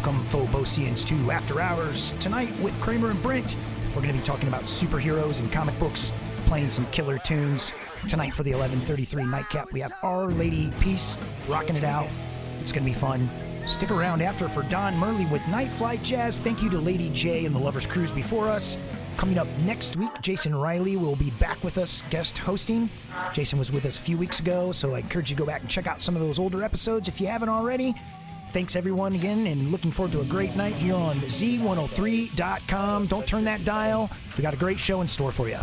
Welcome, Phobosians, to After Hours. Tonight with Kramer and Brent, we're going to be talking about superheroes and comic books, playing some killer tunes. Tonight for the 11:33 nightcap, we have Our Lady Peace, rocking it out. It's going to be fun. Stick around after for Don Murley with Night Flight Jazz. Thank you to Lady J and the Lovers Cruise before us. Coming up next week, Jason Riley will be back with us, guest hosting. Jason was with us a few weeks ago, so I encourage you to go back and check out some of those older episodes if you haven't already. Thanks, everyone, again, and looking forward to a great night here on Z103.com. Don't turn that dial. We got a great show in store for you.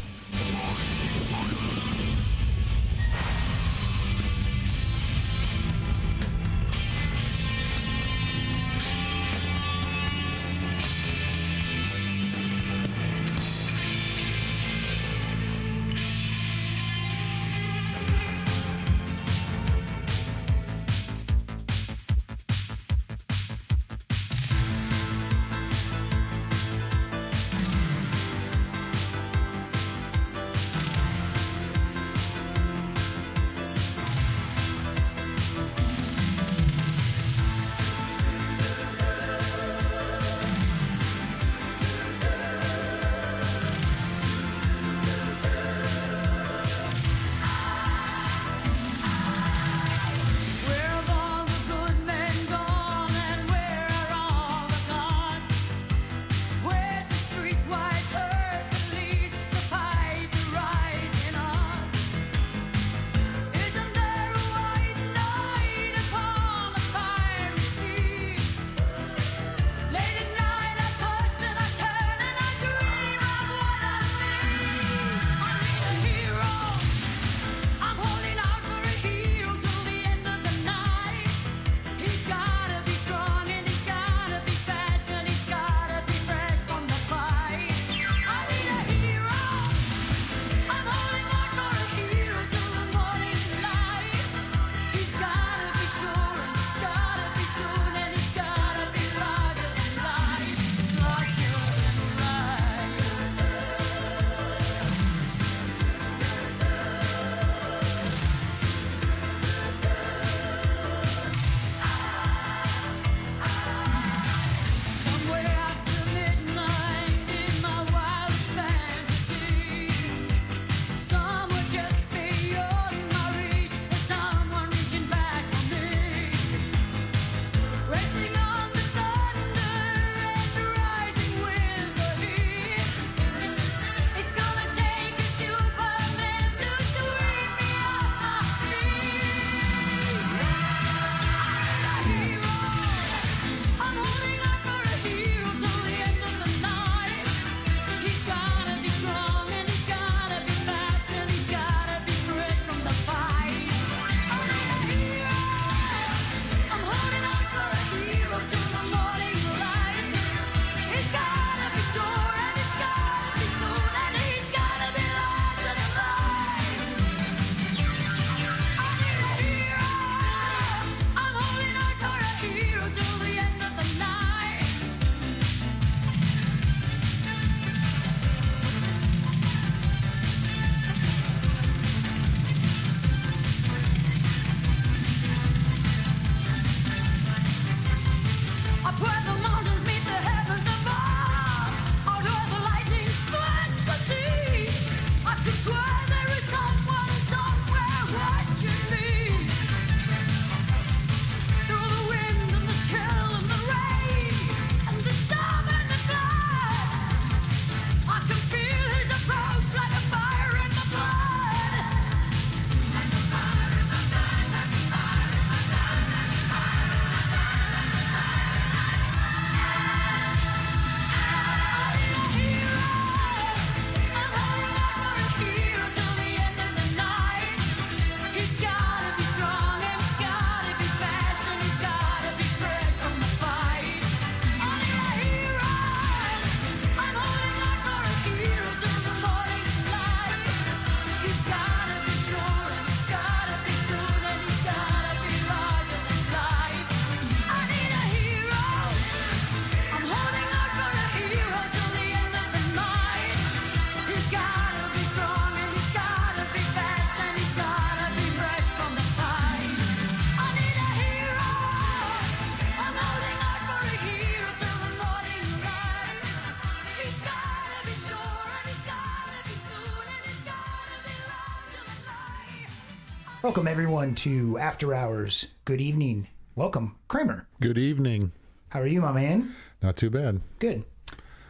Welcome, everyone, to After Hours. Good evening. Welcome, Kramer. Good evening. How are you, my man? Not too bad. Good.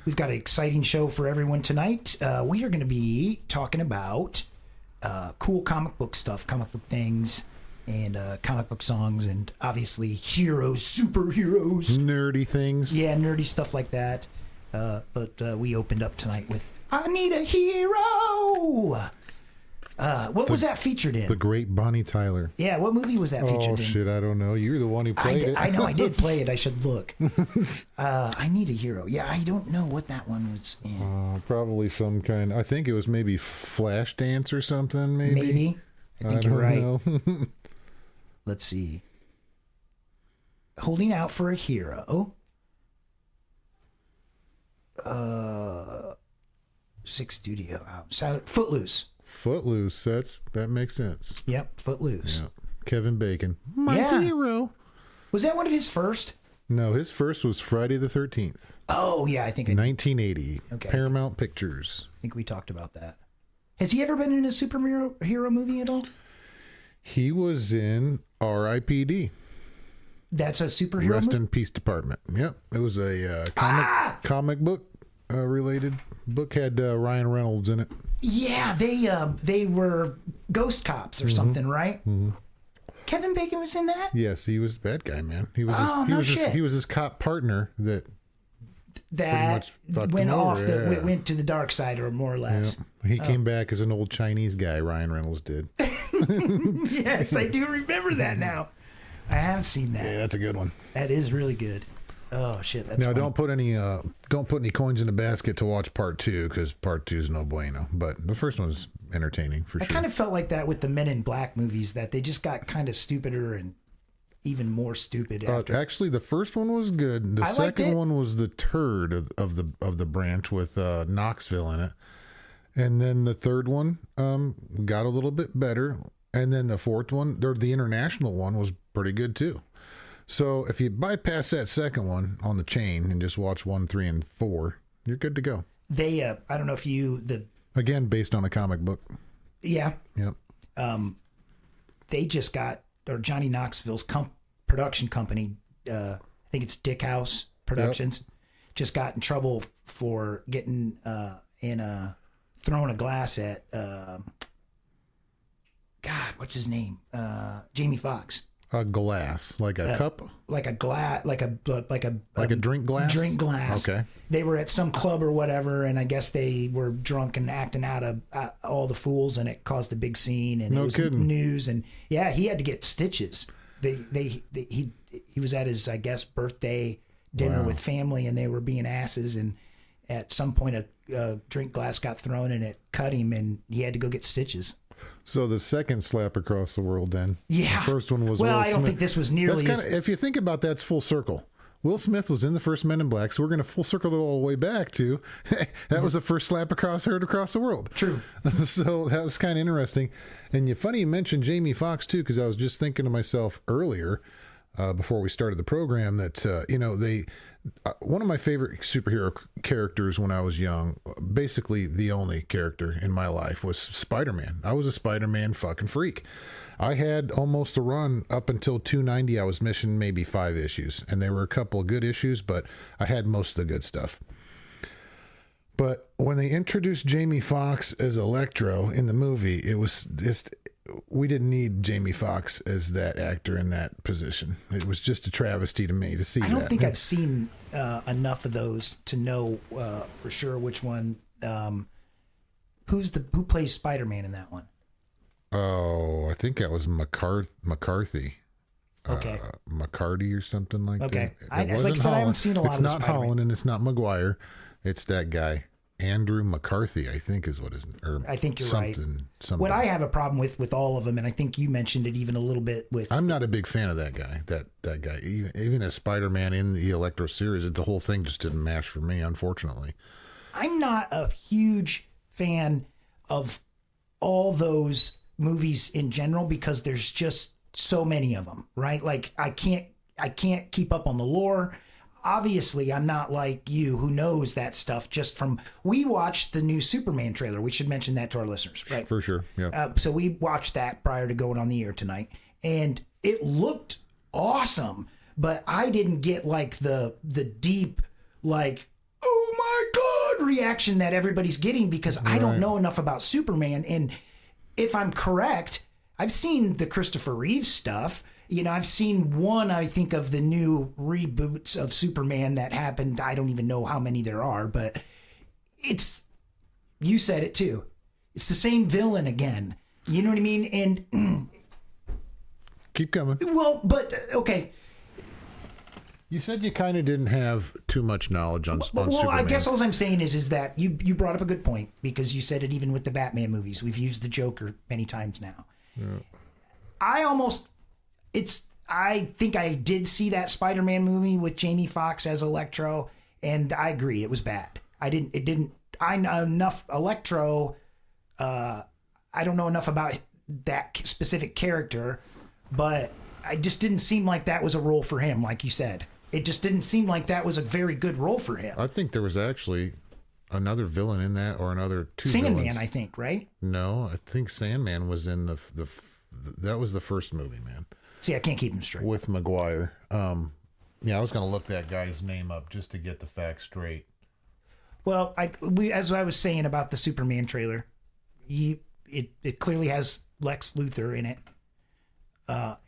We've got an exciting show for everyone tonight. We are going to be talking about cool comic book stuff, comic book things, and comic book songs, and obviously heroes, superheroes. Nerdy things. Yeah, nerdy stuff like that. But we opened up tonight with I Need a Hero. What was that featured in? The great Bonnie Tyler. Yeah, what movie was that featured in? Oh, shit, I don't know. You're the one who played it. I know, I did play it. I should look. I Need a Hero. Yeah, I don't know what that one was in. Probably some kind. I think it was maybe Flashdance or something, maybe. Maybe. I think you're right. Know. Let's see. Holding Out for a Hero. 6 studio albums. Footloose. Footloose. That makes sense. Yep, Footloose. Yeah. Kevin Bacon. My hero. Was that one of his first? No, his first was Friday the 13th. Oh, yeah, I think 1980. Okay. Paramount Pictures. I think we talked about that. Has he ever been in a superhero movie at all? He was in R.I.P.D. That's a superhero Rest movie? in Peace Department. Yep. It was a comic book related book. Had Ryan Reynolds in it. Yeah, they were ghost cops or something, right? Mm-hmm. Kevin Bacon was in that? Yes, he was a bad guy, man. He was shit. He was his cop partner that went off went to the dark side, or more or less. Yeah. He came back as an old Chinese guy, Ryan Reynolds did. Yes, I do remember that now. I have seen that. Yeah, that's a good one. That is really good. Oh shit, that's now funny. don't put any coins in the basket to watch part 2, because part 2 is no bueno. But the first one was entertaining for sure. I kind of felt like that with the Men in Black movies, that they just got kind of stupider and even more stupid after. Actually, the first one was good. The second one was the turd of the branch with Knoxville in it, and then the third one got a little bit better, and then the fourth one, or the international one, was pretty good too. So if you bypass that second one on the chain and just watch 1, 3, and 4, you're good to go. They, I don't know if again, based on a comic book. Yeah. Yep. They just got, or Johnny Knoxville's production company, I think it's Dick House Productions, just got in trouble for getting throwing a glass at, God, what's his name? Jamie Foxx. A glass, like a cup, like a glass, like a drink glass. Drink glass. Okay. They were at some club or whatever, and I guess they were drunk and acting out of all the fools, and it caused a big scene, and it was news, and yeah, he had to get stitches. He was at his, I guess, birthday dinner with family, and they were being asses, and at some point a drink glass got thrown and it cut him, and he had to go get stitches. So the second slap across the world, then. Yeah. The first one was Well, Will I don't Smith. think this was nearly if you think about that, it's full circle. Will Smith was in the first Men in Black, so we're going to full circle it all the way back to that was the first slap heard across the world. True. So that was kind of interesting. And funny you mentioned Jamie Foxx, too, because I was just thinking to myself earlier, before we started the program, that, one of my favorite superhero characters when I was young, basically the only character in my life, was Spider-Man. I was a Spider-Man fucking freak. I had almost a run up until 290. I was missing maybe 5 issues, and there were a couple of good issues, but I had most of the good stuff. But when they introduced Jamie Foxx as Electro in the movie, it was just, we didn't need Jamie Foxx as that actor in that position. It was just a travesty to me to see that. I don't think I've seen enough of those to know for sure which one. Who plays Spider-Man in that one? Oh, I think that was McCarthy. Okay. McCarty or something like that. Okay. I haven't seen a lot of the It's not Spider-Man. Holland and it's not Maguire. It's that guy. Andrew McCarthy, I think is what his, or I think you're right. Something. What I have a problem with all of them, and I think you mentioned it even a little bit with. I'm not a big fan of that guy. That guy, even as Spider-Man in the Electro series, the whole thing just didn't mash for me, unfortunately. I'm not a huge fan of all those movies in general because there's just so many of them, right? Like I can't keep up on the lore. obviously I'm not like you who knows that stuff just from, we watched the new Superman trailer. We should mention that to our listeners, right? For sure. Yeah. So we watched that prior to going on the air tonight, and it looked awesome, but I didn't get like the deep, like, oh my God reaction that everybody's getting, because I don't know enough about Superman. And if I'm correct, I've seen the Christopher Reeve stuff. You know, I've seen one, I think, of the new reboots of Superman that happened. I don't even know how many there are, but it's, you said it too. It's the same villain again. You know what I mean? And keep coming. well, but okay. You said you kind of didn't have too much knowledge on Superman. Well, I guess all I'm saying is that you brought up a good point, because you said it even with the Batman movies. We've used the Joker many times now. Yeah. I think I did see that Spider-Man movie with Jamie Foxx as Electro, and I agree, it was bad. I know enough Electro, I don't know enough about that specific character, but it just didn't seem like that was a role for him, like you said. It just didn't seem like that was a very good role for him. I think there was actually another villain in that, or another two Sandman, villains. I think, right? No, I think Sandman was in that was the first movie, man. See, I can't keep him straight. With Maguire. Yeah, I was going to look that guy's name up just to get the facts straight. Well, as I was saying about the Superman trailer, it clearly has Lex Luthor in it.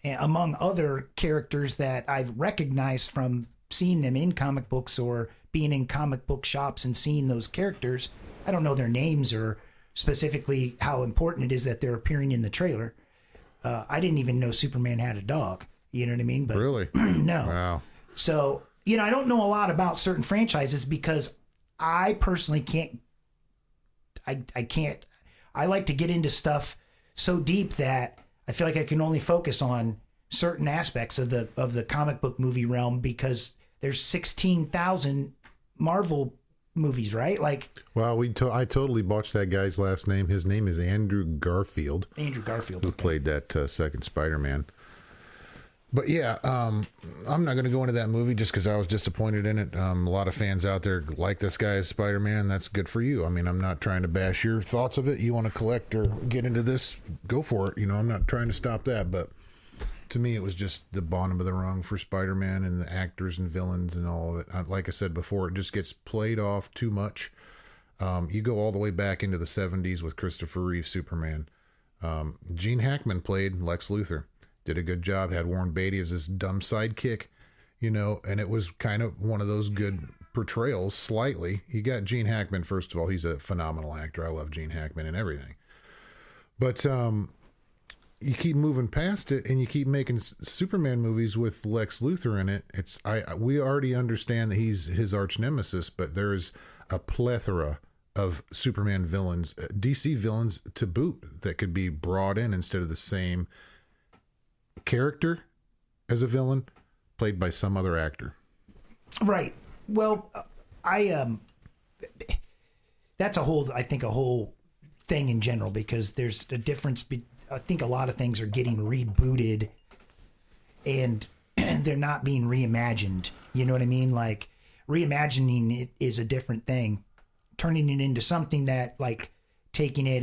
Among other characters that I've recognized from seeing them in comic books or being in comic book shops and seeing those characters. I don't know their names or specifically how important it is that they're appearing in the trailer. I didn't even know Superman had a dog. You know what I mean? But really? No. Wow. So, I don't know a lot about certain franchises because I personally can't. I like to get into stuff so deep that I feel like I can only focus on certain aspects of the comic book movie realm, because there's 16,000 Marvel movies, right? Like, well, I totally botched that guy's last name. His name is Andrew Garfield. Andrew Garfield, who played that second Spider-Man. But yeah, I'm not going to go into that movie just because I was disappointed in it. A lot of fans out there like this guy as Spider-Man. That's good for you. I mean, I'm not trying to bash your thoughts of it. You want to collect or get into this, go for it. I'm not trying to stop that. But to me, it was just the bottom of the rung for Spider-Man and the actors and villains and all of it. Like I said before, it just gets played off too much. You go all the way back into the 70s with Christopher Reeve Superman. Gene Hackman played Lex Luthor. Did a good job, had Warren Beatty as his dumb sidekick, and it was kind of one of those good portrayals, slightly. You got Gene Hackman, first of all. He's a phenomenal actor. I love Gene Hackman and everything. But you keep moving past it, and you keep making Superman movies with Lex Luthor in it. We already understand that he's his arch nemesis, but there's a plethora of Superman villains, DC villains to boot, that could be brought in instead of the same character as a villain played by some other actor. Right. Well, that's a whole thing in general, because there's a difference. I think a lot of things are getting rebooted and they're not being reimagined. You know what I mean? Like, reimagining it is a different thing. Turning it into something that, like, taking it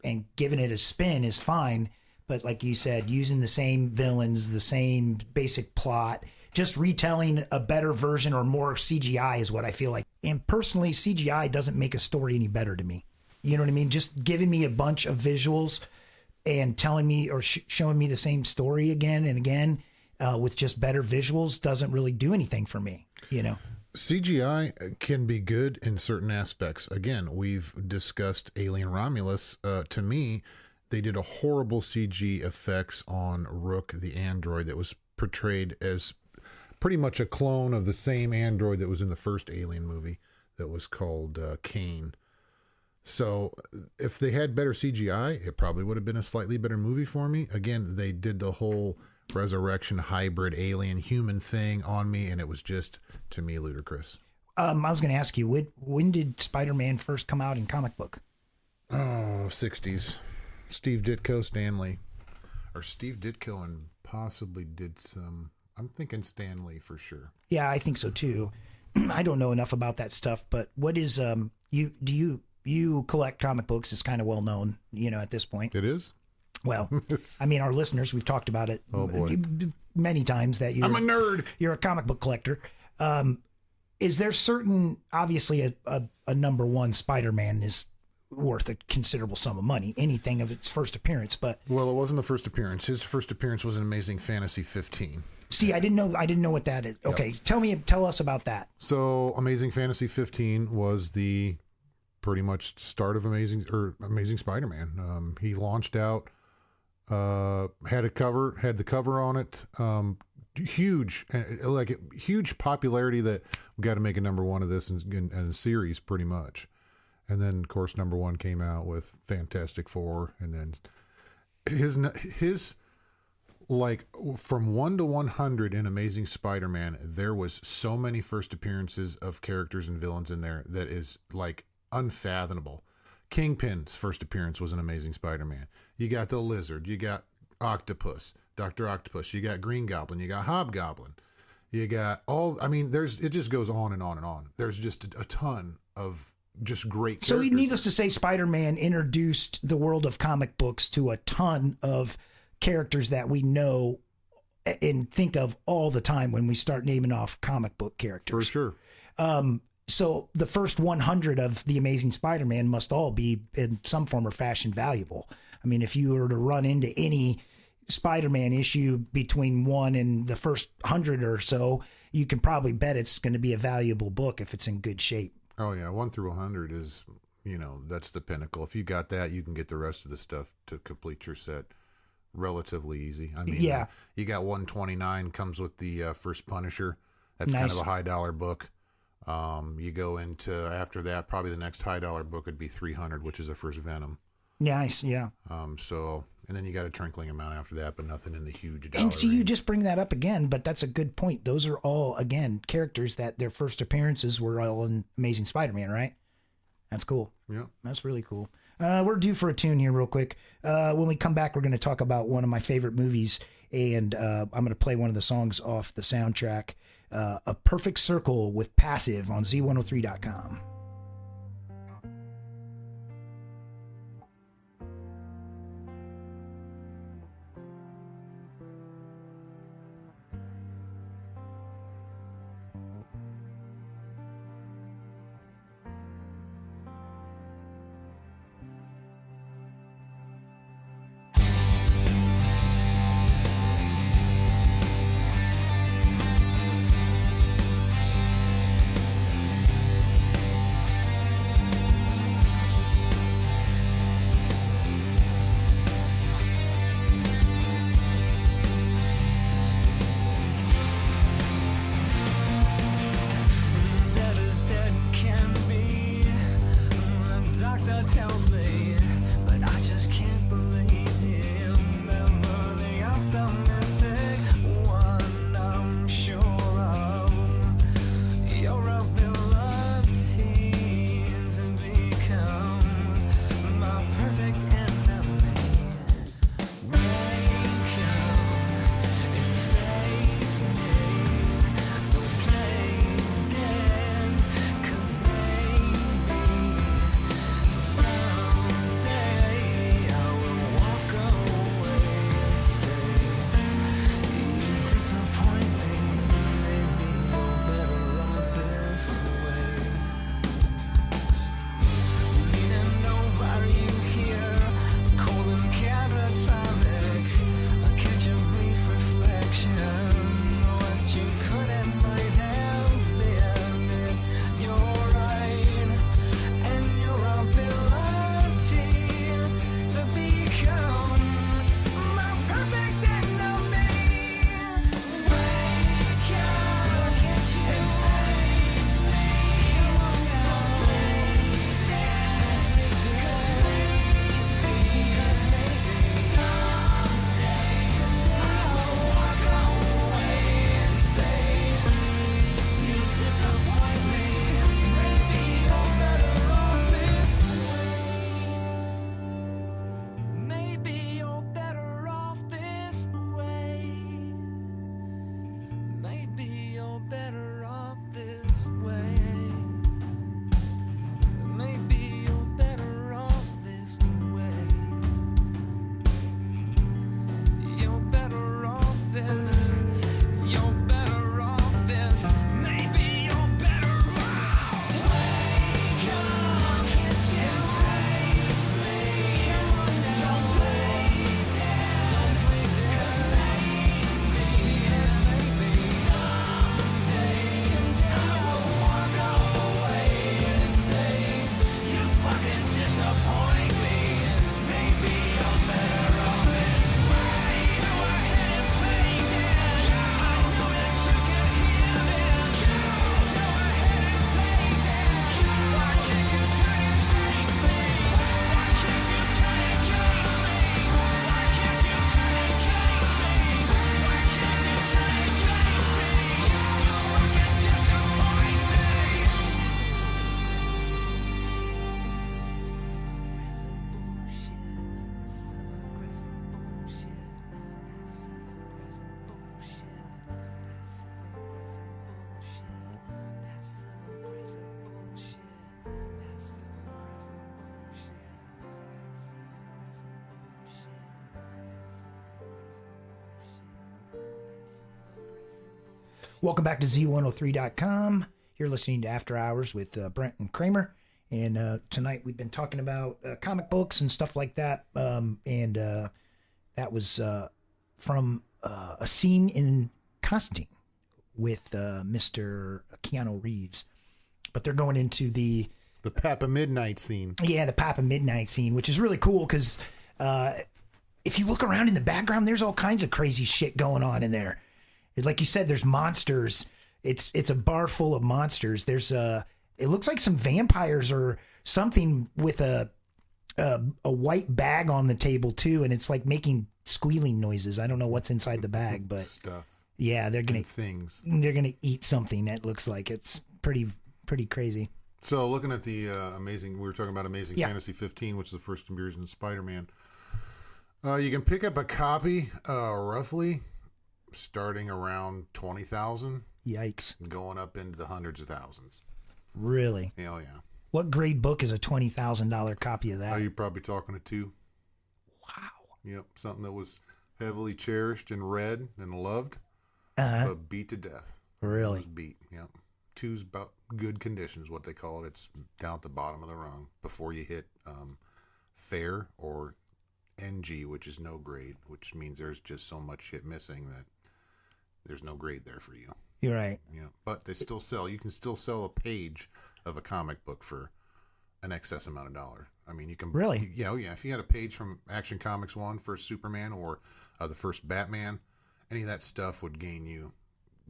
and giving it a spin is fine. But like you said, using the same villains, the same basic plot, just retelling a better version or more CGI is what I feel like. And personally, CGI doesn't make a story any better to me. You know what I mean? Just giving me a bunch of visuals and telling me or showing me the same story again and again with just better visuals doesn't really do anything for me, CGI can be good in certain aspects. Again, we've discussed Alien Romulus. To me, they did a horrible CG effects on Rook, the android that was portrayed as pretty much a clone of the same android that was in the first Alien movie that was called Kane. So if they had better CGI, it probably would have been a slightly better movie for me. Again, they did the whole resurrection hybrid alien human thing on me, and it was just, to me, ludicrous. I was going to ask you, when did Spider-Man first come out in comic book? Oh, 60s. Steve Ditko, Stan Lee. Or Steve Ditko, and possibly did some... I'm thinking Stan Lee for sure. Yeah, I think so too. I don't know enough about that stuff, but what is you collect comic books? It's kind of well known, at this point. It is. Well, I mean, our listeners, we've talked about it many times that I'm a nerd. You're a comic book collector. Is there obviously a number one Spider-Man is worth a considerable sum of money, anything of its first appearance, but. Well, it wasn't the first appearance. His first appearance was in Amazing Fantasy 15. See, I didn't know what that is. Okay. Yep. Tell us about that. So Amazing Fantasy 15 was the pretty much start of Amazing Spider-Man. He launched out, had the cover on it. Huge popularity that we got to make a number one of this in a series pretty much. And then of course, number one came out with Fantastic Four. And then his like from 1 to 100 in Amazing Spider-Man, there was so many first appearances of characters and villains in there that is like unfathomable. Kingpin's first appearance was an Amazing Spider-Man. You got the Lizard, you got Octopus, Dr. Octopus, you got Green Goblin, you got Hobgoblin, you got it just goes on and on and on. There's just a ton of just great characters. So needless to say, Spider-Man introduced the world of comic books to a ton of characters that we know and think of all the time when we start naming off comic book characters. For sure. So the first 100 of the Amazing Spider-Man must all be in some form or fashion valuable. I mean, if you were to run into any Spider-Man issue between 1 and the first 100 or so, you can probably bet it's going to be a valuable book if it's in good shape. Oh yeah, 1 through 100 is, that's the pinnacle. If you got that, you can get the rest of the stuff to complete your set relatively easy. I mean, yeah. You got 129 comes with the first Punisher. That's Nice. kind of a high dollar book. You go into after that, probably the next high dollar book would be 300, which is the first Venom. Nice, yeah. And then you got a trickling amount after that, but nothing in the huge dollar And see, range. you just bring that up again, but that's a good point. Those are all, again, characters that their first appearances were all in Amazing Spider-Man, right? That's cool. Yeah. That's really cool. We're due for a tune here real quick. When we come back, we're going to talk about one of my favorite movies, and I'm going to play one of the songs off the soundtrack, A Perfect Circle with Passive on Z103.com. Someday Welcome back to Z103.com. You're listening to After Hours with Brent and Kramer. And tonight we've been talking about comic books and stuff like that. And that was from a scene in Constantine with Mr. Keanu Reeves. But they're going into the Papa Midnight scene. Yeah, the Papa Midnight scene, which is really cool because if you look around in the background, there's all kinds of crazy shit going on in there. Like you said, there's monsters. It's a bar full of monsters. There's it looks like some vampires or something with a white bag on the table too, and it's like making squealing noises. I don't know what's inside the bag, but stuff. Yeah, they're gonna eat something that looks like it's pretty crazy. So looking at the we were talking about Amazing Fantasy 15, which is the first appearance in Spider-Man. You can pick up a copy roughly starting around 20,000. Yikes. Going up into the hundreds of thousands. Really? Hell yeah. What grade book is a $20,000 copy of that? You're probably talking to 2. Wow. Yep. Something that was heavily cherished and read and loved, but beat to death. Really? Beat. Yep. 2's about good conditions, what they call it. It's down at the bottom of the rung before you hit fair or NG, which is no grade, which means there's just so much shit missing that there's no grade there for you. You're right. Yeah, but they still sell. You can still sell a page of a comic book for an excess amount of dollar. I mean, you can really. Yeah, if you had a page from Action Comics 1, first Superman, or the first Batman, any of that stuff would gain you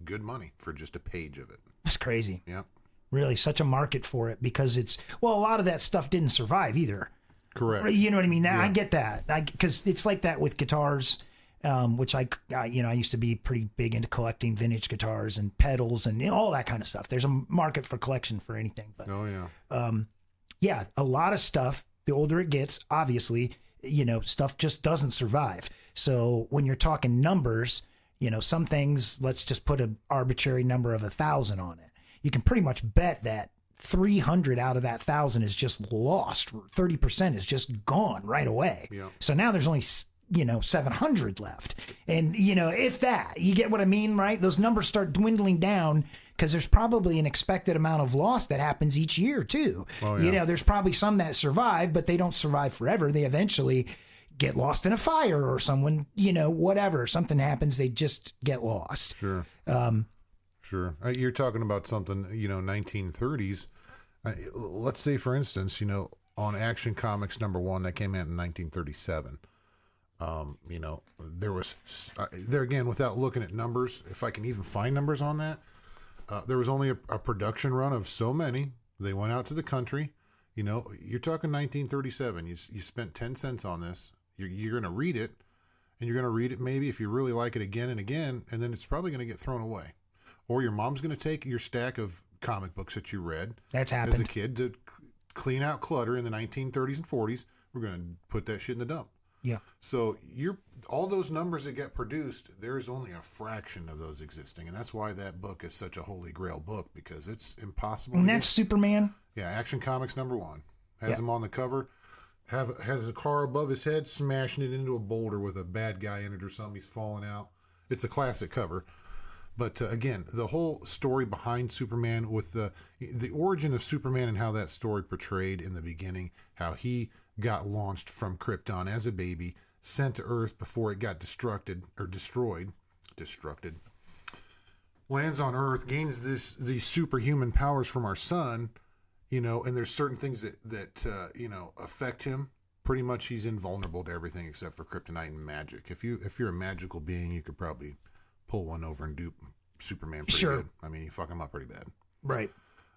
good money for just a page of it. That's crazy. Yeah. Really, such a market for it because it's a lot of that stuff didn't survive either. Correct. You know what I mean? I get that. Because it's like that with guitars. Which I used to be pretty big into collecting vintage guitars and pedals and all that kind of stuff. There's a market for collection for anything. But, a lot of stuff, the older it gets, obviously, stuff just doesn't survive. So when you're talking numbers, some things, let's just put an arbitrary number of 1,000 on it. You can pretty much bet that 300 out of that 1,000 is just lost. 30% is just gone right away. Yeah. So now there's only 700 left. And, if that, you get what I mean, right? Those numbers start dwindling down because there's probably an expected amount of loss that happens each year too. Oh, yeah. There's probably some that survive, but they don't survive forever. They eventually get lost in a fire or someone, whatever, something happens, they just get lost. Sure. Sure. You're talking about something, 1930s. Let's say, for instance, on Action Comics #1 that came out in 1937. There was there again, without looking at numbers, if I can even find numbers on that, there was only a production run of so many. They went out to the country. You're talking 1937. You spent 10 cents on this. You're going to read it, and you're going to read it maybe if you really like it again and again, and then it's probably going to get thrown away, or your mom's going to take your stack of comic books that you read as a kid to clean out clutter in the 1930s and 40s. We're going to put that shit in the dump. Yeah. So all those numbers that get produced, there's only a fraction of those existing, and that's why that book is such a holy grail book, because it's impossible. And that's Superman. Yeah, Action Comics #1 has him on the cover, has a car above his head, smashing it into a boulder with a bad guy in it or something. He's falling out. It's a classic cover. But again, the whole story behind Superman, with the origin of Superman and how that story portrayed in the beginning, how he got launched from Krypton as a baby, sent to Earth before it got destroyed, lands on Earth, gains these superhuman powers from our sun, and there's certain things that affect him. Pretty much he's invulnerable to everything except for kryptonite and magic. If you're a magical being, you could probably pull one over and dupe Superman pretty good. I mean, you fuck him up pretty bad. Right.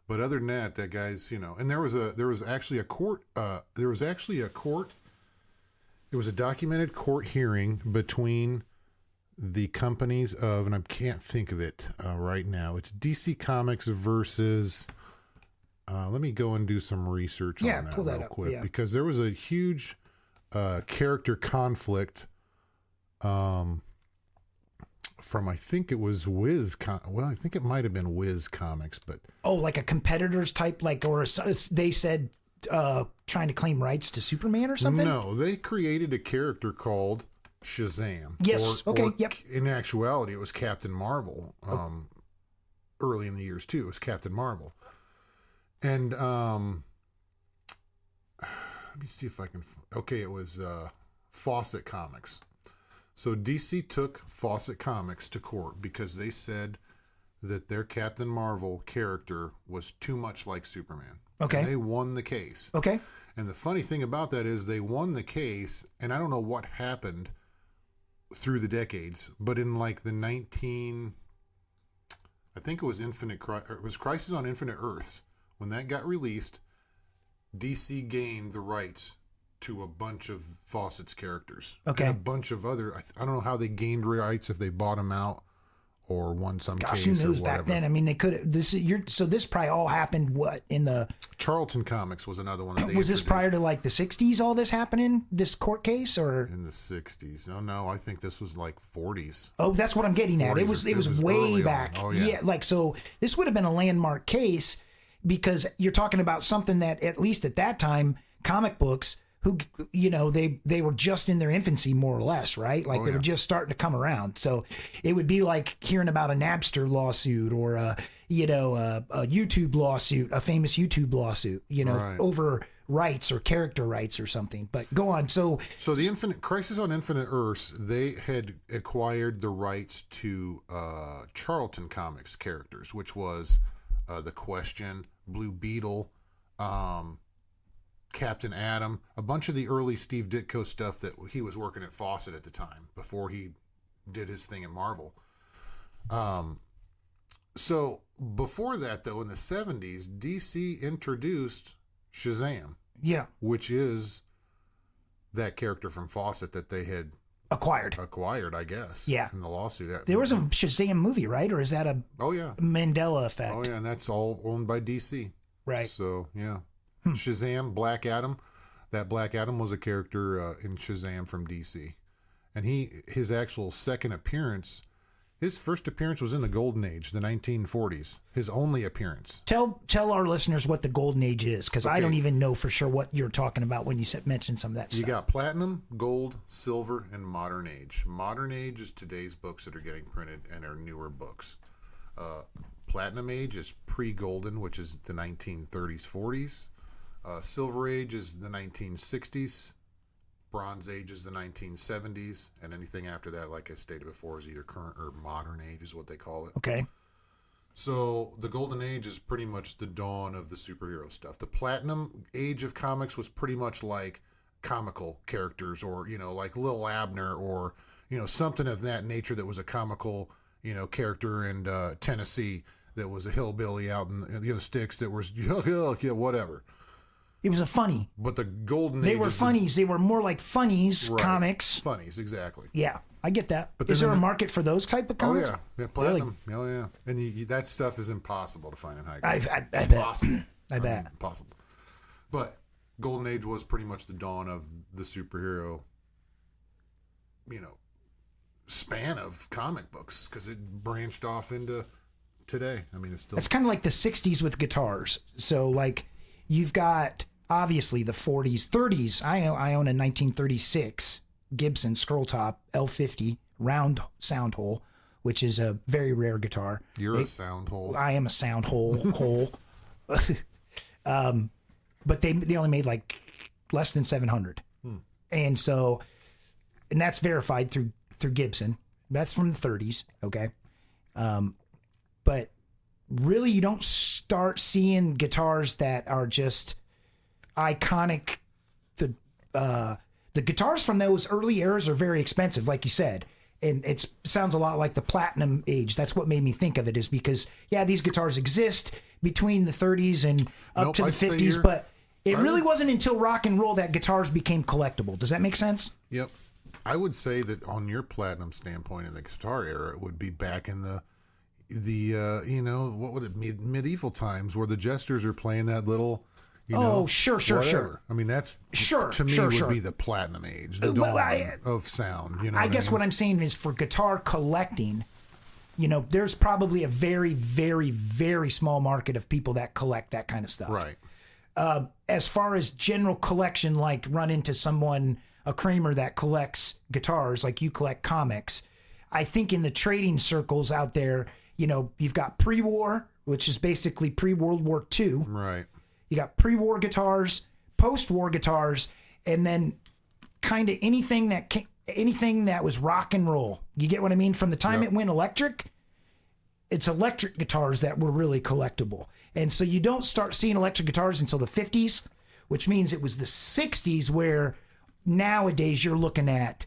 But other than that guy's, and there was actually a court, it was a documented court hearing between the companies of, and I can't think of it right now. It's DC Comics versus, let me go and do some research on that real quick, because there was a huge character conflict from, I think it was I think it might have been Wiz Comics, but like a competitors type, they said trying to claim rights to Superman or something. No, they created a character called Shazam. Yes. In actuality, it was Captain Marvel. early in the years too. It was Captain Marvel. And let me see if I can. Okay, it was Fawcett Comics. So DC took Fawcett Comics to court because they said that their Captain Marvel character was too much like Superman. Okay. And they won the case. Okay. And the funny thing about that is they won the case, and I don't know what happened through the decades, but in like the I think it was it was Crisis on Infinite Earths. When that got released, DC gained the rights to a bunch of Fawcett's characters. Okay. And a bunch of other, I don't know how they gained rights, if they bought them out or won some Gosh, case who knows or whatever. back then? I mean, they could. So this probably all happened. What in the Charlton Comics was another one that they was this introduced. prior to like the '60s? All this happening, this court case, or In the 60s. No, I think this was like 40s. oh, that's what I'm getting at. It 40s. was way early back. on. Oh, yeah. Like so, this would have been a landmark case because you're talking about something that at least at that time, comic books. Who, they were just in their infancy, more or less, right? Like they were just starting to come around. So it would be like hearing about a Napster lawsuit or a YouTube lawsuit, a famous YouTube lawsuit, Right. over rights or character rights or something. But go on. So the Crisis on Infinite Earths, they had acquired the rights to Charlton Comics characters, which was The Question, Blue Beetle, Captain Atom, a bunch of the early Steve Ditko stuff that he was working at Fawcett at the time before he did his thing in Marvel. So before that, though, in the 70s, DC introduced Shazam, yeah, which is that character from Fawcett that they had acquired, I guess. Yeah. In the lawsuit. There was a Shazam movie, right? Or is that a Mandela effect? Oh, yeah, and that's all owned by DC. Right. So, yeah. Shazam, Black Adam. That Black Adam was a character in Shazam from DC. And his actual second appearance, his first appearance was in the Golden Age, the 1940s. His only appearance. Tell our listeners what the Golden Age is, because I don't even know for sure what you're talking about when you mentioned some of that stuff. You got Platinum, Gold, Silver, and Modern Age. Modern Age is today's books that are getting printed and are newer books. Platinum Age is pre-Golden, which is the 1930s, 40s. Silver Age is the 1960s. Bronze Age is the 1970s. And anything after that, like I stated before, is either current or modern age is what they call it. Okay. So the Golden Age is pretty much the dawn of the superhero stuff. The Platinum Age of comics was pretty much like comical characters or, like Lil Abner or, something of that nature that was a comical, character in Tennessee that was a hillbilly out in the sticks that was, whatever. It was a funny. But the Golden Age. They were funnies. They were more like funnies comics. Funnies, exactly. Yeah, I get that. But is there a market for those type of comics? Oh, yeah. Platinum. Really? Oh, yeah. And that stuff is impossible to find in high I grade. bet. Impossible. I bet. Impossible. But Golden Age was pretty much the dawn of the superhero, span of comic books because it branched off into today. I mean, it's still. It's kind of like the 60s with guitars. So, like, you've got. Obviously, the 40s, 30s. I own a 1936 Gibson scroll top L50 round sound hole, which is a very rare guitar. You're a sound hole. I am a sound hole. But they only made like less than 700, and that's verified through Gibson. That's from the 30s, okay. But really, you don't start seeing guitars that are just iconic. The guitars from those early eras are very expensive, like you said, and it sounds a lot like the Platinum Age. That's what made me think of it, is because these guitars exist between the 30s and up to the 50s, but it really wasn't until rock and roll that guitars became collectible. Does that make sense? Yep. I would say that on your Platinum standpoint in the guitar era, it would be back in the what would it be, medieval times where the jesters are playing that little. Sure. I mean, that's to me would be the Platinum Age, the dawn of sound. I guess what I'm saying is for guitar collecting, there's probably a very, very, very small market of people that collect that kind of stuff. Right. As far as general collection, like run into a Kramer that collects guitars, like you collect comics. I think in the trading circles out there, you've got pre-war, which is basically pre-World War II. Right. You got pre-war guitars, post-war guitars, and then kind of anything that was rock and roll. You get what I mean? From the time it went electric, it's electric guitars that were really collectible. And so you don't start seeing electric guitars until the 50s, which means it was the 60s where nowadays you're looking at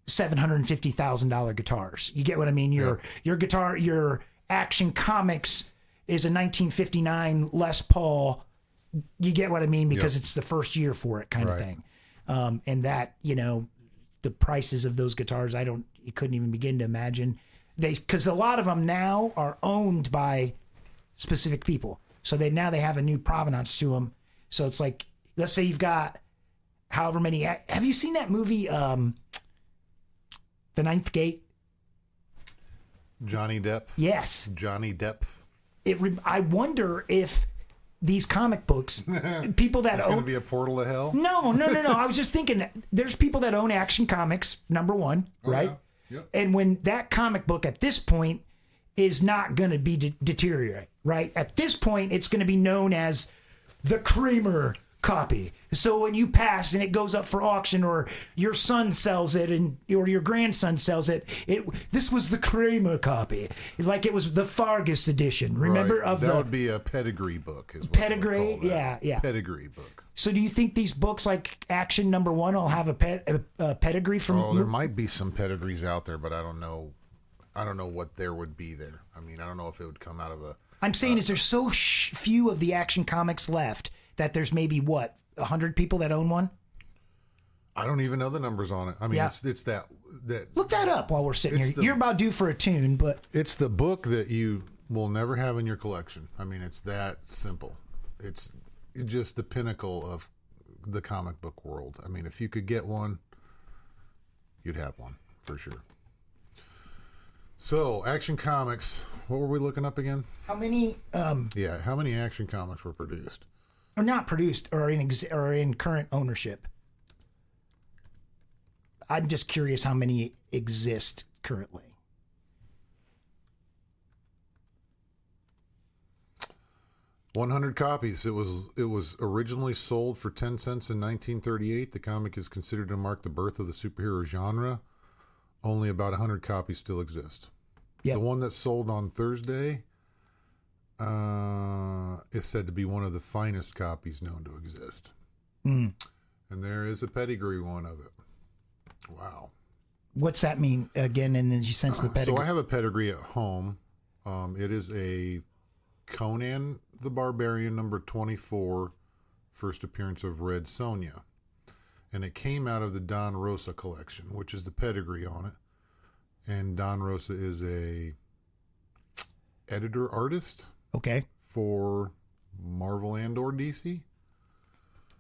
$750,000 guitars. You get what I mean? Your guitar, your Action Comics is a 1959 Les Paul. You get what I mean? Because it's the first year for it kind of thing. And that, the prices of those guitars, you couldn't even begin to imagine. Because a lot of them now are owned by specific people. So they have a new provenance to them. So it's like, let's say you've got however many. Have you seen that movie, The Ninth Gate? Johnny Depp? Yes. Johnny Depp. I wonder if these comic books, people that It's own... going to be a portal to hell? No. I was just thinking, there's people that own Action Comics, number one, right? Yeah. Yep. And when that comic book at this point is not going to be deteriorate, right? At this point, it's going to be known as the Kramer copy. So when you pass and it goes up for auction, or your son sells it, or your grandson sells it, this was the Kramer copy, like it was the Fargus edition. Remember that would be a pedigree book, is what pedigree. Yeah. Pedigree book. So do you think these books like Action #1 will have a pedigree from? Oh, there might be some pedigrees out there, but I don't know. I don't know what there would be there. I mean, I don't know if it would come out of a. I'm saying, is there so few of the Action Comics left that there's maybe 100 people that own one? I don't even know the numbers on it. I mean, it's that. Look that up while we're sitting here. You're about due for a tune, but it's the book that you will never have in your collection. I mean, it's that simple. It's just the pinnacle of the comic book world. I mean, if you could get one, you'd have one for sure. So, Action Comics. What were we looking up again? How many? How many Action Comics were produced? Or not produced, or in current ownership. I'm just curious how many exist currently. $100 copies. It was originally sold for 10 cents in 1938. The comic is considered to mark the birth of the superhero genre. Only about 100 copies still exist. Yep. The one that sold on Thursday is said to be one of the finest copies known to exist. And there is a pedigree one of it. Wow. What's that mean again? And then you sense the pedigree. So I have a pedigree at home. It is a Conan the Barbarian #24, first appearance of Red Sonja. And it came out of the Don Rosa collection, which is the pedigree on it. And Don Rosa is a editor artist. Okay. For Marvel and or DC.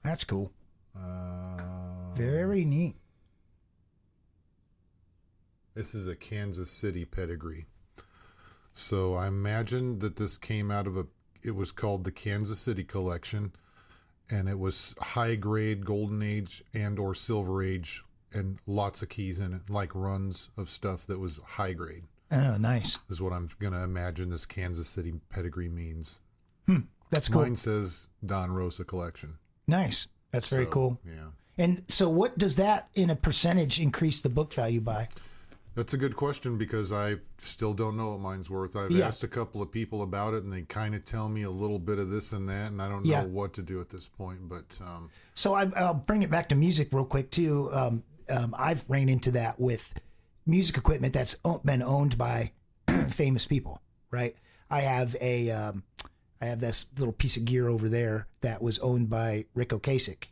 That's cool. Very neat. This is a Kansas City pedigree. So I imagine that this came out of it was called the Kansas City collection, and it was high grade Golden Age and or Silver Age, and lots of keys in it, like runs of stuff that was high grade. Oh, nice. Is what I'm going to imagine this Kansas City pedigree means. That's cool. Mine says Don Rosa collection. Nice. That's very cool. Yeah. And so what does that in a percentage increase the book value by? That's a good question, because I still don't know what mine's worth. I've asked a couple of people about it, and they kind of tell me a little bit of this and that, and I don't know what to do at this point. But so I'll bring it back to music real quick too. I've ran into that with music equipment that's been owned by famous people, right? I have this little piece of gear over there that was owned by Rick Ocasek.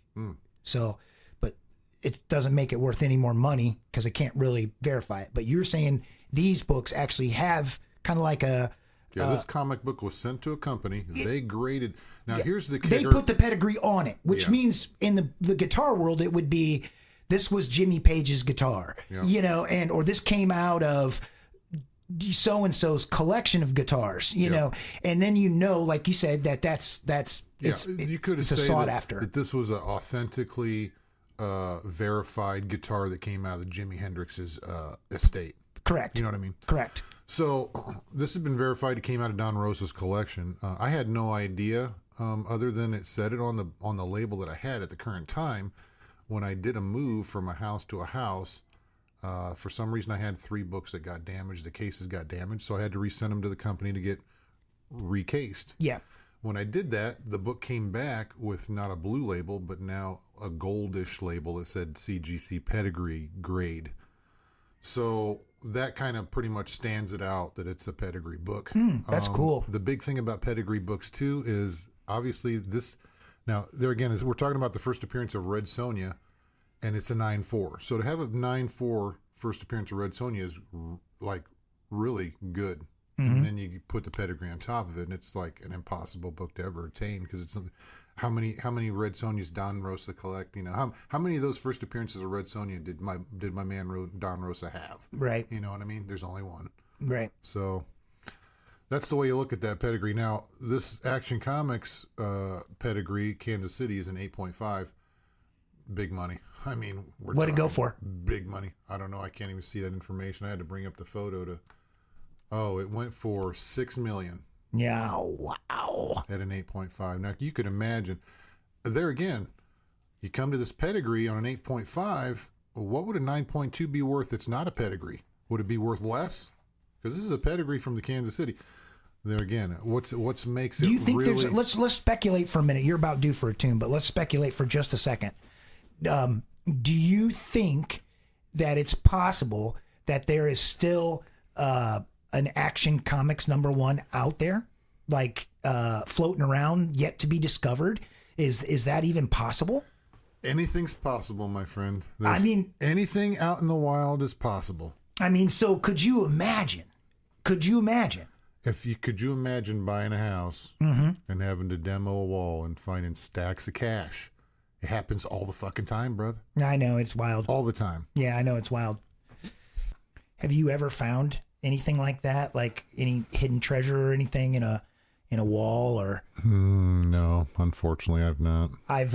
So, but it doesn't make it worth any more money because I can't really verify it. But you're saying these books actually have kind of like a... this comic book was sent to a company. They graded... Now, here's the kicker. They put the pedigree on it, which means in the guitar world, it would be, this was Jimmy Page's guitar, or this came out of so-and-so's collection of guitars, know, and then like you said, you could have sought after. That this was an authentically verified guitar that came out of Jimi Hendrix's estate. Correct. You know what I mean? Correct. So this has been verified. It came out of Don Rosa's collection. I had no idea, other than it said it on the label that I had at the current time. When I did a move from a house to a house, for some reason I had 3 books that got damaged. The cases got damaged, so I had to resend them to the company to get recased. Yeah. When I did that, the book came back with not a blue label, but now a goldish label that said CGC pedigree grade. So that kind of pretty much stands it out that it's a pedigree book. That's cool. The big thing about pedigree books too is obviously this. Now there again is we're talking about the first appearance of Red Sonja, and it's a 9.4. So to have a 9.4 first appearance of Red Sonja is like really good. And then you put the pedigree on top of it, and it's like an impossible book to ever attain because it's how many Red Sonjas Don Rosa collect? You know, how many of those first appearances of Red Sonja did my man Don Rosa have? Right. You know what I mean? There's only one. Right. So that's the way you look at that pedigree. Now, this Action Comics pedigree, Kansas City, is an 8.5. Big money. I mean, What'd it go for? Big money. I don't know. I can't even see that information. I had to bring up the photo to. Oh, it went for $6 million. Yeah, wow. At an 8.5. Now you could imagine. There again, you come to this pedigree on an 8.5. What would a 9.2 be worth? That's not a pedigree. Would it be worth less? Because this is a pedigree from the Kansas City. There again, what's makes it? Do you think really... let's speculate for a minute. You're about due for a tune, but let's speculate for just a second. Do you think that it's possible that there is still an Action Comics #1 out there, like floating around, yet to be discovered? Is that even possible? Anything's possible, my friend. I mean, anything out in the wild is possible. I mean, so could you imagine? Could you imagine? Could you imagine buying a house and having to demo a wall and finding stacks of cash? It happens all the fucking time, brother. I know, it's wild. All the time. Yeah, I know, it's wild. Have you ever found anything like that, like any hidden treasure or anything in a wall or? No, unfortunately, I've not. I've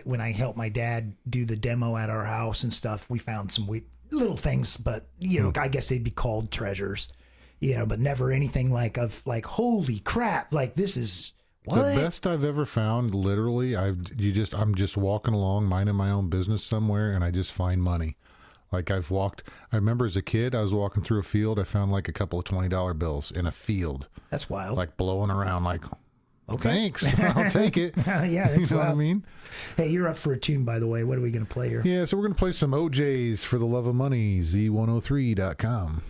when I helped my dad do the demo at our house and stuff. We found some little things, but I guess they'd be called treasures, but never anything like holy crap, like this is what? The best I've ever found. Literally, I'm just walking along, minding my own business somewhere, and I just find money. Like I remember as a kid, I was walking through a field. I found like a couple of $20 bills in a field. That's wild. Like blowing around like, okay. Thanks. I'll take it. Yeah, that's you know wild. what I mean? Hey, you're up for a tune, by the way. What are we going to play here? Yeah, so we're going to play some OJs for the love of money, Z103.com.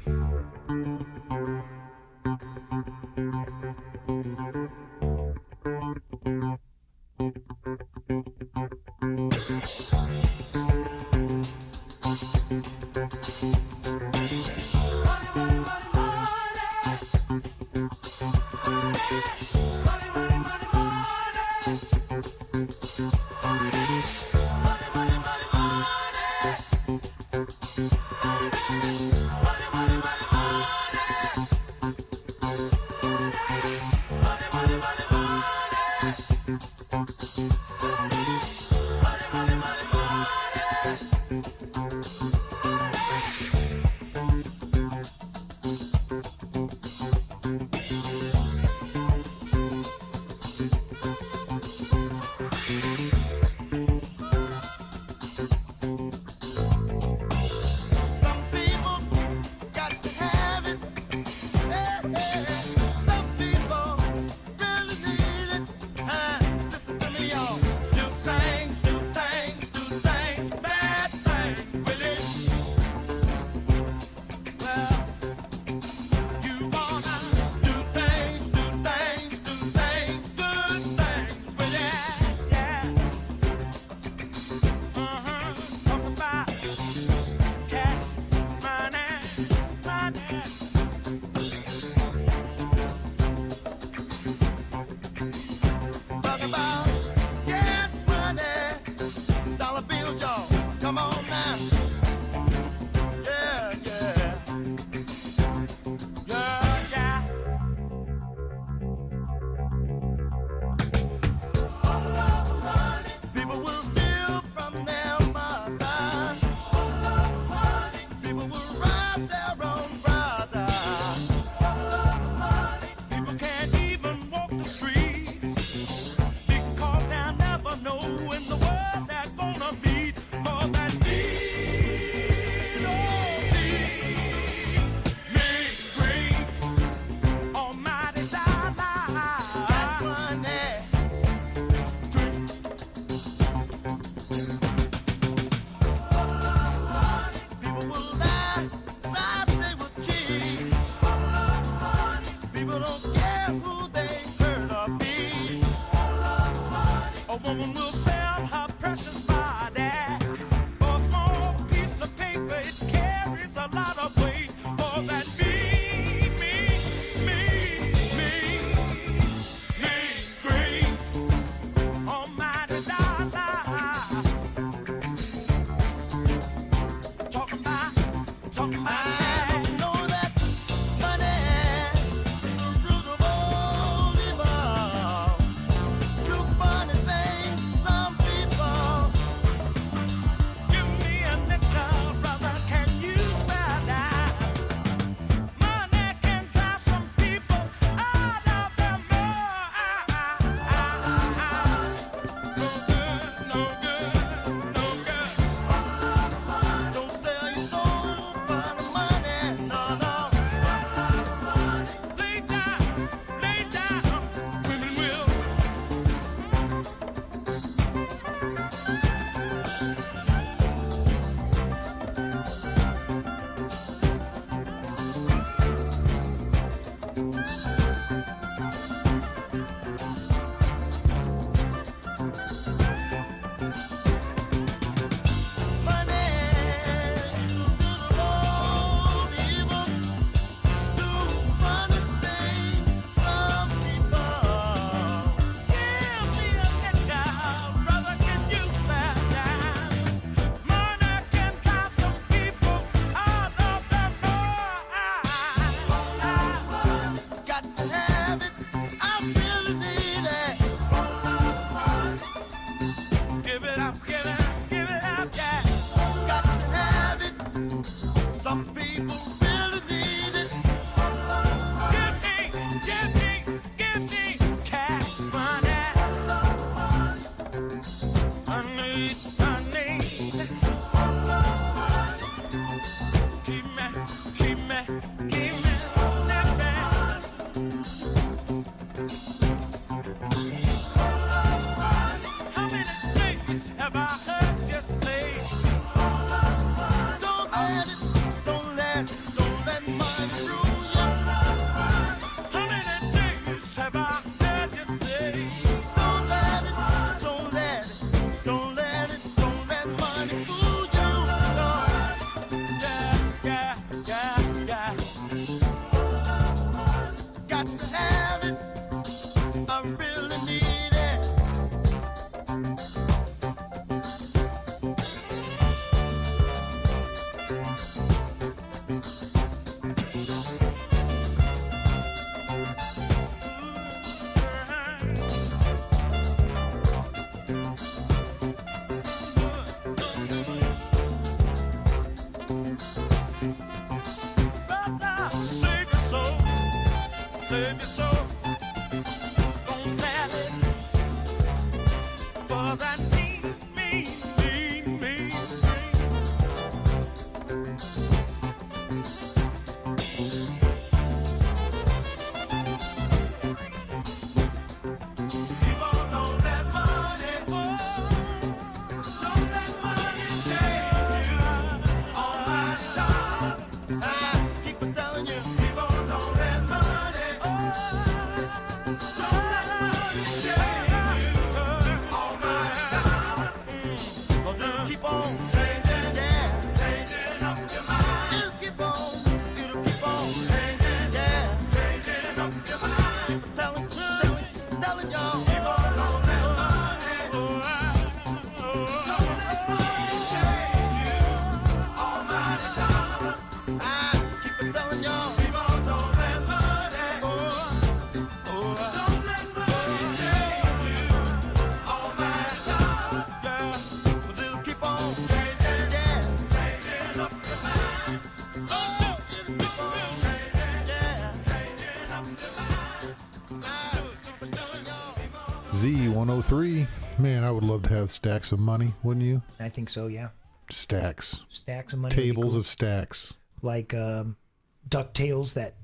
Z103. Man, I would love to have stacks of money, wouldn't you? I think so, yeah. Stacks. Stacks of money. would be Tables cool. of stacks. Like DuckTales, that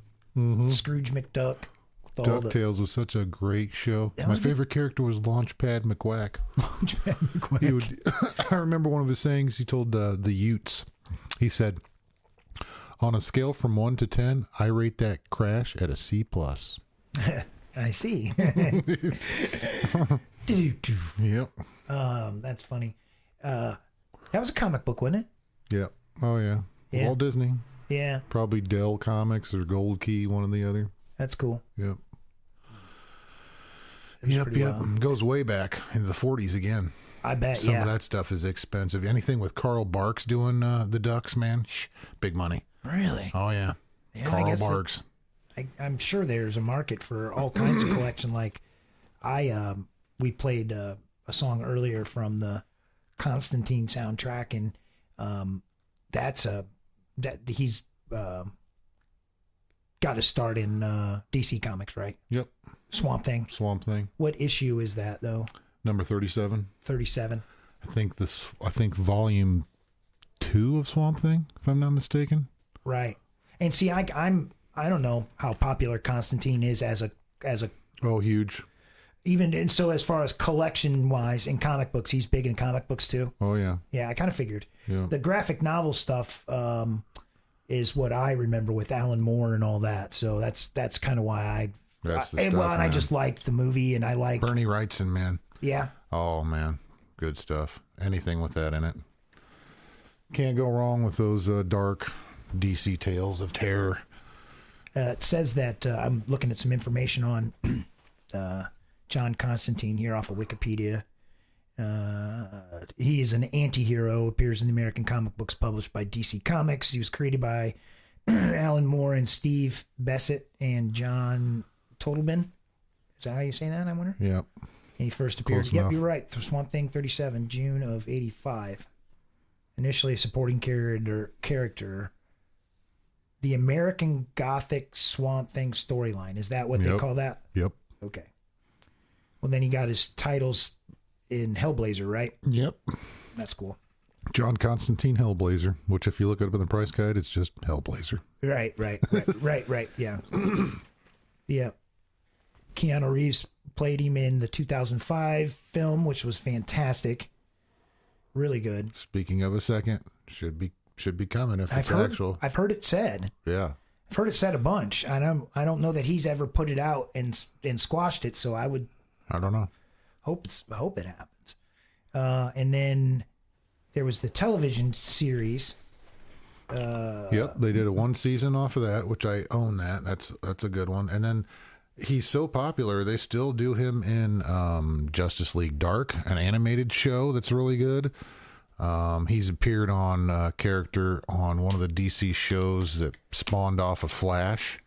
Scrooge McDuck. with all the- DuckTales was such a great show. That My was favorite character was Launchpad McQuack. Launchpad McQuack. He would, I remember one of his sayings. He told the Utes, he said, on a scale from 1 to 10, I rate that crash at a C+. I see. Yep. That's funny. That was a comic book, wasn't it? Yep. Oh, yeah. Yeah. Walt Disney. Yeah, Probably Dell Comics or Gold Key, one or the other. that's cool. Yep. It was Yep, pretty yep. wild. Goes way back into the 40s again. I bet, Some yeah. of that stuff is expensive. Anything with Carl Barks doing the Ducks, man, big money. Really? Oh yeah. Yeah, Carl Barks. I'm sure there's a market for all kinds of collection. Like we played a song earlier from the Constantine soundtrack, and he's got to start in DC Comics, right? Yep. Swamp Thing. What issue is that though? Number 37. 37. I think volume 2 of Swamp Thing, if I'm not mistaken. Right. And see, I don't know how popular Constantine is as a huge. Even and so as far as collection wise in comic books, he's big in comic books too. Oh yeah. Yeah, I kind of figured. Yeah. The graphic novel stuff is what I remember with Alan Moore and all that. So that's kind of why I just liked the movie, and I like Bernie Wrightson, man. Yeah. Oh man, good stuff. Anything with that in it. Can't go wrong with those dark DC tales of terror. It says that I'm looking at some information on John Constantine here off of Wikipedia. He is an anti-hero, appears in the American comic books published by DC Comics. He was created by Alan Moore and Steve Bissett and John Totleben. Is that how you say that, I wonder? Yep. And he first appeared. Close Yep, enough. you're right. Swamp Thing 37, June of 85. Initially a supporting character. The American Gothic Swamp Thing storyline. Is that what they call that? Yep. Okay. Well, then he got his titles in Hellblazer, right? Yep. That's cool. John Constantine Hellblazer, which if you look it up in the price guide, it's just Hellblazer. Right. Yeah. Yeah. Keanu Reeves played him in the 2005 film, which was fantastic. Really good. Speaking of a second, should be coming if it's actual. I've heard it said. Yeah. I've heard it said a bunch. I don't know that he's ever put it out and squashed it, so I don't know. hope it happens. And then there was the television series. Yep, they did a one season off of that, which I own that. That's a good one. And then he's so popular, they still do him in Justice League Dark, an animated show that's really good. He's appeared on character on one of the DC shows that spawned off of Flash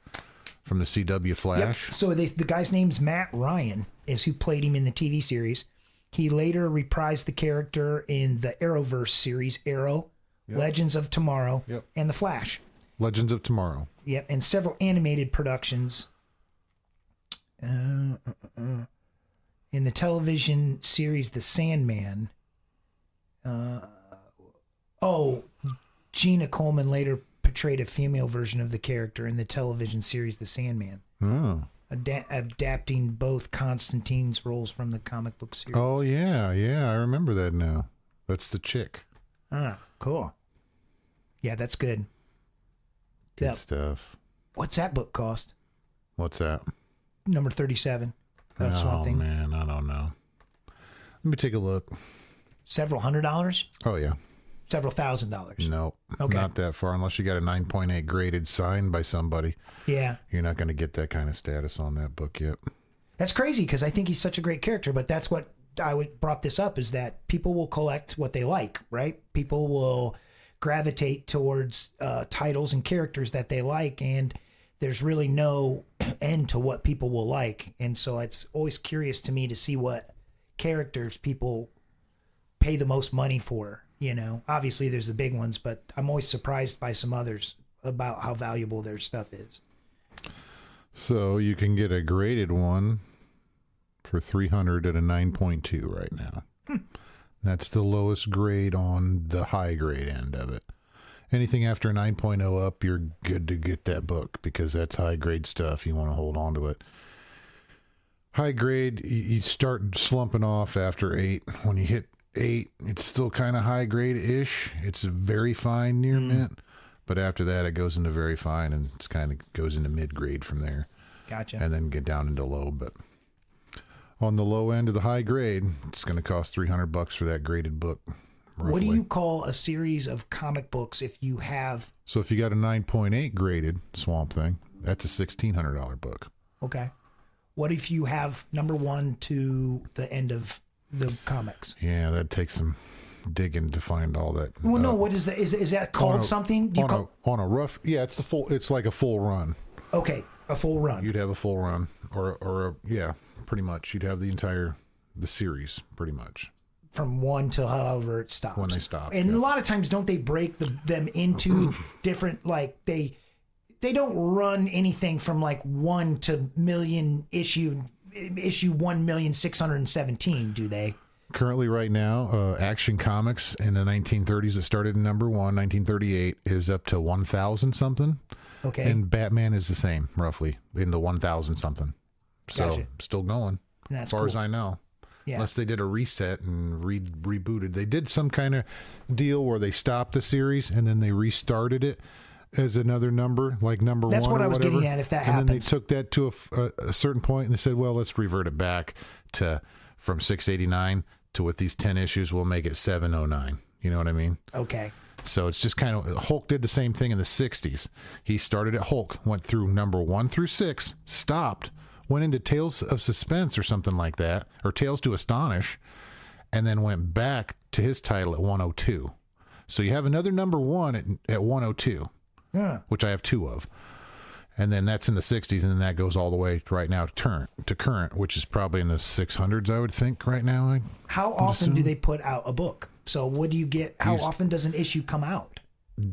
from the CW Flash. Yep. So the guy's name's Matt Ryan, is who played him in the TV series. He later reprised the character in the Arrowverse series, Arrow, Legends of Tomorrow, and The Flash. Legends of Tomorrow. Yep, and several animated productions. In the television series The Sandman. Gina Coleman later portrayed a female version of the character in the television series The Sandman. Oh. Adapting both Constantine's roles from the comic book series. Oh, yeah, I remember that now. That's the chick. Ah, cool. Yeah, that's good. Good stuff. What's that book cost? What's that? Number 37 of Swamp Thing. Oh, man, I don't know. Let me take a look. Several $100s? Oh, yeah. Several $1,000s? No, okay. Not that far, unless you got a 9.8 graded signed by somebody. Yeah. You're not going to get that kind of status on that book yet. That's crazy because I think he's such a great character, but that's what brought this up, is that people will collect what they like, right? People will gravitate towards titles and characters that they like, and there's really no end to what people will like. And so it's always curious to me to see what characters people pay the most money for. You know, obviously there's the big ones, but I'm always surprised by some others about how valuable their stuff is. So you can get a graded one for $300 at a 9.2 right now. That's the lowest grade on the high grade end of it. Anything after a 9.0 up, you're good to get that book because that's high grade stuff. You want to hold on to it. High grade, you start slumping off after 8. When you hit 8, it's still kind of high grade ish. It's very fine near mint, but after that it goes into very fine, and it's kind of goes into mid grade from there. Gotcha. And then get down into low. But on the low end of the high grade, it's going to cost $300 for that graded book. Roughly. What do you call a series of comic books if you have? So if you got a 9.8 graded Swamp Thing, that's a $1,600 book. Okay. What if you have number 1 to the end of the comics? Yeah, that takes some digging to find all that. Well, no, what is that? Is that called something? Do you on a rough, yeah, it's like a full run. Okay, a full run. You'd have a full run, or yeah, pretty much. You'd have the series, pretty much. From one to however it stops. When they stop. And a lot of times, don't they break them into different, like, they don't run anything from like 1 to million issue 1,617,000, do they? Currently, right now, Action Comics in the 1930s, it started in number 1, 1938, is up to 1,000 something. Okay. And Batman is the same, roughly, in the 1,000 something. So, Gotcha. still going, That's as far cool. as I know. Yeah. Unless they did a reset and rebooted. They did some kind of deal where they stopped the series and then they restarted it as another number, like number That's 1 what or I was whatever. getting at, if that and happens. then they took that to a certain point and they said, well, let's revert it back to from 689 to with these 10 issues, we'll make it 709. You know what I mean? Okay. So it's just kind of, Hulk did the same thing in the 60s. He started at Hulk, went through number 1 through 6, stopped, went into Tales of Suspense or something like that, or Tales to Astonish, and then went back to his title at 102. So you have another number 1 at 102, which I have 2 of. And then that's in the 60s, and then that goes all the way right now to current, which is probably in the 600s, I would think, right now. How often do they put out a book? So what do you get? How often does an issue come out?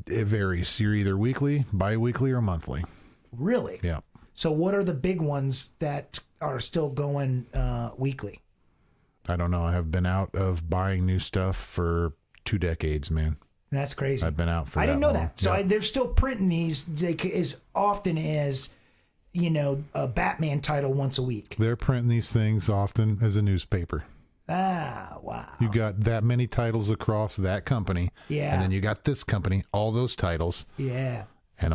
It varies. You're either weekly, bi-weekly, or monthly. Really? Yeah. So what are the big ones that are still going weekly? I don't know. I have been out of buying new stuff for 2 decades, man. That's crazy. I've been out for I didn't know that. So Yeah. they're still printing these as often as, a Batman title once a week. They're printing these things often as a newspaper. Ah, wow. You got that many titles across that company. Yeah. And then you got this company, all those titles, Yeah. and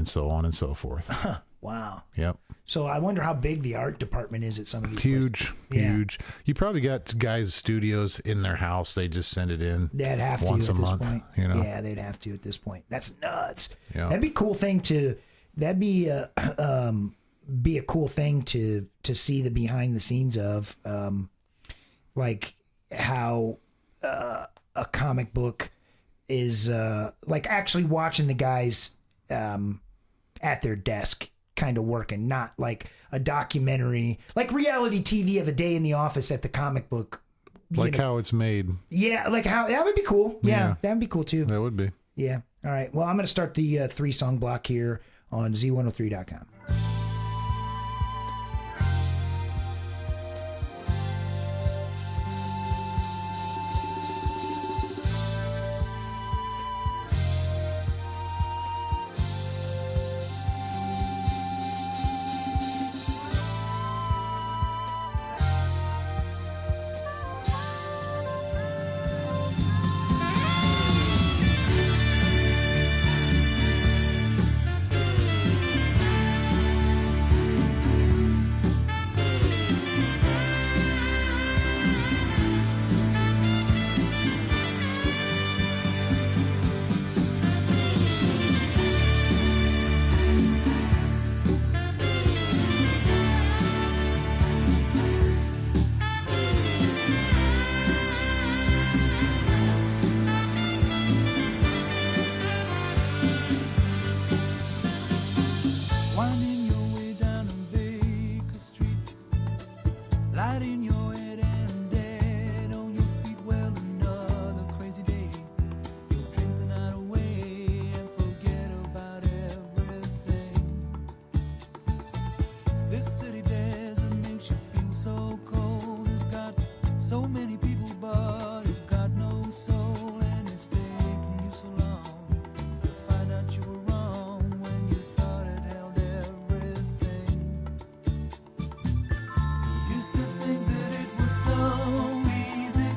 so on and so forth. Wow. Yep. So I wonder how big the art department is at some of these Huge, Yeah. huge. You probably got guys' studios in their house. They just send it in. They'd have to once at a this month. point. You know. Yeah, they'd have to at this point. That's nuts. Yeah. That'd be a cool thing to. That'd be a cool thing to see the behind the scenes of, like how a comic book is like actually watching the guys at their desk kind of working, not like a documentary, like reality TV of a day in the office at the comic book. Like how it's made. Yeah, like how that would be cool. Yeah, that would be cool too. That would be. Yeah. All right. Well, I'm going to start the 3-song block here on Z103.com. Winding your way down on Baker Street, light in your head and dead on your feet. Well, another crazy day. You'll drink the night away and forget about everything. This city desert makes you feel so cold. It's got so many people, but it's got no soul, and it's taken you so long to find out you were wrong when you thought it held everything. You used to think that it was so easy.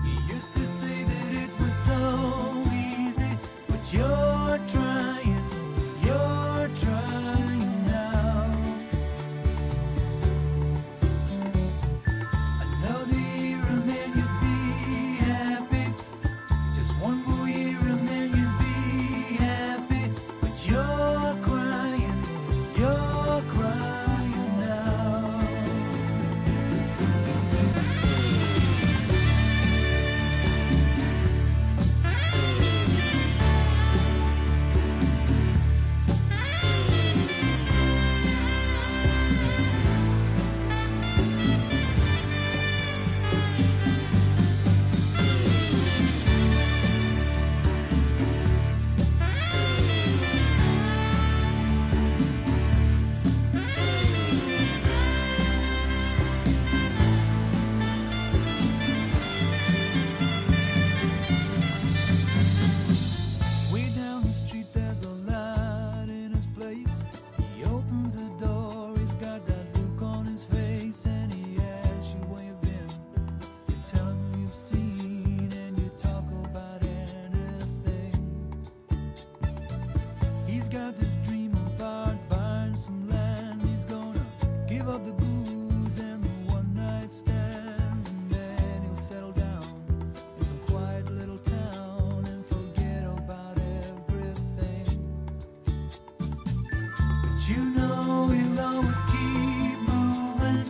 You used to say that it was so easy, but you're trying now. Another year, always keep moving.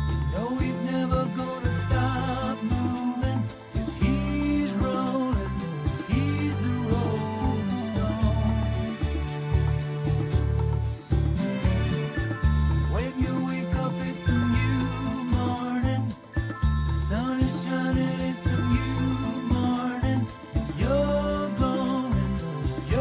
You know he's never gonna stop moving. 'Cause he's rolling, he's the rolling stone. When you wake up, it's a new morning. The sun is shining, it's a new morning. You're going home.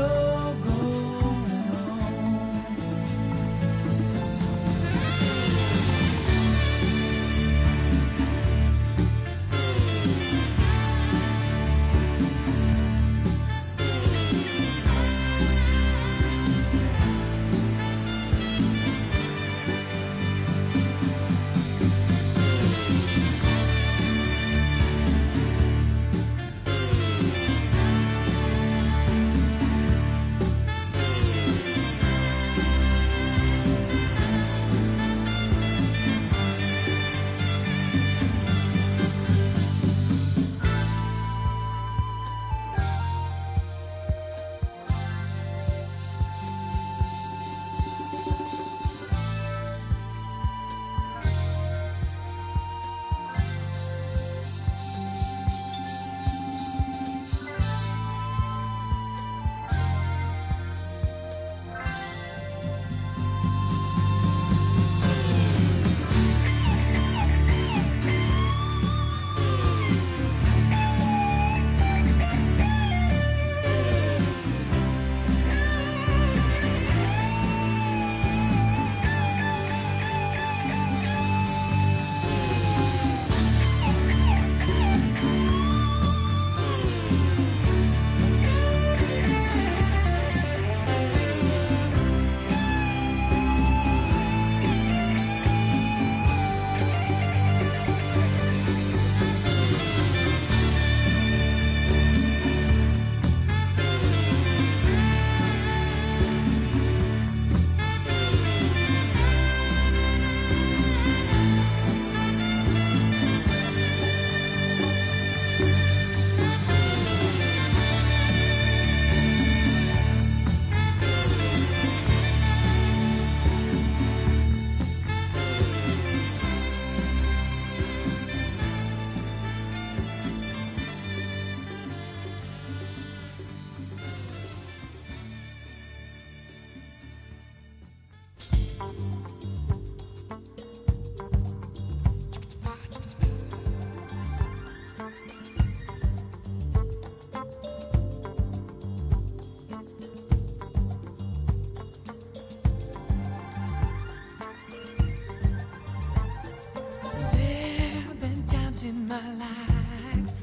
There've been times in my life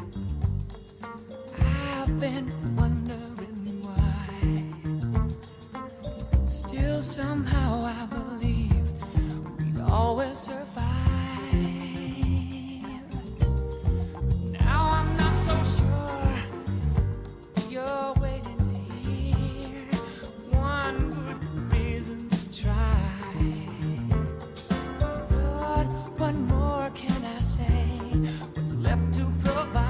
I've been wondering why. Still somehow I believe we'd always survive. Now I'm not so sure you're waiting here. One good reason to try. But what more can I say? What's left to provide?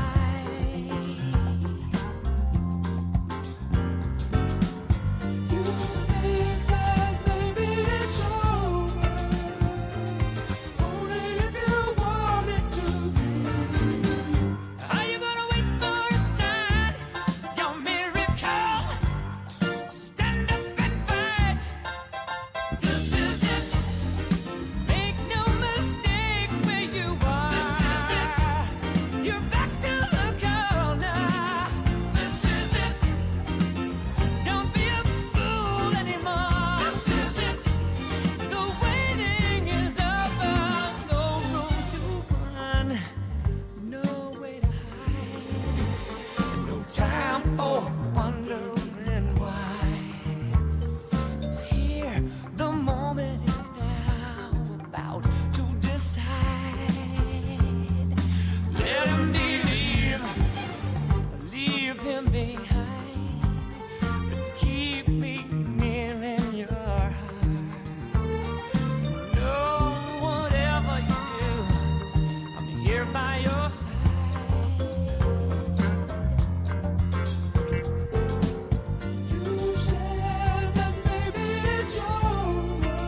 You think that maybe it's over, only if you want it to be. Are you gonna wait for a sign? Your miracle. Stand up and fight. This is it. Make no mistake where you are. This is it. Your back's to the corner. This is it. Don't be a fool anymore. This is it. The waiting is over. No room to run. No way to hide. No time for wondering why. It's here. The moment is now. About to decide. Let him believe. Leave him behind. But keep me near in your heart. No, whatever you do, I'm here by your side. You said that maybe it's over,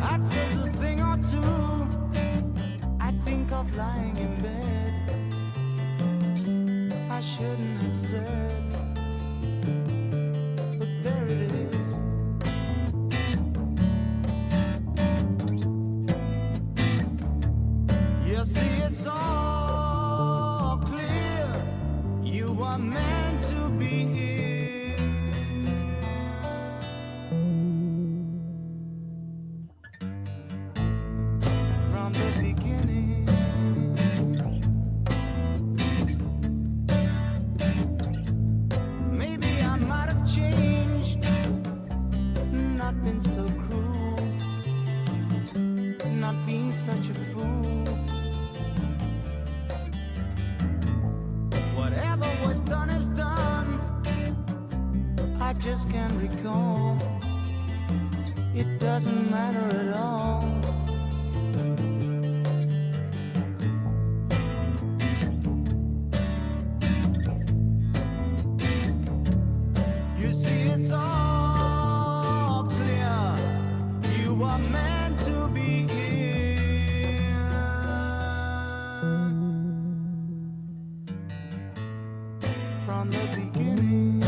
Perhaps there's a thing or two I think of lying in bed I shouldn't have said, but there it is. You see, it's all clear. You are meant to be here. From the beginning. Maybe I might have changed, not been so cruel, not being such a fool. Whatever was done is done. I just can't recall. It doesn't matter at all. You see, it's all clear. You are meant to be here. From the beginning.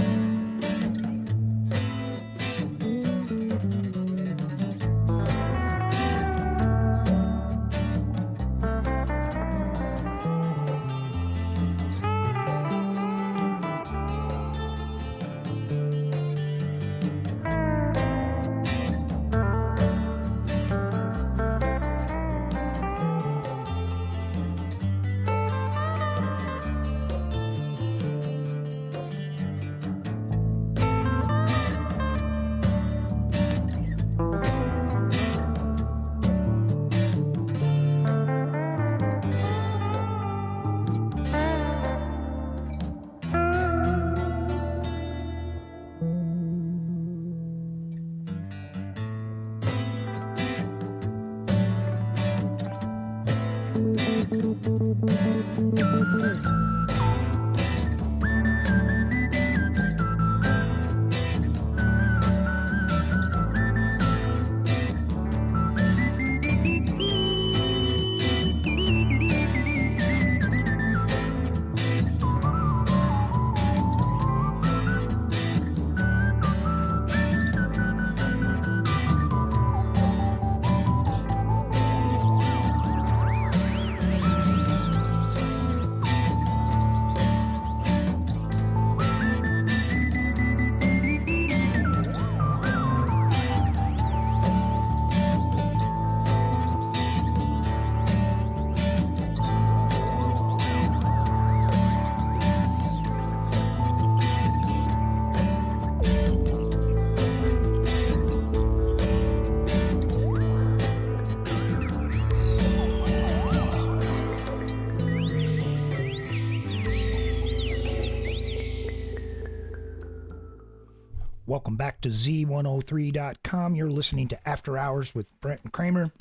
Welcome back to Z103.com. You're listening to After Hours with Brent and Kramer.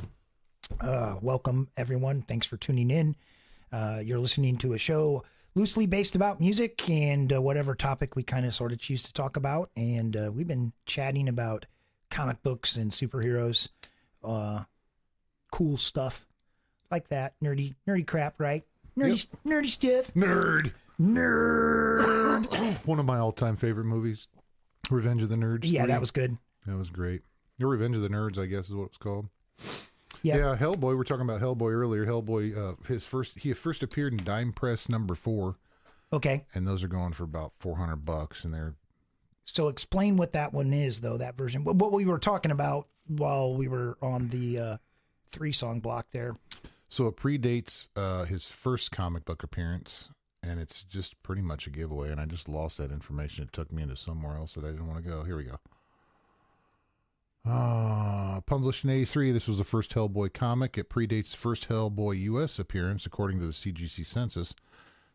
Welcome, everyone. Thanks for tuning in. You're listening to a show loosely based about music and whatever topic we kind of sort of choose to talk about. And we've been chatting about comic books and superheroes, cool stuff like that. Nerdy crap, right? Nerdy stuff. Nerd. Nerd. One of my all-time favorite movies, Revenge of the Nerds. Yeah, 3. that was good. That was great. Your Revenge of the Nerds, I guess, is what it's called. Yeah. Yeah, Hellboy. We were talking about Hellboy earlier. Hellboy, he first appeared in Dime Press number 4. Okay. And those are going for about $400, and they're. So explain what that one is, though, that version. What we were talking about while we were on the 3-song block there. So it predates his first comic book appearance, and it's just pretty much a giveaway. And I just lost that information. It took me into somewhere else that I didn't want to go. Here we go. Published in 1983, this was the first Hellboy comic. It predates first Hellboy U.S. appearance, according to the CGC census.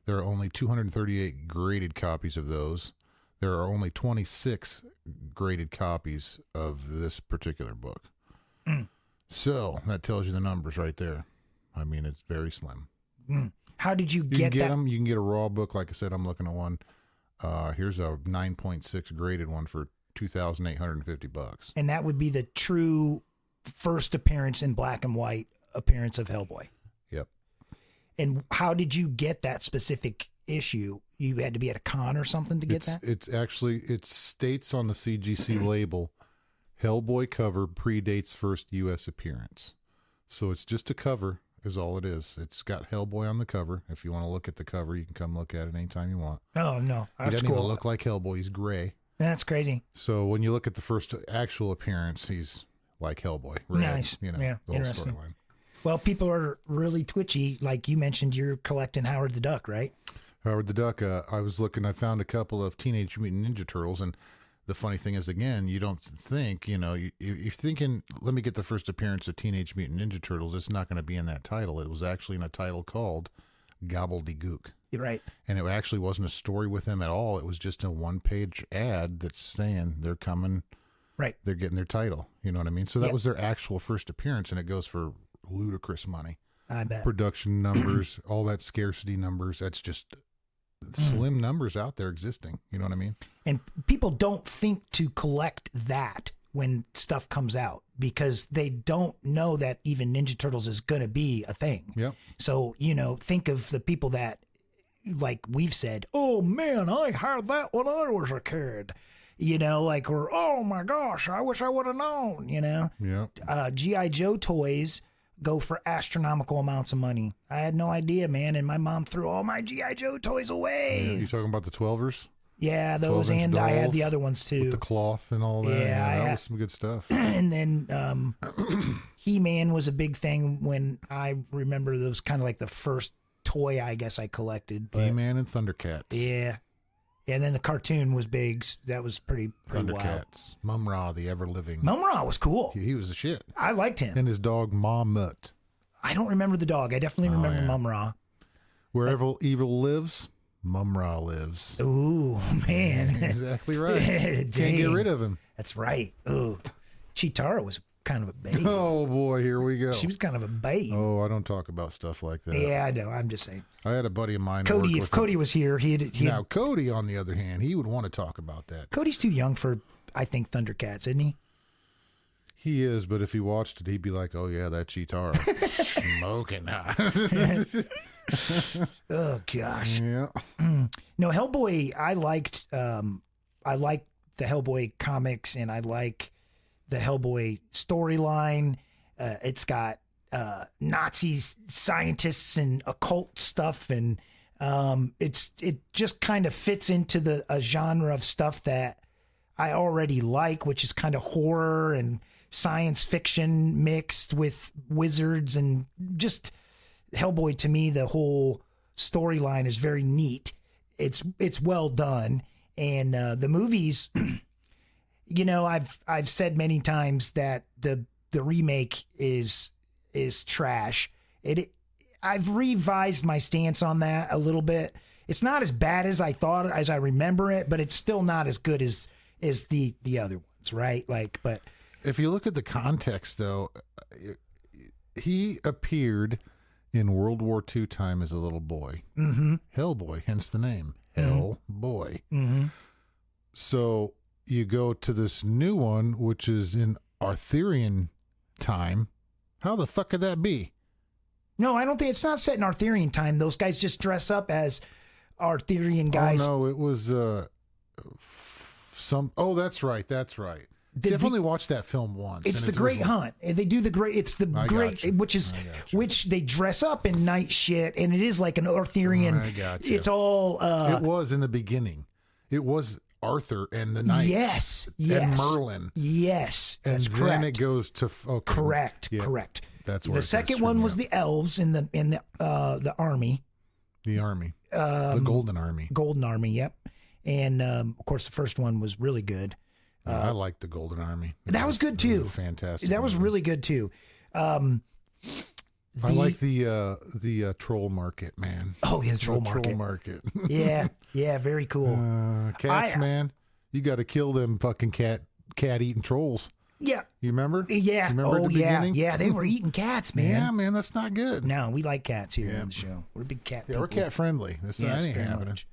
There are only 238 graded copies of those. There are only 26 graded copies of this particular book. So that tells you the numbers right there. I mean, it's very slim. How did you get that? Them. You can get a raw book. Like I said, I'm looking at one. Here's a 9.6 graded one for $2,850. And that would be the true first appearance in black and white appearance of Hellboy. Yep. And how did you get that specific issue? You had to be at a con or something to get that? It states on the CGC label, Hellboy cover predates first U.S. appearance. So it's just a cover is all it is. It's got Hellboy on the cover. If you want to look at the cover, you can come look at it anytime you want. Oh, no. He That's doesn't cool. even look like Hellboy. He's gray. That's crazy. So when you look at the first actual appearance, he's like Hellboy. Red, Nice. You know, Yeah, the whole interesting. storyline. Well, people are really twitchy. Like you mentioned, you're collecting Howard the Duck, right? Howard the Duck, I found a couple of Teenage Mutant Ninja Turtles, and the funny thing is, again, you don't think, you're thinking, let me get the first appearance of Teenage Mutant Ninja Turtles. It's not going to be in that title. It was actually in a title called Gobbledygook. You're right. And it actually wasn't a story with them at all. It was just a one-page ad that's saying they're coming. Right. They're getting their title. You know what I mean? So that Yep. was their actual first appearance, and it goes for ludicrous money. I bet. Production numbers, all that scarcity numbers, that's just slim numbers out there existing. You know what I mean? And people don't think to collect that when stuff comes out because they don't know that even Ninja Turtles is going to be a thing. Yep. So, think of the people that, like we've said, oh man, I had that when I was a kid. Or, oh my gosh, I wish I would have known, Yeah. G.I. Joe toys go for astronomical amounts of money. I had no idea, man, and my mom threw all my G.I. Joe toys away. You talking about the 12ers? Yeah, those, 12-inch and I had dolls the other ones too. With the cloth and all that. Yeah, that was some good stuff. And then He-Man was a big thing when I remember that was kind of like the first toy I guess I collected. But He-Man and Thundercats. yeah. And then the cartoon was big. That was pretty wild. Thundercats. Mum-Ra, the ever-living. Mum-Ra was cool. He was a shit. I liked him. And his dog, Ma-Mutt. I don't remember the dog. I definitely remember yeah. Mum-Ra. Wherever evil lives, Mum-Ra lives. Ooh, man. Exactly right. Dang. Can't get rid of him. That's right. Ooh. Chitara was kind of a babe. Oh, boy, here we go. She was kind of a babe. Oh, I don't talk about stuff like that. Yeah, I know. I'm just saying. I had a buddy of mine. Cody, work if with Cody him. was here, he'd Now, Cody, on the other hand, he would want to talk about that. Cody's too young for, I think, Thundercats, isn't he? He is, but if he watched it, he'd be like, oh, yeah, that Chitara. Smoking hot. Oh, gosh. Yeah. No, Hellboy, I liked the Hellboy comics, and I like the Hellboy storyline. It's got Nazi scientists and occult stuff, and it just kind of fits into a genre of stuff that I already like, which is kind of horror and science fiction mixed with wizards, and just Hellboy, to me, the whole storyline is very neat. It's well done, and the movies. I've said many times that the remake is trash. I've revised my stance on that a little bit. It's not as bad as I thought, as I remember it, but it's still not as good as the other ones, right? But If you look at the context, though, he appeared in World War II time as a little boy. mm-hmm. Hellboy, hence the name. Hellboy. Mm-hmm. So you go to this new one, which is in Arthurian time. How the fuck could that be? No, I don't think it's not set in Arthurian time. Those guys just dress up as Arthurian guys. Oh, no, it was Oh, that's right. That's right. See, I've only watched that film once. It's and the Great Hunt. They do the great. It's the I great, got you. which they dress up in night shit, and it is like an Arthurian. I got you. It's all. It was in the beginning. It was Arthur and the knights. Yes. And Merlin. Yes, And that's then correct. it goes to okay. Correct. Yeah, Correct. That's where the it second starts one for me was up. the elves in the army, The army. The Golden Army. Golden Army. Yep. And of course, the first one was really good. Yeah, I like the Golden Army. That was good too. Fantastic. That was movie. really good too. I like the troll market, man. Oh, yeah, the troll The market. Troll market. Yeah, very cool. Cats, man. You got to kill them fucking cat eating trolls. Yeah. You remember? Yeah. You remember at the beginning? Yeah, they were eating cats, man. Yeah, man, that's not good. No, we like cats here on the show. We're big cat Yeah, people. we're cat friendly. That Yes, ain't very happening. much.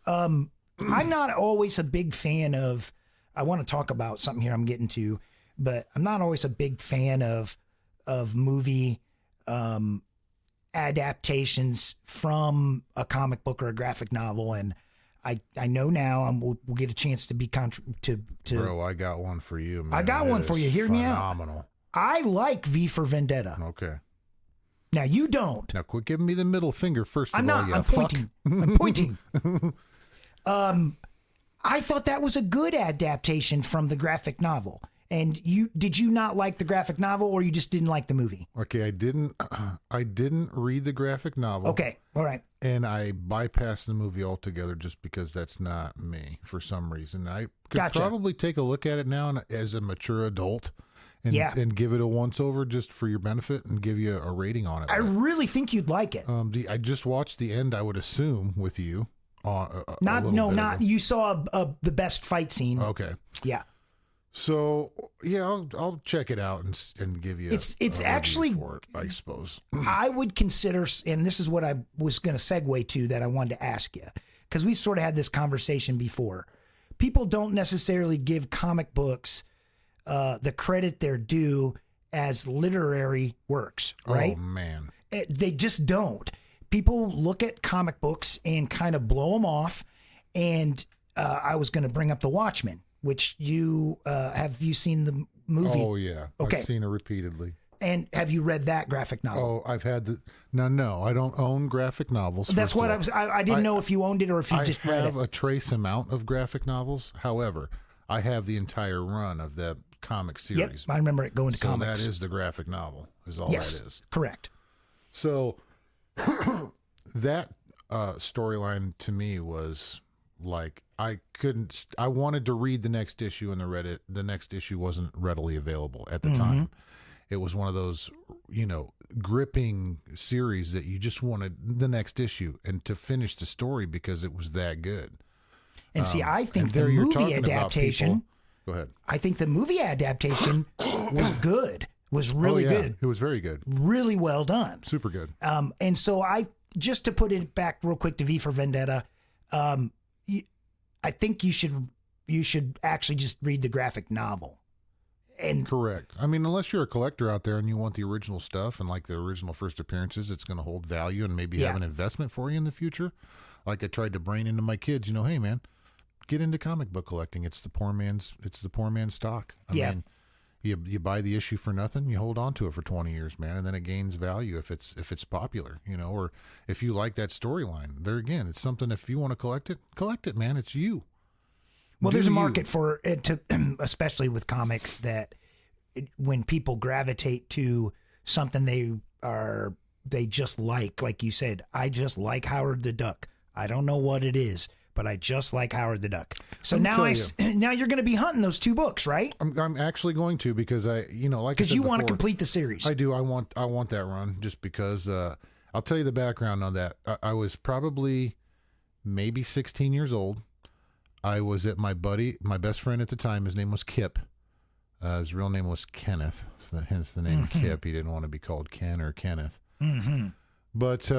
I'm not always a big fan of. I want to talk about something here I'm getting to. but I'm not always a big fan of movie adaptations from a comic book or a graphic novel. And I know now we'll get a chance to be Bro, I got one for you, man. I got one for you. Hear me out. Phenomenal. I like V for Vendetta. Okay. Now you don't. Now quit giving me the middle finger first of I'm all. not. You I'm fuck. pointing. I'm pointing. I thought that was a good adaptation from the graphic novel. And did you not like the graphic novel, or you just didn't like the movie? Okay, I didn't read the graphic novel. Okay, all right. And I bypassed the movie altogether just because that's not me for some reason. I could Gotcha. probably take a look at it now as a mature adult and give it a once over just for your benefit and give you a rating on it. I really think you'd like it. I just watched the end, I would assume, with you. You saw the best fight scene. Okay. Yeah. So yeah, I'll check it out and give you. It's a actually review for it, I suppose. I would consider, and this is what I was going to segue to that I wanted to ask you, because we sort of had this conversation before. People don't necessarily give comic books the credit they're due as literary works, right? Oh man, They just don't. People look at comic books and kind of blow them off. And I was going to bring up The Watchmen, which have you seen the movie? Oh yeah, Okay. I've seen it repeatedly. And have you read that graphic novel? Oh, I've had no, I don't own graphic novels. That's what I was. I didn't know if you owned it or if you just read it. I have a trace amount of graphic novels. However, I have the entire run of the comic series. Yep, I remember it going to so comics. that is the graphic novel. Is all Yes, that is. correct. So that storyline to me was like I wanted to read the next issue, and the next issue wasn't readily available at the time. It was one of those, gripping series that you just wanted the next issue and to finish the story because it was that good. And see, I think and the there you're movie talking about adaptation. people- Go ahead. I think the movie adaptation was good. Was really Oh, yeah. good. It was very good. Really well done. Super good. And so just to put it back real quick to V for Vendetta, I think you should actually just read the graphic novel. And Correct. I mean, unless you're a collector out there and you want the original stuff and like the original first appearances, it's going to hold value and maybe have an investment for you in the future. Like I tried to brain into my kids, hey man, get into comic book collecting. It's the poor man's stock. I mean, you buy the issue for nothing, you hold on to it for 20 years, man, and then it gains value if it's popular, or if you like that storyline. There again, it's something, if you want to collect it, man. It's you. well, there's a you. market for it, to, especially with comics, that when people gravitate to something they just like you said, I just like Howard the Duck. I don't know what it is, but I just like Howard the Duck. So now now you're going to be hunting those two books, right? I'm actually going to, because because you want to complete the series. I do. I want that run just because. I'll tell you the background on that. I was probably maybe 16 years old. I was at my best friend at the time. His name was Kip. His real name was Kenneth, so hence the name Kip. He didn't want to be called Ken or Kenneth. Mm-hmm. But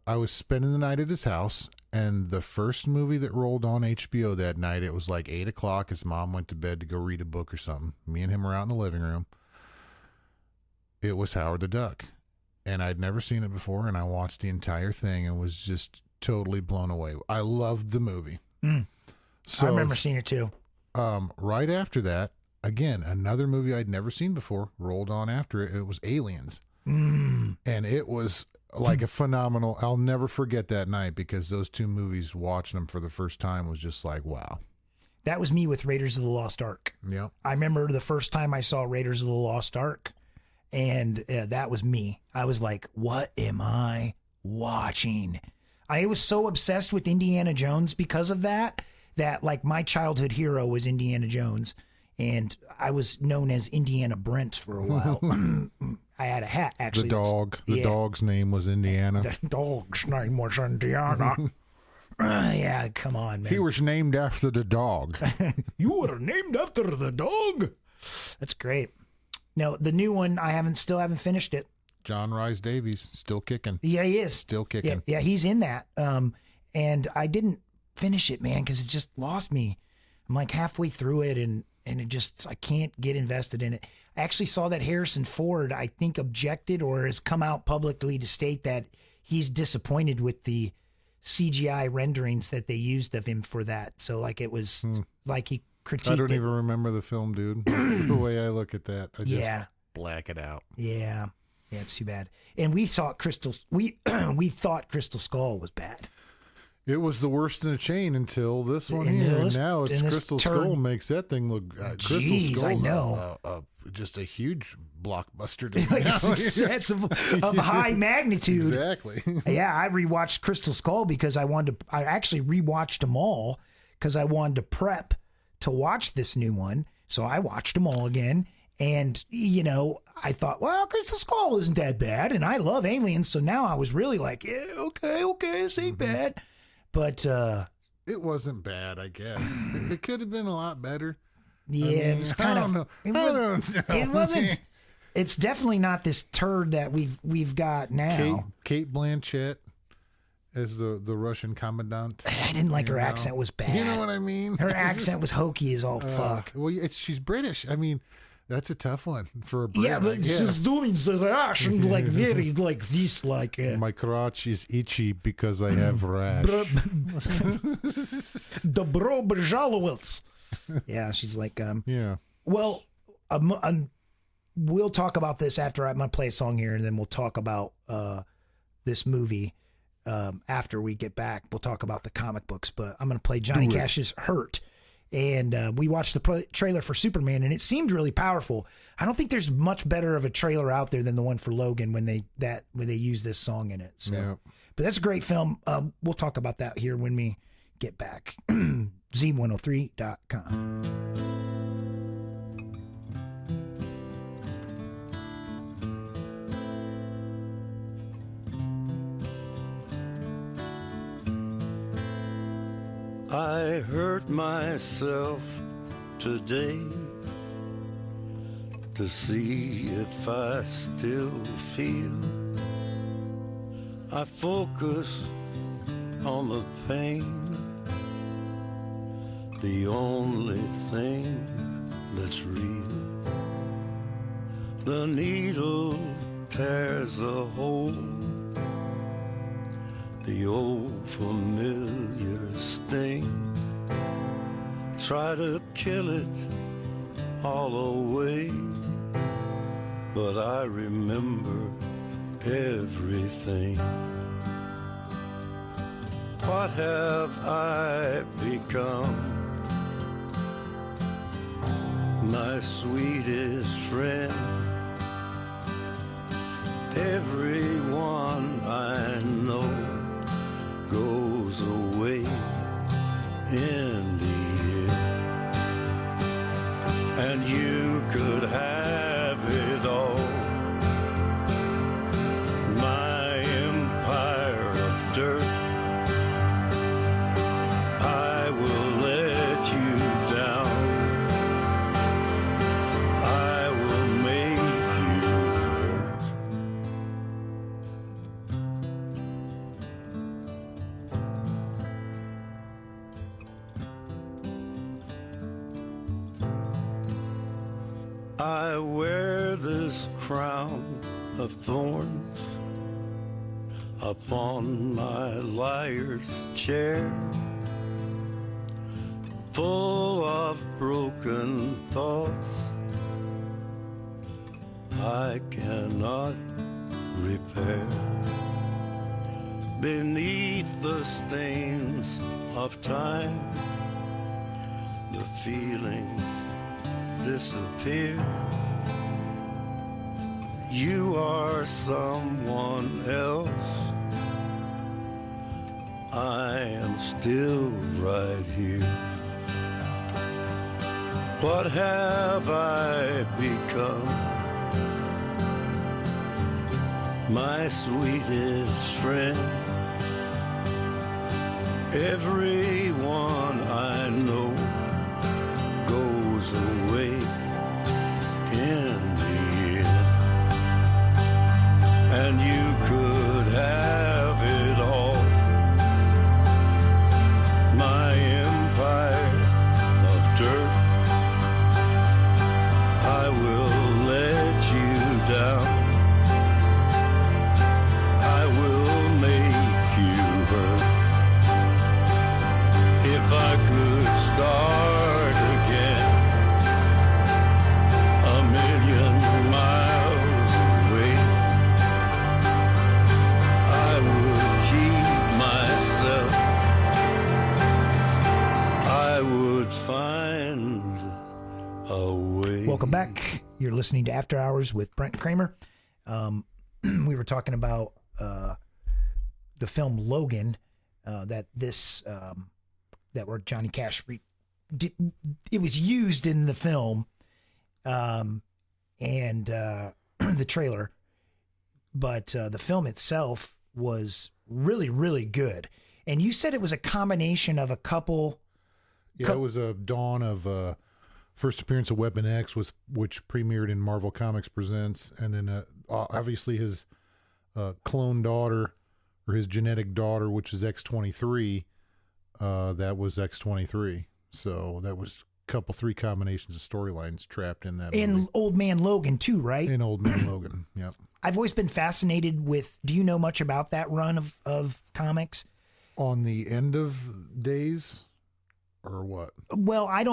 I was spending the night at his house, and the first movie that rolled on HBO that night, it was like 8 o'clock. His mom went to bed to go read a book or something. Me and him were out in the living room. It was Howard the Duck, and I'd never seen it before, and I watched the entire thing and was just totally blown away. I loved the movie. So, I remember seeing it too. right after that, again, another movie I'd never seen before rolled on after it. It was Aliens. And it was like a phenomenal, I'll never forget that night, because those two movies, watching them for the first time, was just like, wow. That was me with Raiders of the Lost Ark. Yeah. I remember the first time I saw Raiders of the Lost Ark, and that was me. I was like, what am I watching? I was so obsessed with Indiana Jones because of that like my childhood hero was Indiana Jones, and I was known as Indiana Brent for a while. I had a hat, actually. The dog's name was Indiana. The dog's name was Indiana. Yeah, come on, man. He was named after the dog. You were named after the dog. That's great. No, the new one, still haven't finished it. John Rhys Davies, still kicking. Yeah, he is. Still kicking. Yeah, he's in that. And I didn't finish it, man, because it just lost me. I'm like halfway through it, and and I can't get invested in it. I actually saw that Harrison Ford, I think, objected or has come out publicly to state that he's disappointed with the CGI renderings that they used of him for that. So like it was like he critiqued I don't it. even remember the film, dude. The way I look at that, I just black it out. Yeah, it's too bad. And we saw we thought Crystal Skull was bad. It was the worst in the chain until this one And here. this- And now it's and this Crystal turn- Skull makes that thing look. Crystal Jeez, I Skull's know. just a huge blockbuster. To Like me a now. success of high magnitude. Exactly. Yeah, I rewatched Crystal Skull because I actually rewatched them all because I wanted to prep to watch this new one. So I watched them all again. And, you know, I thought, well, Crystal Skull isn't that bad. And I love aliens. So now I was really like, yeah, okay, this ain't bad. But it wasn't bad, I guess. It could have been a lot better. yeah, I it was kind I of. don't know. It, I was, don't know. it wasn't. It's definitely not this turd that we've got now. Kate Blanchett as the Russian commandant. I didn't like her accent was bad. You know what I mean? Her accent was hokey as all fuck. Well, she's British. I mean, that's a tough one for a Brit. Yeah, but she's doing the Russian like very like this, like my crotch is itchy because I have rash. Добро пожаловать. Yeah, she's like Yeah. Well, we'll talk about this after I'm gonna play a song here, and then we'll talk about this movie after we get back. We'll talk about the comic books, but I'm gonna play Johnny Cash's "Hurt." And we watched the trailer for Superman, and it seemed really powerful. I don't think there's much better of a trailer out there than the one for Logan when they use this song in it. So, Yeah. But that's a great film. We'll talk about that here when we get back. Z103.com. I hurt myself today to see if I still feel. I focus on the pain, the only thing that's real. The needle tears a hole, the old familiar sting. Try to kill it all away, but I remember everything. What have I become? My sweetest friend. Everyone I know goes away in the end, and you could have it all. My empire of dirt, I will let you down. I will make you hurt. I wear this crown of thorns upon my liar's chair, full of broken thoughts I cannot repair. Beneath the stains of time, the feelings disappear. You are someone else. I am still right here. What have I become? My sweetest friend. Everyone I know goes away in the end, and you could have it all. My empire of dirt, Welcome back. You're listening to After Hours with Brent Kramer. We were talking about the film Logan, that where Johnny Cash it was used in the film, and the trailer, but the film itself was really, really good. And you said it was a combination of a couple. Yeah, it was a dawn of first appearance of Weapon X, which premiered in Marvel Comics Presents, and then obviously his clone daughter, or his genetic daughter, which is X-23. That was X-23. So that was three combinations of storylines trapped in that And movie. Old Man Logan too, right? And Old Man Logan, yep. I've always been fascinated with, do you know much about that run of comics? On the end of days, or what? Well, I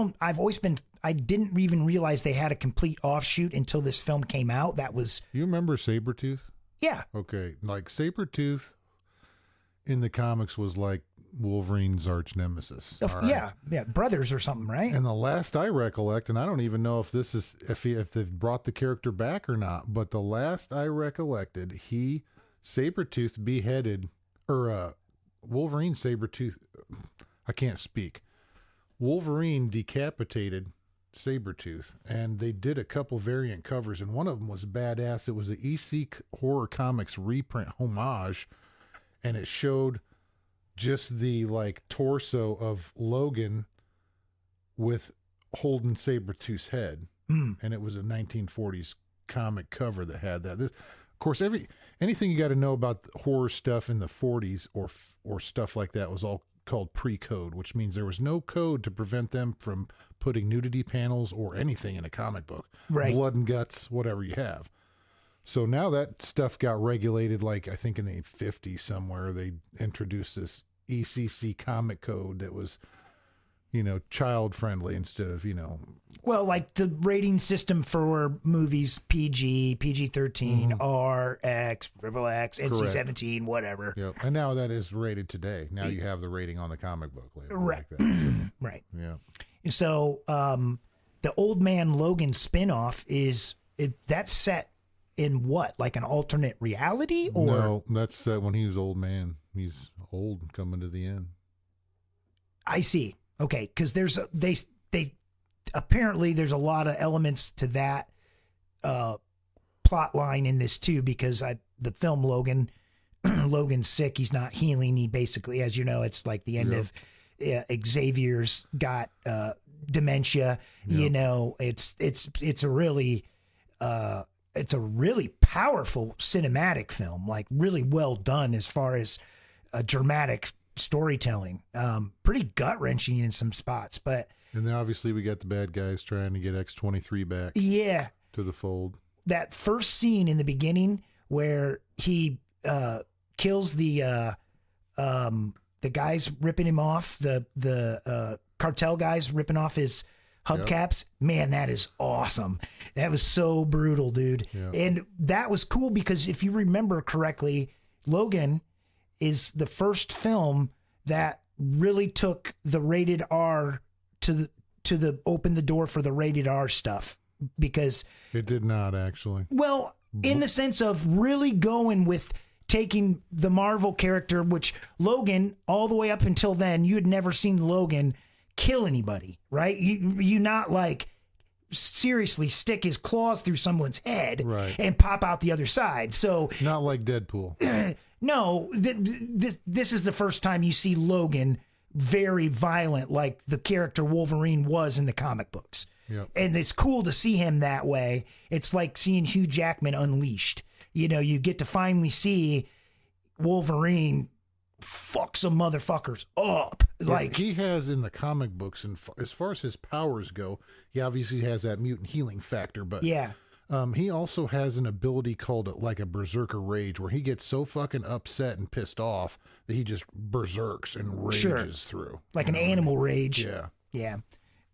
didn't even realize they had a complete offshoot until this film came out. That was... You remember Sabretooth? Yeah. Okay, like Sabretooth in the comics was like Wolverine's arch nemesis. All right? Yeah, brothers or something, right? And the last I recollect, and I don't even know if if they've brought the character back or not, but the last I recollected, Sabretooth beheaded, or Wolverine Sabretooth, I can't speak. Wolverine decapitated Sabretooth, and they did a couple variant covers, and one of them was badass. It was an EC Horror Comics reprint homage, and it showed just the like torso of Logan with holding Sabretooth's head. And it was a 1940s comic cover that had that. Of course, anything you got to know about horror stuff in the 40s or stuff like that was all called pre-code, which means there was no code to prevent them from putting nudity panels or anything in a comic book. Right. Blood and guts, whatever you have. So now that stuff got regulated, like I think in the 50s somewhere, they introduced this ECC comic code that was, child friendly instead of, Well, like the rating system for movies, PG, PG-13, R, X, XXX, NC-17, whatever. Yep. And now that is rated today. Now you have the rating on the comic book label. Right. Like that. Right. Yeah. So the Old Man Logan spinoff that's set in what? Like an alternate reality? Or No, that's set when he was old man. He's old and coming to the end. I see. Okay, because they apparently there's a lot of elements to that plot line in this too, because the film Logan's sick, he's not healing. He basically, as you know, it's like the end of Xavier's got dementia. Yep. It's a really powerful cinematic film, like really well done as far as dramatic storytelling. Pretty gut wrenching in some spots, but. And then obviously we got the bad guys trying to get X-23 back. Yeah. To the fold. That first scene in the beginning where he kills the guys ripping him off, the cartel guys ripping off his hubcaps. Yep. Man, that is awesome. That was so brutal, dude. Yep. And that was cool because if you remember correctly, Logan is the first film that really took the rated R to open the door for the rated R stuff, because it did not actually. Well, in the sense of really going with taking the Marvel character, which Logan, all the way up until then, you had never seen Logan kill anybody, right? You not like seriously stick his claws through someone's head and pop out the other side. So not like Deadpool. No, this is the first time you see Logan very violent, like the character Wolverine was in the comic books. Yep. And it's cool to see him that way. It's like seeing Hugh Jackman unleashed. You get to finally see Wolverine fuck some motherfuckers up. Like he has in the comic books, and as far as his powers go, he obviously has that mutant healing factor, but he also has an ability called a berserker rage, where he gets so fucking upset and pissed off that he just berserks and rages through. Like an animal rage. Yeah. Yeah.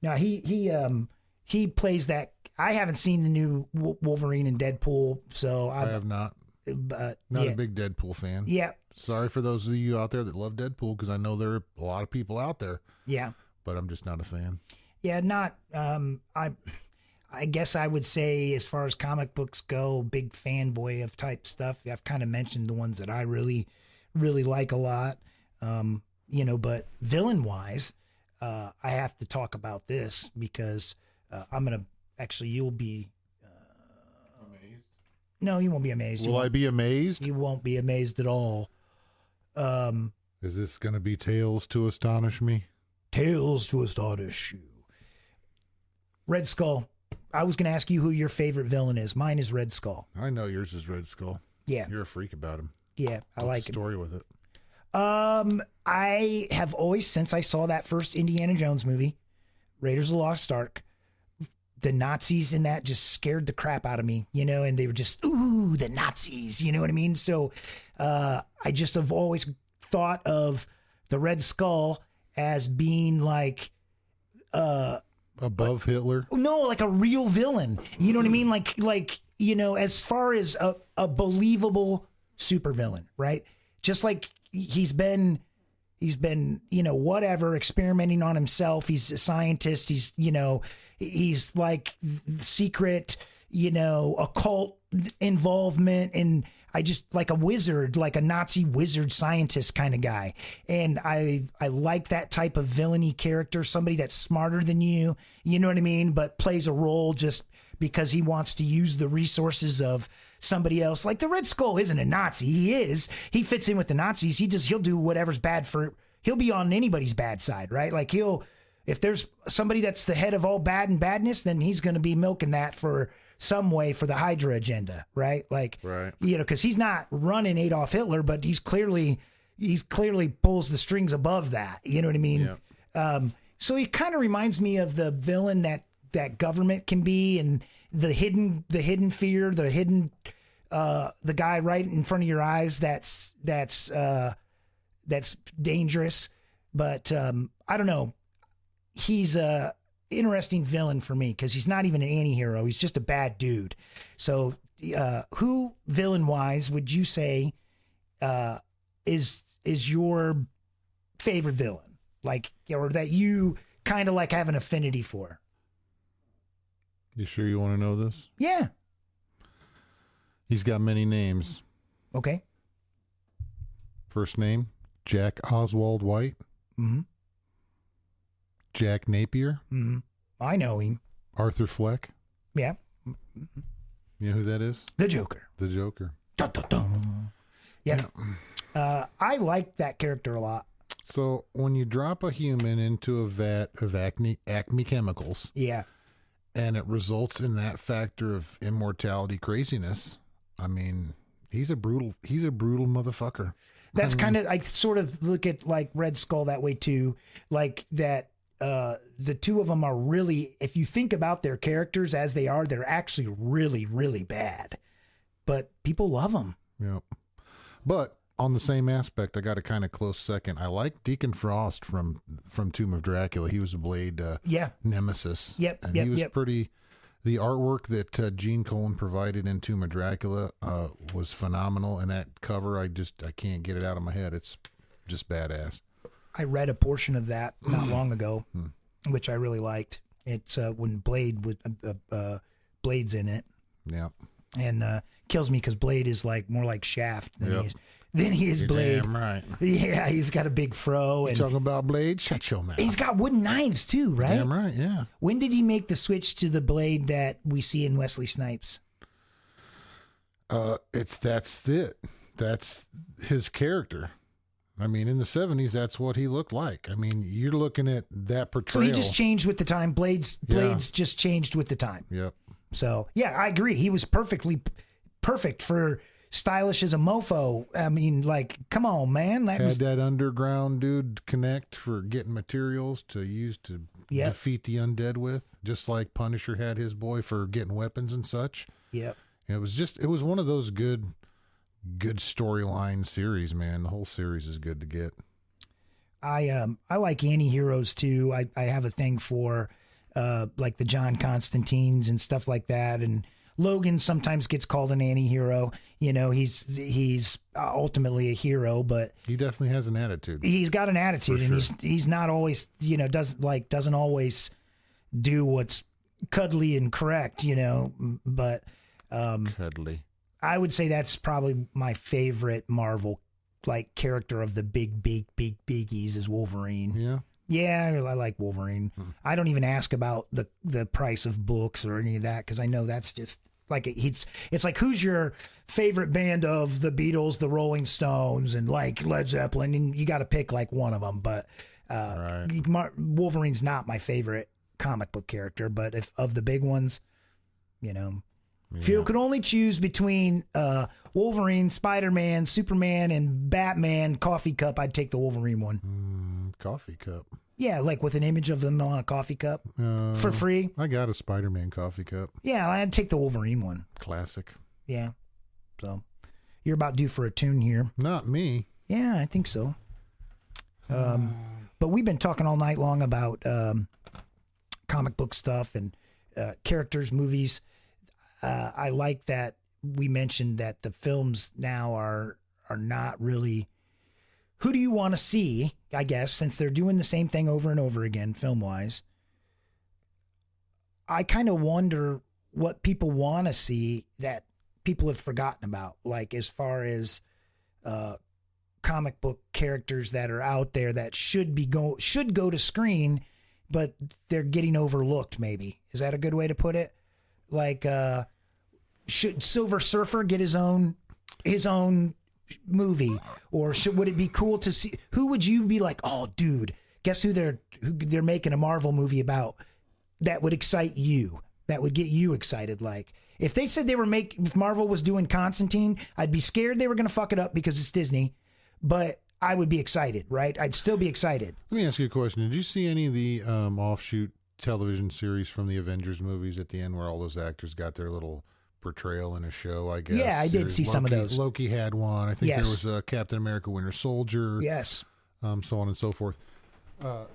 Now he plays that. I haven't seen the new Wolverine and Deadpool, so I have not. Not a big Deadpool fan. Yeah. Sorry for those of you out there that love Deadpool, because I know there are a lot of people out there. Yeah. But I'm just not a fan. Yeah, not. I guess I would say, as far as comic books go, big fanboy of type stuff. I've kind of mentioned the ones that I really, really like a lot. But villain-wise, I have to talk about this because I'm going to, actually, you'll be... Amazed? No, you won't be amazed. Will I be amazed? You won't be amazed at all. Is this going to be tales to astonish me? Tales to astonish you. Red Skull. I was going to ask you who your favorite villain is. Mine is Red Skull. I know yours is Red Skull. Yeah. You're a freak about him. Yeah, I like him. Story with it. I have always, since I saw that first Indiana Jones movie, Raiders of the Lost Ark, the Nazis in that just scared the crap out of me, and they were just, ooh, the Nazis, you know what I mean? So I just have always thought of the Red Skull as being like... above Hitler? No, like a real villain. You know what I mean? Like as far as a believable supervillain, right? Just like he's been, whatever, experimenting on himself. He's a scientist. He's like secret, occult involvement, and I just like a wizard, like a Nazi wizard scientist kind of guy. And I like that type of villainy character, somebody that's smarter than you know what I mean? But plays a role just because he wants to use the resources of somebody else. Like the Red Skull isn't a Nazi. He fits in with the Nazis. He'll do whatever's bad he'll be on anybody's bad side, right? Like if there's somebody that's the head of all bad and badness, then he's going to be milking that for some way for the Hydra agenda, right? Like, right. Because he's not running Adolf Hitler, but he's clearly pulls the strings above that. You know what I mean? Yeah. So he kind of reminds me of the villain that government can be, and the hidden fear, the guy right in front of your eyes. That's dangerous. But I don't know. He's a interesting villain for me because he's not even an anti-hero. He's just a bad dude. So who villain-wise would you say is your favorite villain? Like, or that you kind of like have an affinity for? You sure you want to know this? Yeah. He's got many names. Okay. First name, Jack Oswald White. Mm-hmm. Jack Napier. Mm-hmm. I know him. Arthur Fleck. Yeah. You know who that is? The Joker. The Joker. Dun, dun, dun. Yeah. I like that character a lot. So when you drop a human into a vat of Acme chemicals, yeah, and it results in that factor of immortality craziness, I mean, he's a brutal motherfucker. That's kind of, I sort of look at like Red Skull that way too. Like that, the two of them are really, if you think about their characters as they are, they're actually really, really bad. But people love them. Yep. But on the same aspect, I got a kind of close second. I like Deacon Frost from Tomb of Dracula. He was a Blade nemesis. Yep. And he was pretty... The artwork that Gene Colan provided in Tomb of Dracula was phenomenal. And that cover, I can't get it out of my head. It's just badass. I read a portion of that not long ago, which I really liked. It's when Blade with Blade's in it. Yeah. And kills me because Blade is like more like Shaft than he is Blade. Damn right. Yeah, he's got a big fro. And talking about Blade? Shut your mouth. He's got wooden knives too, right? Damn right, yeah. When did he make the switch to the Blade that we see in Wesley Snipes? That's it. That's his character. I mean, in the 70s, that's what he looked like. I mean, you're looking at that portrayal. So he just changed with the time. Blades just changed with the time. Yep. So, yeah, I agree. He was perfect for stylish as a mofo. I mean, like, come on, man. That underground dude connect for getting materials to use to defeat the undead with, just like Punisher had his boy for getting weapons and such. Yep. It was one of those good storyline series, man. The whole series is good to get. I like anti-heroes too. I have a thing for like the John Constantines and stuff like that, and Logan sometimes gets called an anti-hero. You know, he's ultimately a hero, but he definitely has an attitude. He's got an attitude, and he's not always, doesn't always do what's cuddly and correct, but Cuddly. I would say that's probably my favorite Marvel like character of the big biggies is Wolverine. Yeah. Yeah, I like Wolverine. I don't even ask about the price of books or any of that because I know that's just like it's like who's your favorite band of the Beatles, the Rolling Stones, and like Led Zeppelin, and you got to pick like one of them. But Wolverine's not my favorite comic book character, but if of the big ones, if you could only choose between Wolverine, Spider-Man, Superman, and Batman coffee cup, I'd take the Wolverine one. Coffee cup. Yeah, like with an image of them on a coffee cup for free. I got a Spider-Man coffee cup. Yeah, I'd take the Wolverine one. Classic. Yeah. So you're about due for a tune here. Not me. Yeah, I think so. But we've been talking all night long about comic book stuff and characters, movies. I like that we mentioned that the films now are not really who do you want to see, I guess, since they're doing the same thing over and over again film-wise. I kind of wonder what people want to see that people have forgotten about, like as far as comic book characters that are out there that should go to screen, but they're getting overlooked, maybe. Is that a good way to put it? Like, should Silver Surfer get his own movie, or would it be cool to see? Who would you be like, oh, dude, guess who they're making a Marvel movie about? That would excite you. That would get you excited. Like if they said if Marvel was doing Constantine, I'd be scared they were going to fuck it up because it's Disney, but I would be excited, right? I'd still be excited. Let me ask you a question. Did you see any of the offshoot television series from the Avengers movies at the end where all those actors got their little portrayal in a show, I guess? Yeah, I did see some of those. Loki had one. I think there was a Captain America Winter Soldier. Yes. So on and so forth.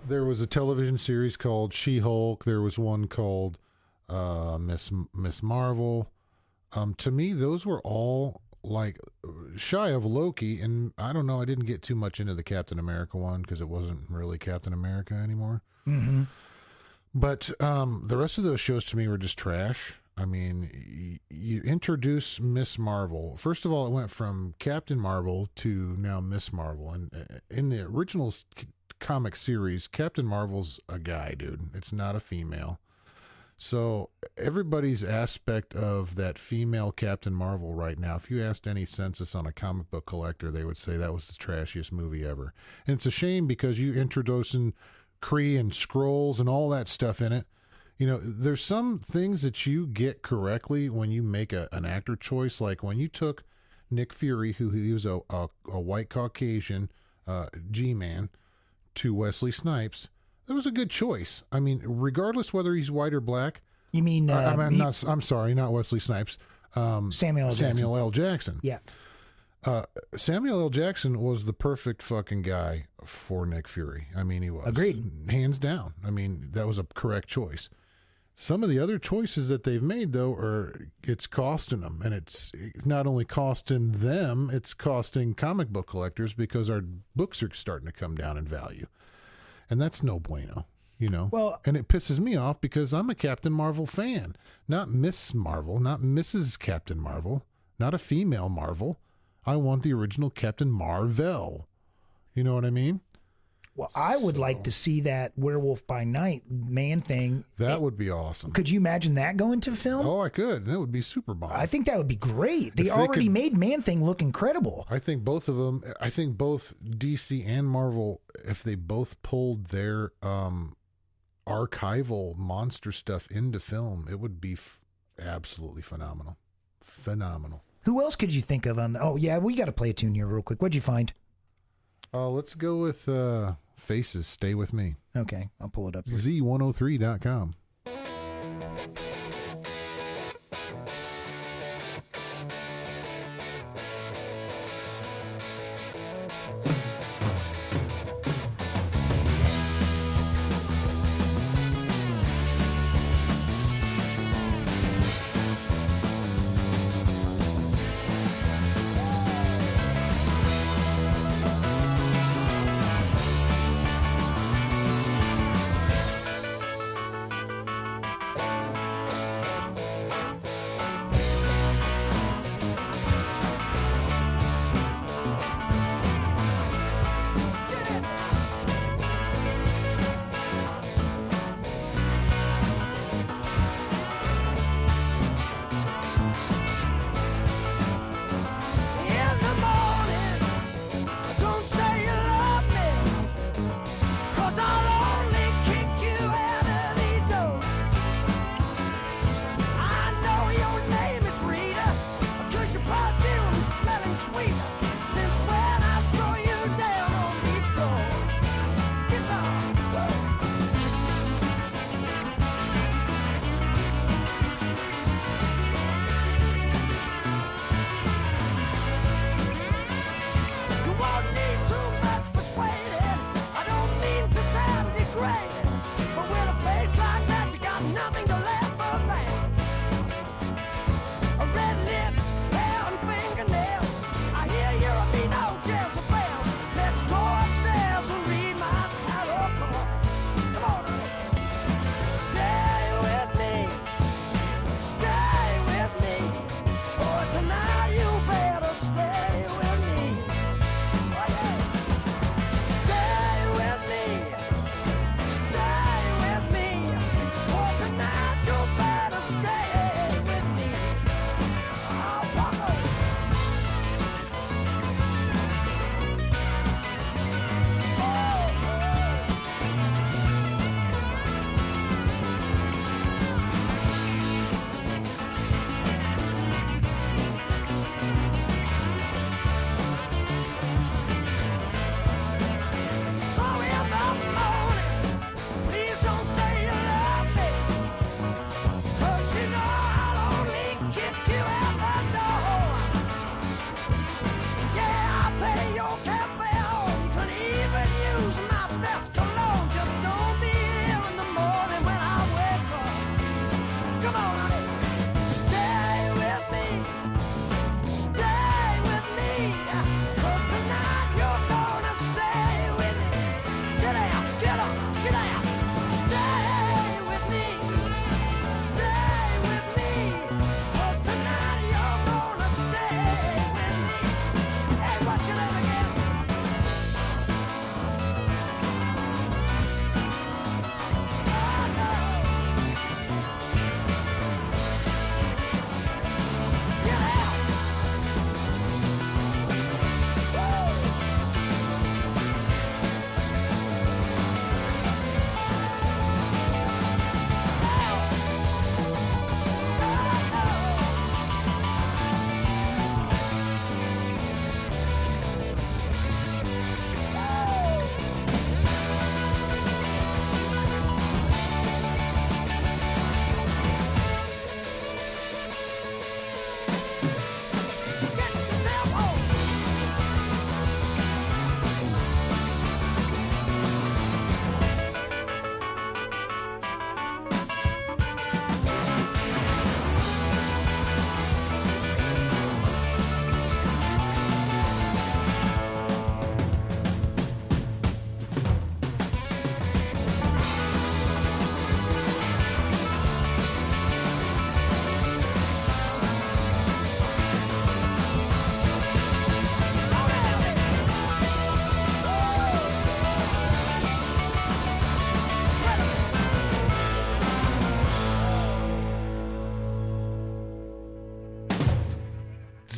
There was a television series called She-Hulk. There was one called Miss Marvel. To me, those were all like shy of Loki, and I don't know, I didn't get too much into the Captain America one because it wasn't really Captain America anymore. Mm-hmm. But the rest of those shows to me were just trash. I mean, you introduce Miss Marvel. First of all, it went from Captain Marvel to now Miss Marvel. And in the original comic series, Captain Marvel's a guy, dude. It's not a female. So everybody's aspect of that female Captain Marvel right now, if you asked any census on a comic book collector, they would say that was the trashiest movie ever. And it's a shame because you introducing Kree and Skrulls and all that stuff in it. There's some things that you get correctly when you make an actor choice, like when you took Nick Fury, who he was a white Caucasian G-man, to Wesley Snipes. That was a good choice. I mean, regardless whether he's white or black. You mean? I'm sorry, not Wesley Snipes. Samuel L. Jackson. Yeah. Samuel L. Jackson was the perfect fucking guy for Nick Fury. I mean, he was. Agreed. Hands down. I mean, that was a correct choice. Some of the other choices that they've made, though, it's costing them. And it's not only costing them, it's costing comic book collectors because our books are starting to come down in value. And that's no bueno, Well, and it pisses me off because I'm a Captain Marvel fan. Not Miss Marvel, not Mrs. Captain Marvel, not a female Marvel. I want the original Captain Marvel. You know what I mean? Well, I would like to see that Werewolf by Night Man-Thing. That would be awesome. Could you imagine that going to film? Oh, I could. That would be super bomb. I think that would be great. They already made Man-Thing look incredible. I think both of them, both DC and Marvel, if they both pulled their archival monster stuff into film, it would be absolutely phenomenal. Phenomenal. Who else could you think of on the... Oh, yeah, we got to play a tune here real quick. What'd you find? Let's go with Faces, Stay With Me. Okay, I'll pull it up here. Z103.com.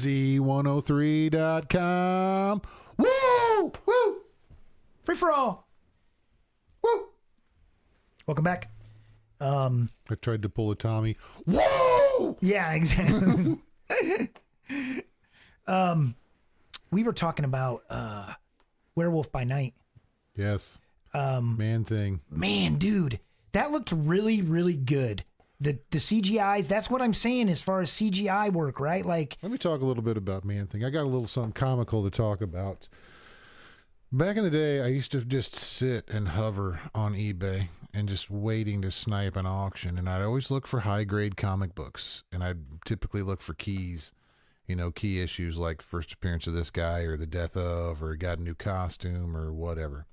Z103.com. Woo! Woo! Free for all. Woo! Welcome back. I tried to pull a Tommy. Woo! Yeah, exactly. We were talking about Werewolf by Night. Yes. Man Thing. Man, dude, that looked really, really good. The CGIs, that's what I'm saying as far as CGI work, right? Like, Let me talk a little bit about Man Thing. I got a little something comical to talk about. Back in the day, I used to just sit and hover on eBay and just waiting to snipe an auction. And I'd always look for high-grade comic books. And I'd typically look for keys, key issues like first appearance of this guy or the death of, or got a new costume or whatever.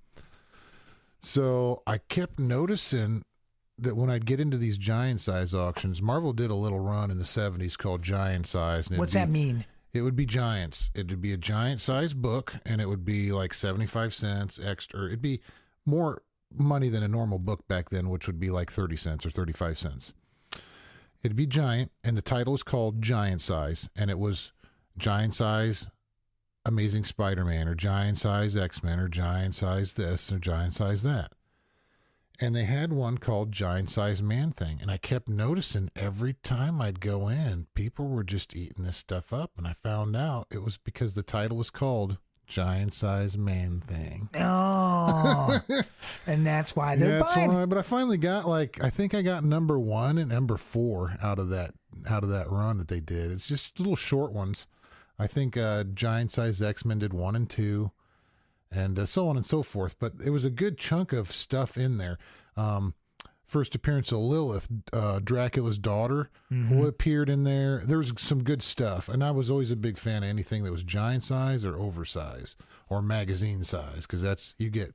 So I kept noticing that when I'd get into these giant size auctions, Marvel did a little run in the 70s called Giant Size. what's that mean? It would be giants. It would be a giant size book, and it would be like 75 cents extra. It'd be more money than a normal book back then, which would be like 30 cents or 35 cents. It'd be giant, and the title was called Giant Size, and it was Giant Size Amazing Spider-Man, or Giant Size X-Men, or Giant Size this, or Giant Size that. And they had one called Giant Size Man Thing. And I kept noticing every time I'd go in, people were just eating this stuff up. And I found out it was because the title was called Giant Size Man Thing. Oh, and that's why they're buying. Why, but I finally got I think I got number 1 and number 4 out of that run that they did. It's just little short ones. I think Giant Size X-Men did 1 and 2. And so on and so forth. But it was a good chunk of stuff in there. First appearance of Lilith, Dracula's daughter, who appeared in there. There was some good stuff. And I was always a big fan of anything that was giant size or oversize or magazine size, because you get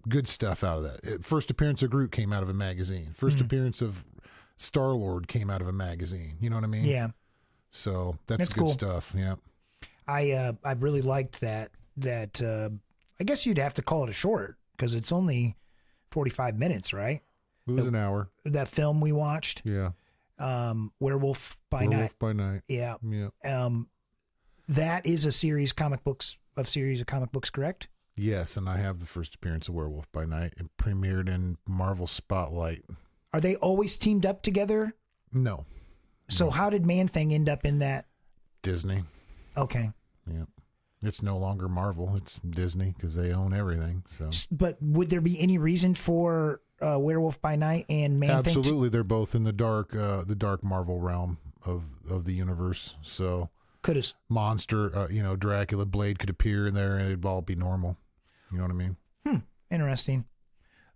good stuff out of that. First appearance of Groot came out of a magazine. First appearance of Star-Lord came out of a magazine. You know what I mean? Yeah. So that's good cool stuff. Yeah. I really liked that I guess you'd have to call it a short because it's only 45 minutes, right? It was an hour. That film we watched. Yeah. Werewolf by Night. Werewolf by Night. Yeah. Yeah. That is a series of comic books, correct? Yes, and I have the first appearance of Werewolf by Night. It premiered in Marvel Spotlight. Are they always teamed up together? No. So how did Man Thing end up in that? Disney. Okay. Yeah. It's no longer Marvel. It's Disney because they own everything. So, but would there be any reason for Werewolf by Night and Man Thing? Absolutely, they're both in the dark Marvel realm of the universe. So could have monster, Dracula, Blade could appear in there, and it'd all be normal. You know what I mean? Interesting.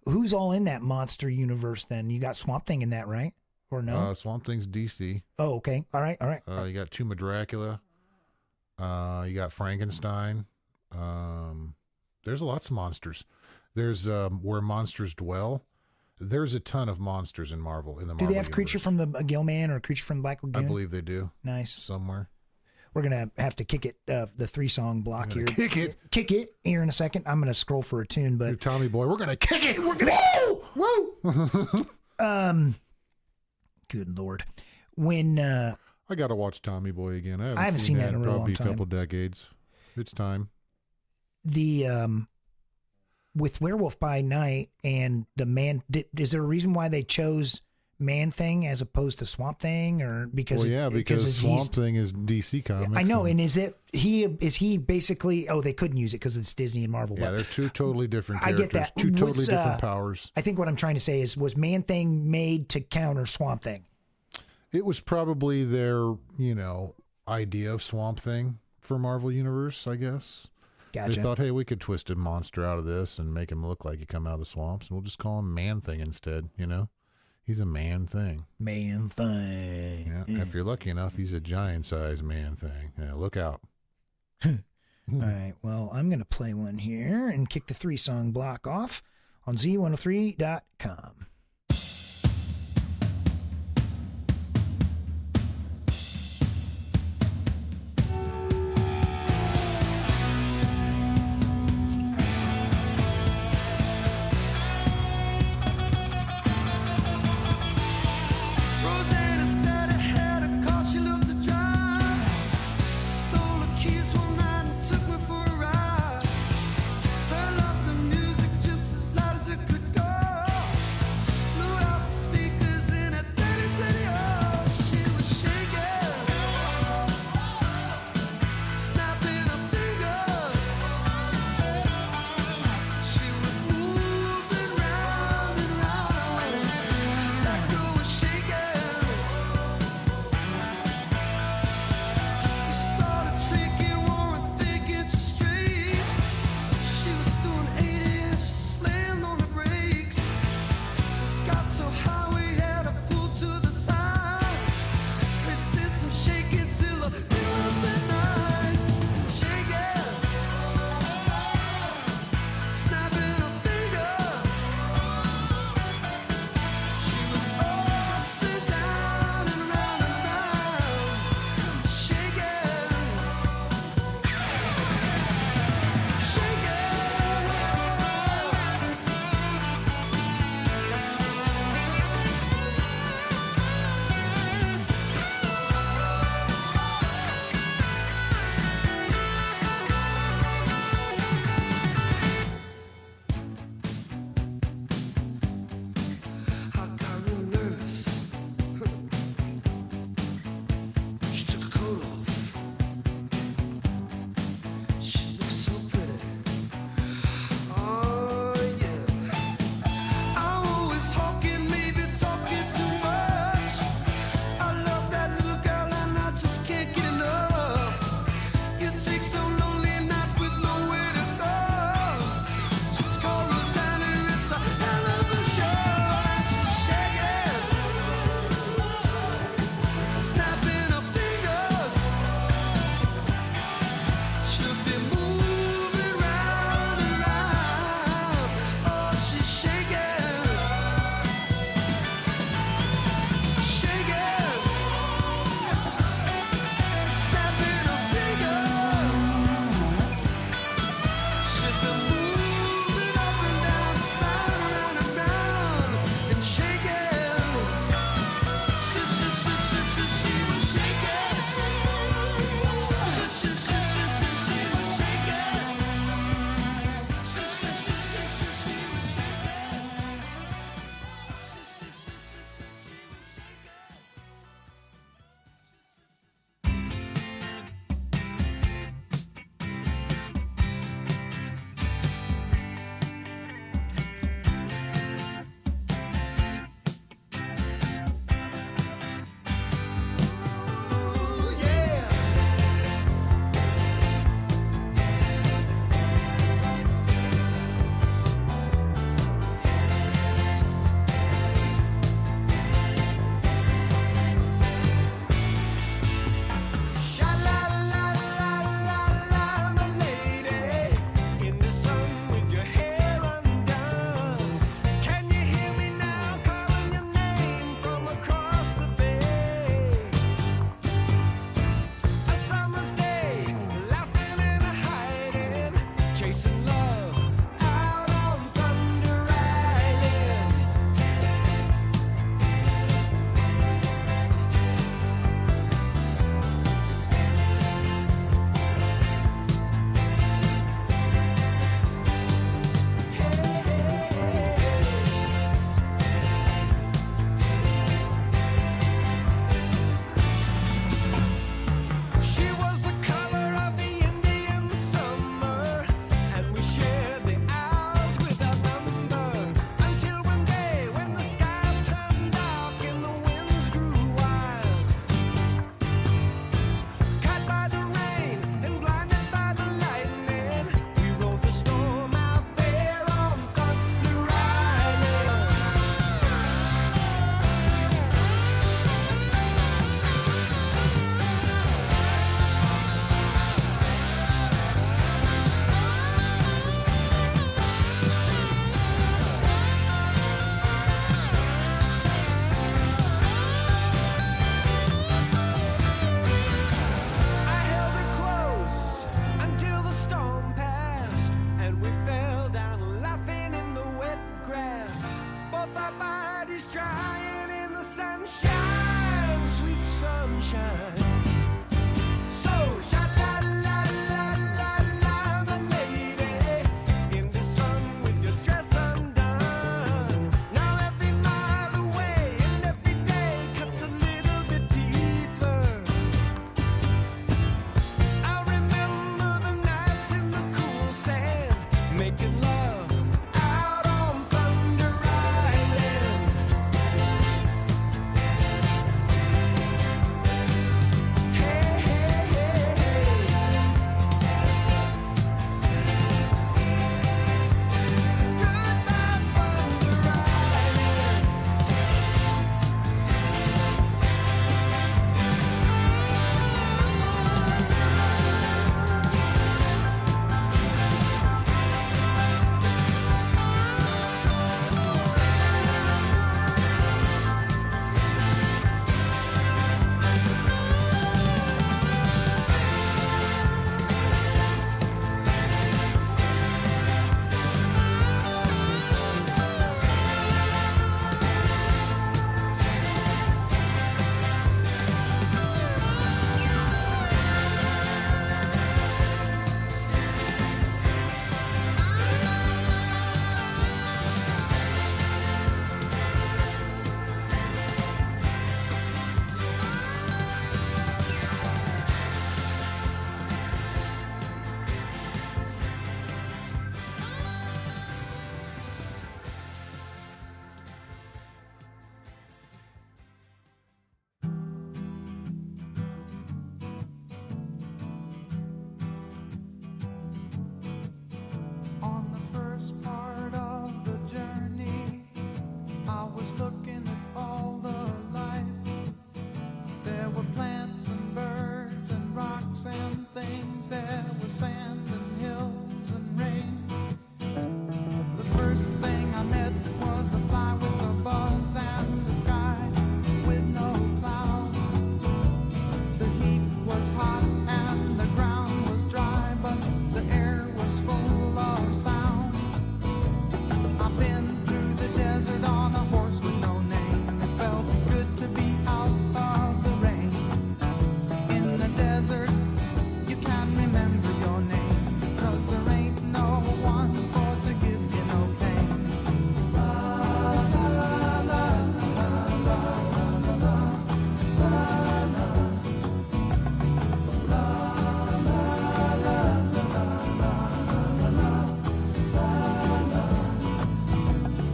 Who's all in that monster universe? Then you got Swamp Thing in that, right? Or no? Swamp Thing's DC. Oh, okay. All right. You got Tomb of Dracula. You got Frankenstein. There's lots of monsters. There's Where Monsters Dwell. There's a ton of monsters in Marvel. Do they have Creature from the Gilman or Creature from the Black Lagoon? I believe they do. Nice. Somewhere. We're gonna have to kick it the 3-song block here. Kick it here in a second. I'm gonna scroll for a tune, but You're Tommy Boy, we're gonna kick it. We're gonna woo. Good Lord, when I gotta watch Tommy Boy again. I haven't seen that in a real probably long time. a couple decades. It's time. With Werewolf by Night and the Man, is there a reason why they chose Man Thing as opposed to Swamp Thing, or because because Swamp Thing is DC Comics. I know, and is he basically? Oh, they couldn't use it because it's Disney and Marvel. Yeah, they're two totally different I characters. get that. Two totally different powers. I think what I'm trying to say was Man Thing made to counter Swamp Thing? It was probably their, idea of Swamp Thing for Marvel Universe, I guess. Gotcha. They thought, hey, we could twist a monster out of this and make him look like he come out of the swamps, and we'll just call him Man Thing instead, He's a man thing. Man Thing. Yeah. If you're lucky enough, he's a giant-sized man thing. Yeah, look out. All right. Well, I'm going to play one here and kick the 3-song block off on Z103.com. Rosanna started had a call, she looked to drive. sand and hills and rain. The first thing I met was a fly with a buzz and the sky with no clouds. The heat was hot and the ground was dry, but the air was full of sound. I've been through the desert on a horse with no name. It felt good to be out of the rain. In the desert, you can't remember your name, 'cause there ain't no one for to give you no pain.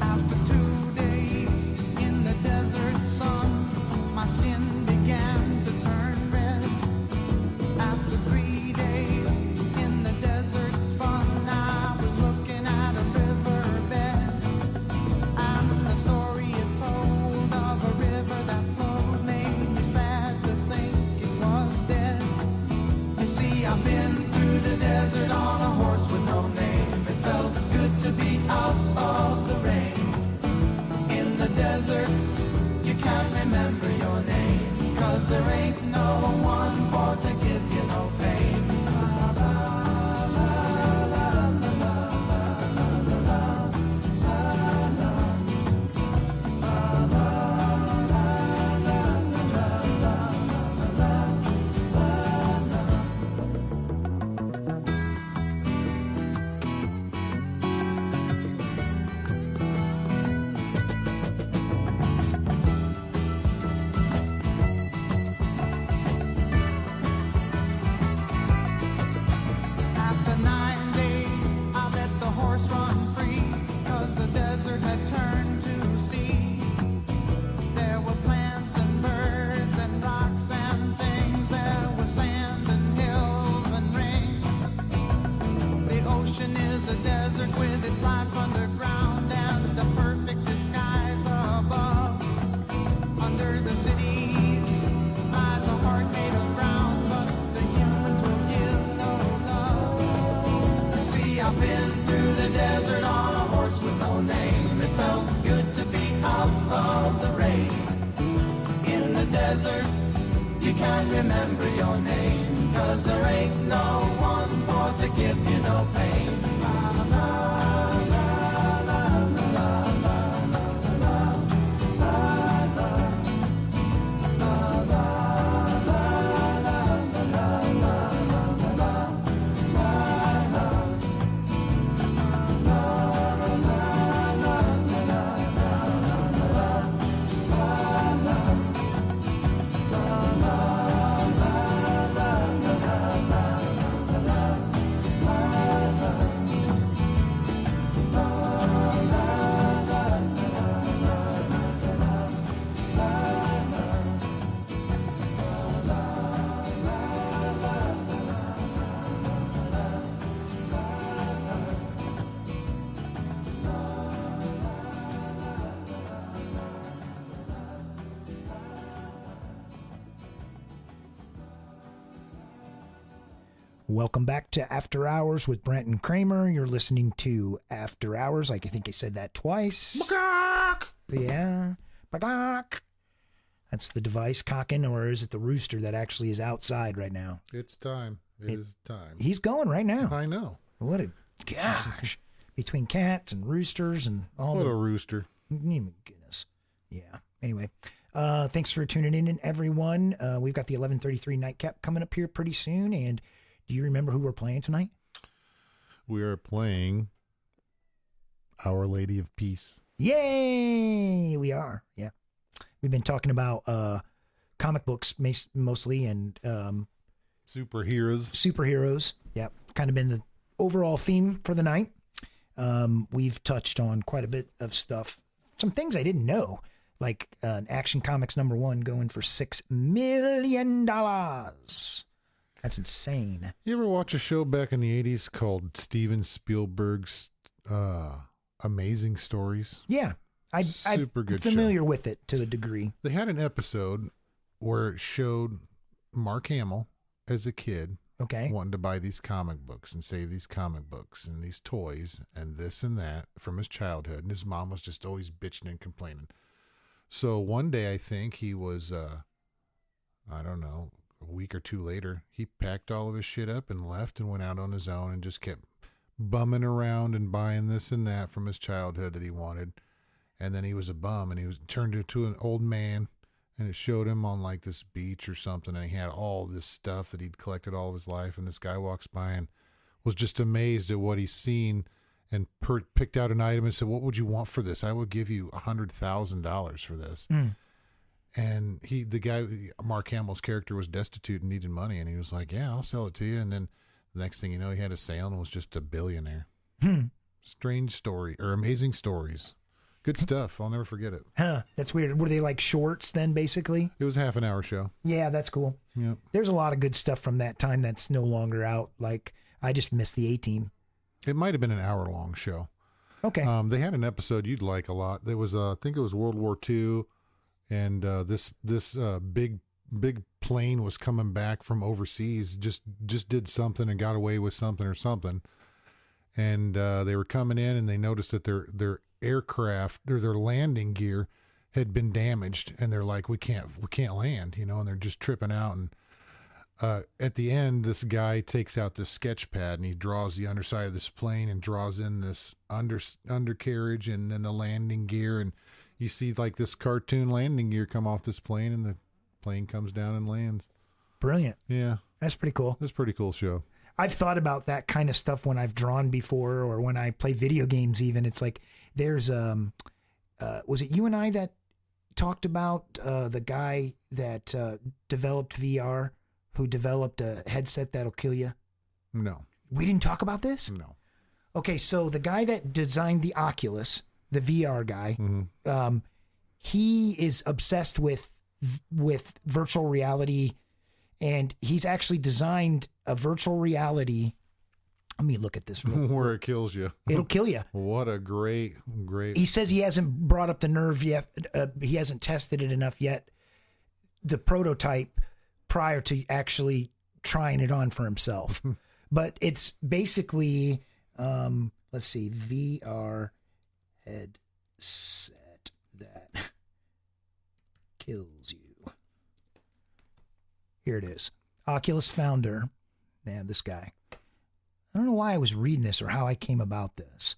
After 2 days in the desert sun, my skin began to turn red. After 3 days in the desert fun, I was looking at a riverbed, and the story it told of a river that flowed made me sad to think it was dead. You see, I've been through the desert on a horse with no name. It felt good to be out of the rain. In the desert, you can't remember your name, 'cause there ain't no one for to give you no pain. After 9 days, I let the horse run free, 'cause the desert had turned to sea. There were plants and birds and rocks and things. There was sand and hills and rings. The ocean is a desert with its life underground and a perfect disguise above. Under the cities lies a heart made of ground, but the humans will give no love. You see, I've been through the desert on a horse with no name. It felt good to be out of the rain. In the desert, you can't remember your name, 'cause there ain't no one for to give you no pain. Welcome back to After Hours with Brent and Kramer. You're listening to After Hours. Like, I think I said that twice. Yeah. That's the device cocking, or is it the rooster that actually is outside right now? It's time. It is time. He's going right now. I know. What a gosh. Between cats and roosters and all What a rooster. Goodness. Yeah. Anyway, thanks for tuning in, everyone. We've got the 11:33 nightcap coming up here pretty soon. And do you remember who we're playing tonight? We are playing Our Lady of Peace. Yay! We are. Yeah. We've been talking about comic books mostly and superheroes. Yeah. Kind of been the overall theme for the night. We've touched on quite a bit of stuff. Some things I didn't know, like Action Comics #1 going for $6 million. That's insane. You ever watch a show back in the 80s called Steven Spielberg's Amazing Stories? Yeah. I'm familiar with it to a degree. They had an episode where it showed Mark Hamill as a kid Okay. wanting to buy these comic books and save these comic books and these toys and this and that from his childhood. And his mom was just always bitching and complaining. So one day, I think he was, I don't know, a week or two later, he packed all of his shit up and left and went out on his own and just kept bumming around and buying this and that from his childhood that he wanted. And then he was a bum, and he was turned into an old man, and it showed him on like this beach or something, and he had all this stuff that he'd collected all of his life. And this guy walks by and was just amazed at what he's seen, and picked out an item and said, "What would you want for this? I would give you $100,000 for this." And the guy, Mark Hamill's character, was destitute and needed money, and he was like, "Yeah, I'll sell it to you." And then the next thing you know, he had a sale and was just a billionaire. Strange story, or amazing stories. Good stuff. I'll never forget it. Huh. That's weird. Were they like shorts then, basically? It was a half-an-hour show. Yeah, that's cool. Yep. There's a lot of good stuff from that time that's no longer out. Like, I just missed the A-Team. It might have been an hour-long show. Okay. They had an episode you'd like a lot. There was, I think it was World War II, and this big plane was coming back from overseas. Just did something and got away with something or something. And they were coming in, and they noticed that their aircraft, their landing gear had been damaged, and they're like, we can't land, and they're just tripping out. And at the end, this guy takes out this sketch pad and he draws the underside of this plane and draws in this undercarriage and then the landing gear, and you see like this cartoon landing gear come off this plane, and the plane comes down and lands. Brilliant. Yeah, That's pretty cool. it's a pretty cool show. I've thought about that kind of stuff when I've drawn before, or when I play video games even. It's like there's was it you and I that talked about the guy that developed VR, who developed a headset that'll kill you? No. We didn't talk about this? No. Okay, so the guy that designed the Oculus, the VR guy, he is obsessed with virtual reality, and he's actually designed a virtual reality. Let me look at this real quick. Where it kills you. It'll kill you. What a great. He says he hasn't brought up the nerve yet. He hasn't tested it enough yet, the prototype, prior to actually trying it on for himself. But it's basically, let's see, VR headset that kills you. Here it is. Oculus founder. Man, this guy. I don't know why I was reading this or how I came about this.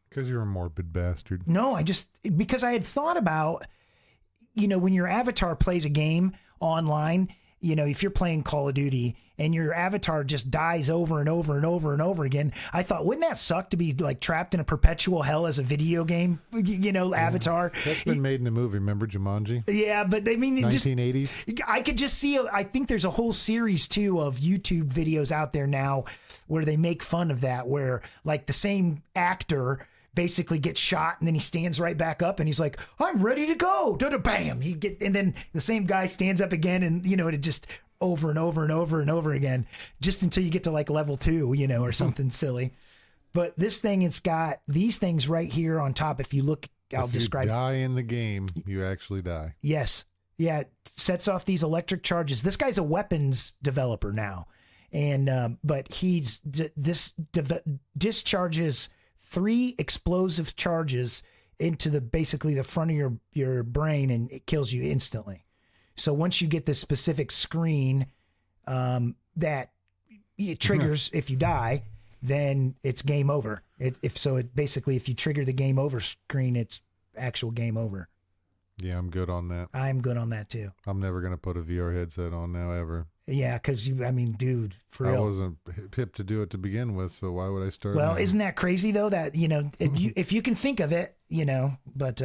Because you're a morbid bastard. No, because I had thought about, when your avatar plays a game online, if you're playing Call of Duty and your avatar just dies over and over and over and over again, I thought, wouldn't that suck to be like trapped in a perpetual hell as a video game, avatar? That's been made in a movie. Remember Jumanji? Yeah, but I mean, 1980s. I could just see, I think there's a whole series too of YouTube videos out there now where they make fun of that, where like the same actor basically gets shot and then he stands right back up and he's like, I'm ready to go. Bam. And then the same guy stands up again, and it just over and over and over and over again, just until you get to like level 2, or something silly. But this thing, it's got these things right here on top. If you look, I'll describe. If you die in the game, you actually die. Yes. Yeah. It sets off these electric charges. This guy's a weapons developer now. And, but discharges 3 explosive charges into basically the front of your brain, and it kills you instantly. So once you get this specific screen that it triggers, if you die, then it's game over. If you trigger the game over screen, it's actual game over. Yeah, I'm good on that. I'm good on that too. I'm never going to put a VR headset on now, ever. Yeah, because dude, for real. I wasn't hip to do it to begin with, so why would I start? Well, now? isn't that crazy though? That if you can think of it, But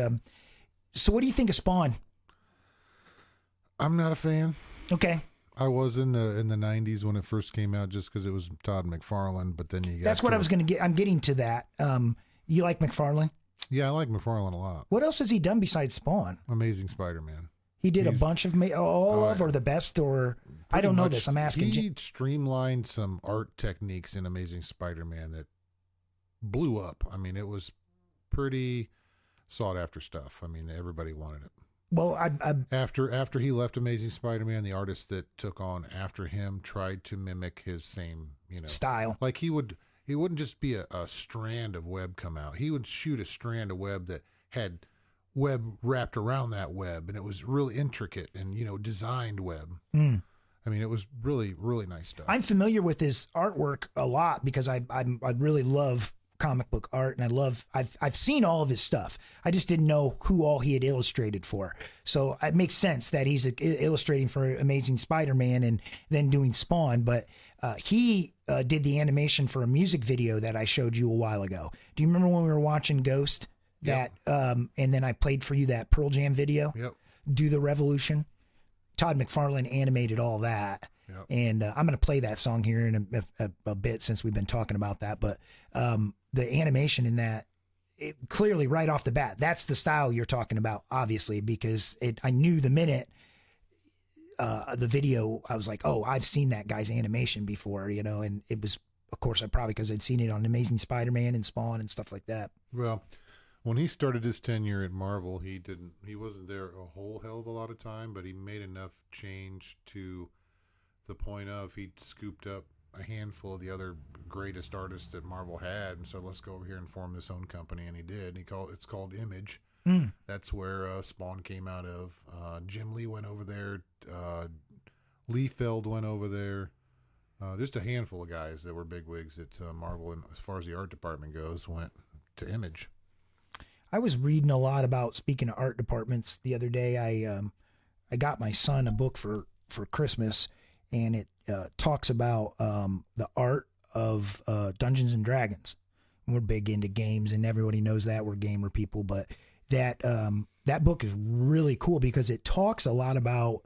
so, what do you think of Spawn? I'm not a fan. Okay, I was in the 90s when it first came out, just because it was Todd McFarlane. But then you got that's what I was going to get. I'm getting to that. You like McFarlane? Yeah, I like McFarlane a lot. What else has he done besides Spawn? Amazing Spider-Man. He did a bunch of or the best, or I don't know this. I'm asking. He streamlined some art techniques in Amazing Spider-Man that blew up. I mean, it was pretty sought after stuff. I mean, everybody wanted it. Well, After he left Amazing Spider-Man, the artist that took on after him tried to mimic his same, style. Like he wouldn't just be a strand of web come out. He would shoot a strand of web that had web wrapped around that web, and it was really intricate and designed web. I mean, it was really, really nice stuff. I'm familiar with his artwork a lot because I really love comic book art, and I've seen all of his stuff. I just didn't know who all he had illustrated for. So it makes sense that he's illustrating for Amazing Spider-Man and then doing Spawn. But he did the animation for a music video that I showed you a while ago. Do you remember when we were watching Ghost? That and then I played for you that Pearl Jam video. Yep. Do the Revolution. Todd McFarlane animated all that. Yep. And I'm going to play that song here in a bit since we've been talking about that. But the animation in that, clearly right off the bat, that's the style you're talking about, obviously, because I knew the minute the video, I was like, oh, I've seen that guy's animation before, and it was, of course, probably because I'd seen it on Amazing Spider-Man and Spawn and stuff like that. Well, when he started his tenure at Marvel, he wasn't there a whole hell of a lot of time, but he made enough change to the point of he scooped up a handful of the other greatest artists that Marvel had, and said, let's go over here and form this own company, and he did. It's called Image. That's where Spawn came out of. Jim Lee went over there. Lee Feld went over there. Just a handful of guys that were bigwigs at Marvel, and as far as the art department goes, went to Image. I was reading a lot about, speaking of art departments, the other day. I got my son a book for Christmas, and it talks about the art of Dungeons and Dragons. We're big into games, and everybody knows that. We're gamer people, but that book is really cool because it talks a lot about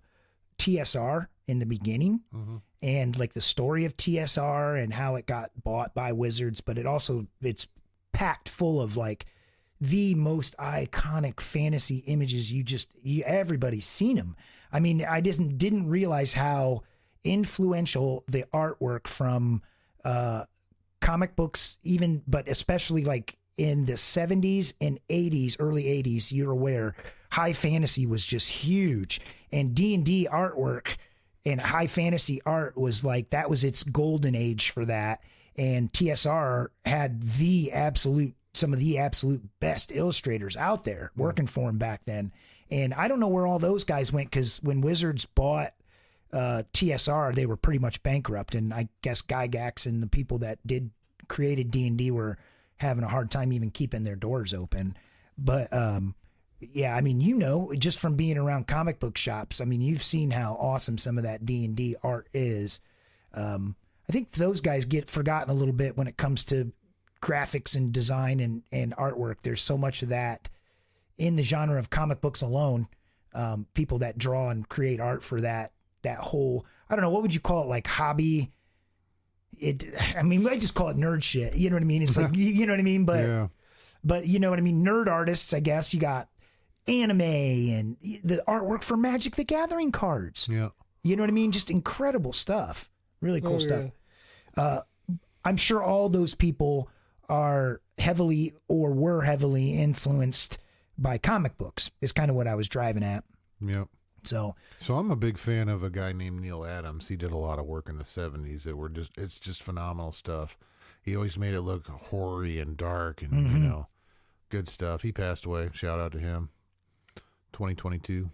TSR in the beginning, and like the story of TSR and how it got bought by Wizards, but it's packed full of like the most iconic fantasy images. Everybody's seen them. I mean, I didn't realize how influential the artwork from comic books, but especially like in the 70s and 80s, early 80s, you're aware, high fantasy was just huge. And D&D artwork and high fantasy art was like, that was its golden age for that. And TSR had some of the absolute best illustrators out there working for him back then. And I don't know where all those guys went, because when Wizards bought TSR, they were pretty much bankrupt. And I guess Gygax and the people that created D&D were having a hard time even keeping their doors open. But yeah, I mean, just from being around comic book shops, I mean, you've seen how awesome some of that D&D art is. I think those guys get forgotten a little bit when it comes to graphics and design and artwork. There's so much of that in the genre of comic books alone. People that draw and create art for that whole, I don't know, what would you call it? Like hobby? I just call it nerd shit. You know what I mean? It's like, you know what I mean? But, yeah. But you know what I mean? Nerd artists, I guess. You got anime and the artwork for Magic the Gathering cards. Yeah. You know what I mean? Just incredible stuff. Really cool stuff. I'm sure all those people are heavily or were heavily influenced by comic books, is kind of what I was driving at. Yep. So I'm a big fan of a guy named Neil Adams. He did a lot of work in the 70s it's just phenomenal stuff. He always made it look hoary and dark and, good stuff. He passed away. Shout out to him. 2022.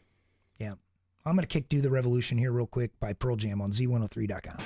Yeah. I'm going to kick Do the Revolution here real quick by Pearl Jam on Z103.com.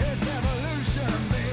It's evolution, baby.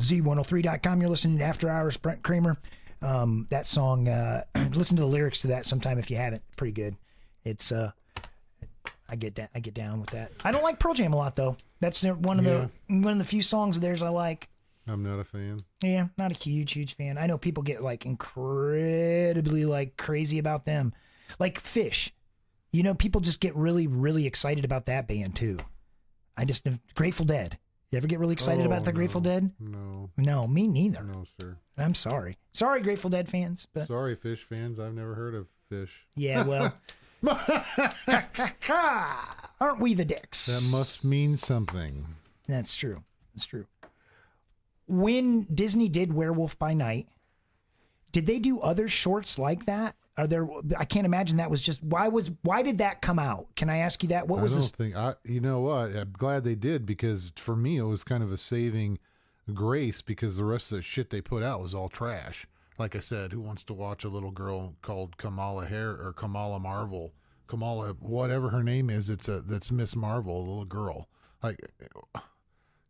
Z103.com. You're listening to After Hours, Brent Kramer. That song, listen to the lyrics to that sometime if you haven't. Pretty good. It's I get down with that. I don't like Pearl Jam a lot though. That's one of the few songs of theirs I like. I'm not a fan. Yeah, not a huge fan. I know people get like incredibly like crazy about them. Like Fish. You know, people just get really excited about that band too. Grateful Dead. You ever get really excited about the Grateful Dead? No. No, me neither. No, sir. I'm sorry. Sorry, Grateful Dead fans. But Sorry, Fish fans. I've never heard of Fish. yeah, well. Aren't we the dicks? That must mean something. That's true. That's true. When Disney did Werewolf by Night, did they do other shorts like that? I can't imagine that was just, why did that come out? Can I ask you that? What was this? You know what? I'm glad they did, because for me, it was kind of a saving grace, because the rest of the shit they put out was all trash. Like I said, who wants to watch a little girl called Kamala Marvel, whatever her name is? That's Miss Marvel, a little girl. Like,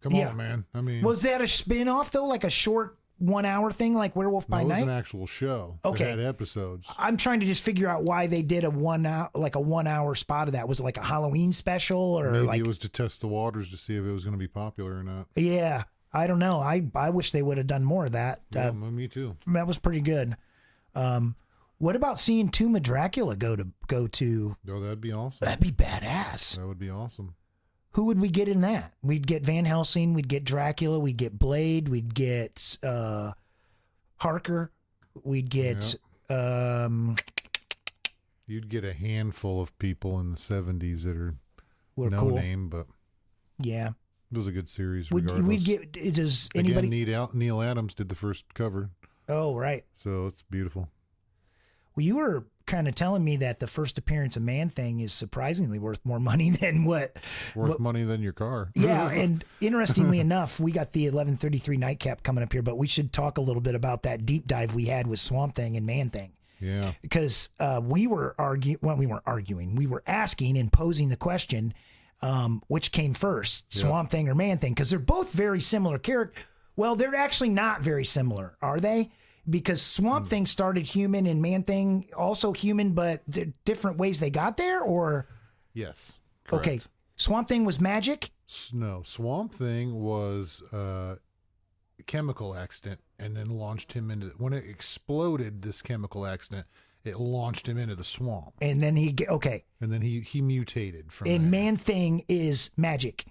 come on, man. I mean, was that a spin-off though? Like a short 1 hour thing like Werewolf by Night? It was an actual show. Okay. It had episodes. I'm trying to just figure out why they did a 1 hour spot of that. Was it like a Halloween special or maybe it was to test the waters to see if it was going to be popular or not. Yeah. I don't know. I wish they would have done more of that. Yeah, me too. That was pretty good. What about seeing Tomb of Dracula go to? Oh, that'd be awesome. That'd be badass. That would be awesome. Who would we get in that? We'd get Van Helsing, we'd get Dracula, we'd get Blade, we'd get Harker, we'd get you'd get a handful of people in the 70s that are cool. name, but yeah. It was a good series. We'd get, does anybody? Again, Neil Adams did the first cover. Oh, right. So it's beautiful. Well, you were kind of telling me that the first appearance of Man-Thing is surprisingly worth more money than money than your car. Yeah, and interestingly enough, we got the 1133 nightcap coming up here, but we should talk a little bit about that deep dive we had with Swamp Thing and Man-Thing. Yeah. Because we were arguing. We were asking and posing the question, which came first, Swamp Thing or Man Thing? Because they're both very similar characters. Well, they're actually not very similar, are they? Because Swamp Thing started human and Man Thing also human, but different ways they got there, or? Yes. Correct. Okay. Swamp Thing was magic? No. Swamp Thing was a chemical accident, and then launched him into, when it exploded, this chemical accident, it launched him into the swamp. And then he mutated from And there. Man Thing is magic.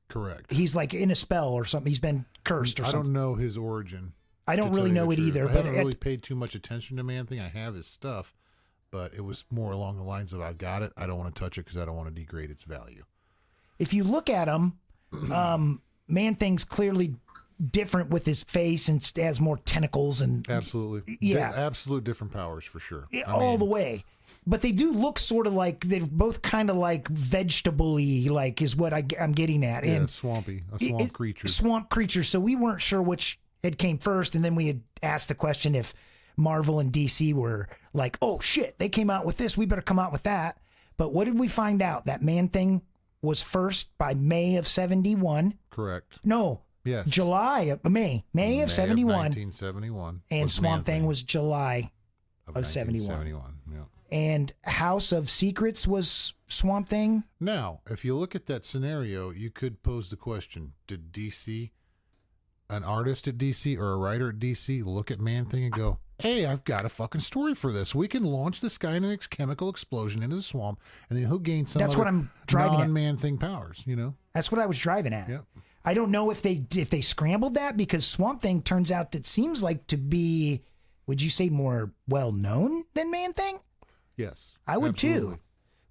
Correct. He's like in a spell or something. He's been cursed or something. I don't know his origin. I don't really know it either. I haven't really paid too much attention to Man Thing. I have his stuff, but it was more along the lines of, I've got it, I don't want to touch it because I don't want to degrade its value. If you look at him, Man Thing's clearly different with his face and has more tentacles and absolutely, absolute different powers for sure. All the way. But they do look sort of like they're both kind of like vegetable-y, like is what I'm getting at. Yeah, and swampy, a swamp creature. Swamp creature. So we weren't sure which had came first, and then we had asked the question if Marvel and DC were like, oh shit, they came out with this, we better come out with that. But what did we find out? That Man Thing was first by May of 71. Correct. No. Yes. May of 71. 1971. And Swamp Thing was July of 71. Yeah. And House of Secrets was Swamp Thing. Now, if you look at that scenario, you could pose the question, did DC, an artist at DC or a writer at DC, look at Man Thing and go, hey, I've got a fucking story for this. We can launch this guy in a chemical explosion into the swamp, and then he'll gain some That's what I'm driving at. Man Thing powers, you know? That's what I was driving at. Yep. I don't know if they scrambled that, because Swamp Thing turns out it seems like to be, would you say, more well-known than Man Thing? Yes. I would absolutely. too.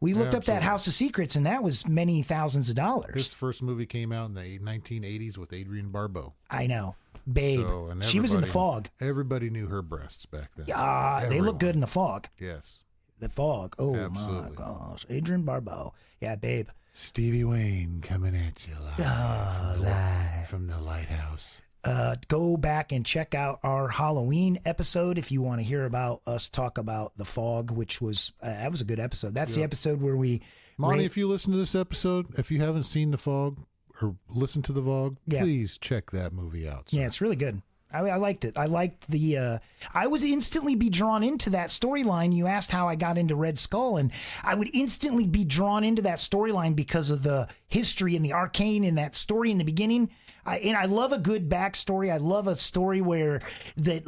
We looked up that House of Secrets, and that was many thousands of dollars. His first movie came out in the 1980s with Adrienne Barbeau. I know. Babe. She was in The Fog. Everybody knew her breasts back then. Yeah, they look good in The Fog. Yes. The Fog. Oh, absolutely. My gosh. Adrienne Barbeau. Yeah, Babe. Stevie Wayne coming at you live from the lighthouse. Go back and check out our Halloween episode if you want to hear about us talk about The Fog, which was that was a good episode. That's the episode where we Monty, if you listen to this episode, if you haven't seen The Fog, or listen to the vlog, Yeah. please check that movie out. Yeah, it's really good. I liked it. I liked the. I was instantly be drawn into that storyline. You asked how I got into Red Skull, and I would instantly be drawn into that storyline because of the history and the arcane in that story in the beginning. And I love a good backstory. I love a story where the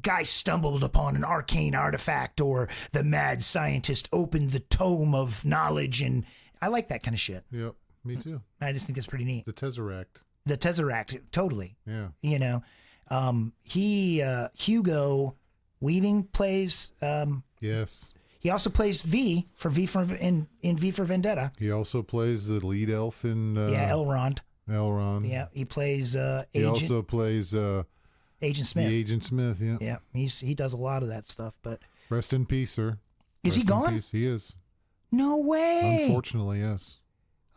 guy stumbled upon an arcane artifact, or the mad scientist opened the tome of knowledge, and I like that kind of shit. Yep, me too. I just think that's pretty neat. The Tesseract. The Tesseract, totally. Yeah. You know, Hugo Weaving plays. Yes. He also plays V for in V for Vendetta. He also plays the lead elf in. Elrond. Elrond. Yeah, he plays Agent. He also plays Agent Smith. the Agent Smith. Yeah. Yeah, he does a lot of that stuff. But Rest in peace, sir. Is he Rest in gone? peace. He is. No way. Unfortunately, yes.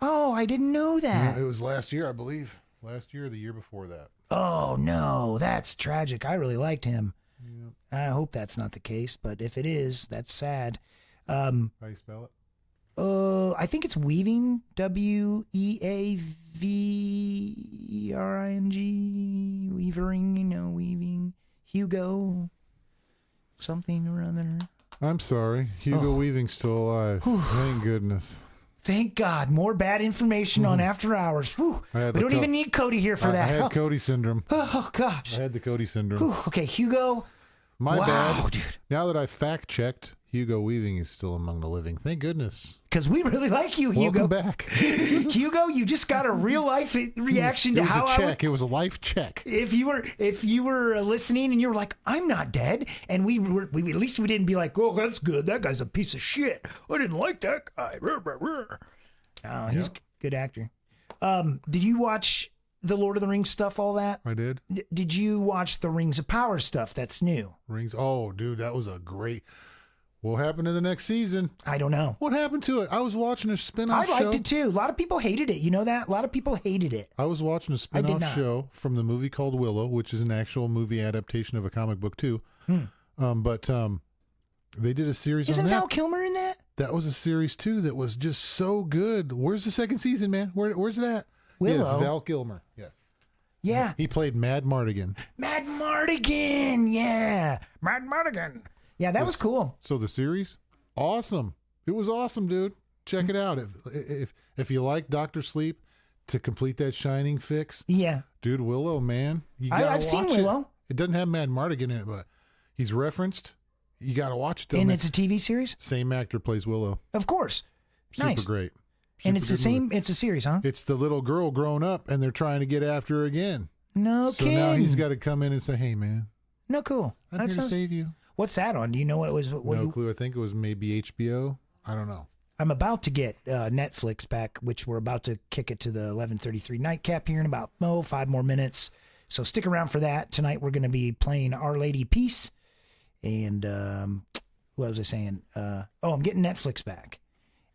Oh, I didn't know that. Yeah, it was last year, I believe. Last year or the year before that. Oh no, that's tragic. I really liked him. Yep. I hope that's not the case, but if it is, that's sad. How do you spell it? I think it's Weaving, Weavering, Weavering, Weaving, Hugo, something or other. I'm sorry. Hugo Weaving's still alive. Thank goodness. Thank God. More bad information on After Hours. Whew. I had We the don't even need Cody here for I that. had Cody syndrome. Oh, gosh. I had the Cody syndrome. Whew. Okay, Hugo. My Wow, bad. dude. Now that I fact checked, Hugo Weaving is still among the living. Thank goodness. Because we really like you, Hugo. Welcome back. Hugo, you just got a real life reaction to It was how a I would. check. It was a life check. If you were listening and you were like, I'm not dead, and we at least we didn't be like, oh, that's good. That guy's a piece of shit. I didn't like that guy. Oh, he's a good actor. Did you watch the Lord of the Rings stuff? All that? I did. Did you watch the Rings of Power stuff? That's new. Rings. Oh, dude, that was a great. What happened in the next season? I don't know. What happened to it? I was watching a spin-off show. I liked it too. A lot of people hated it. You know that? A lot of people hated it. I was watching a did spin-off not. show from the movie called Willow, which is an actual movie adaptation of a comic book too. But they did a series Isn't on that. Val Kilmer in that? That was a series too that was just so good. Where's the second season, man? Where's that? Willow. Yes, Val Kilmer. Yes. Yeah. He played Mad Mardigan. Mad Mardigan. Yeah. Mad Mardigan. Yeah, that was cool. So the series, awesome. It was awesome, dude. Check it out. If you like Dr. Sleep to complete that Shining fix, Yeah. dude, Willow, man, you gotta I've seen watch it. Willow. It doesn't have Mad Mardigan in it, but he's referenced. You gotta watch it. And it's a TV series? Same actor plays Willow. Of course. Super Nice. great. And Super it's the good same, movie. it's a series, huh? It's the little girl grown up, and they're trying to get after her again. No So kidding. now he's got to come in and say, "Hey, man, No, cool. I'm That here to sounds- save you." What's that on? Do you know what it was? No clue. I think it was maybe HBO. I don't know. I'm about to get Netflix back, which we're about to kick it to the 11:33 nightcap here in about 5 more minutes. So stick around for that. Tonight we're going to be playing Our Lady Peace. And what was I saying? I'm getting Netflix back.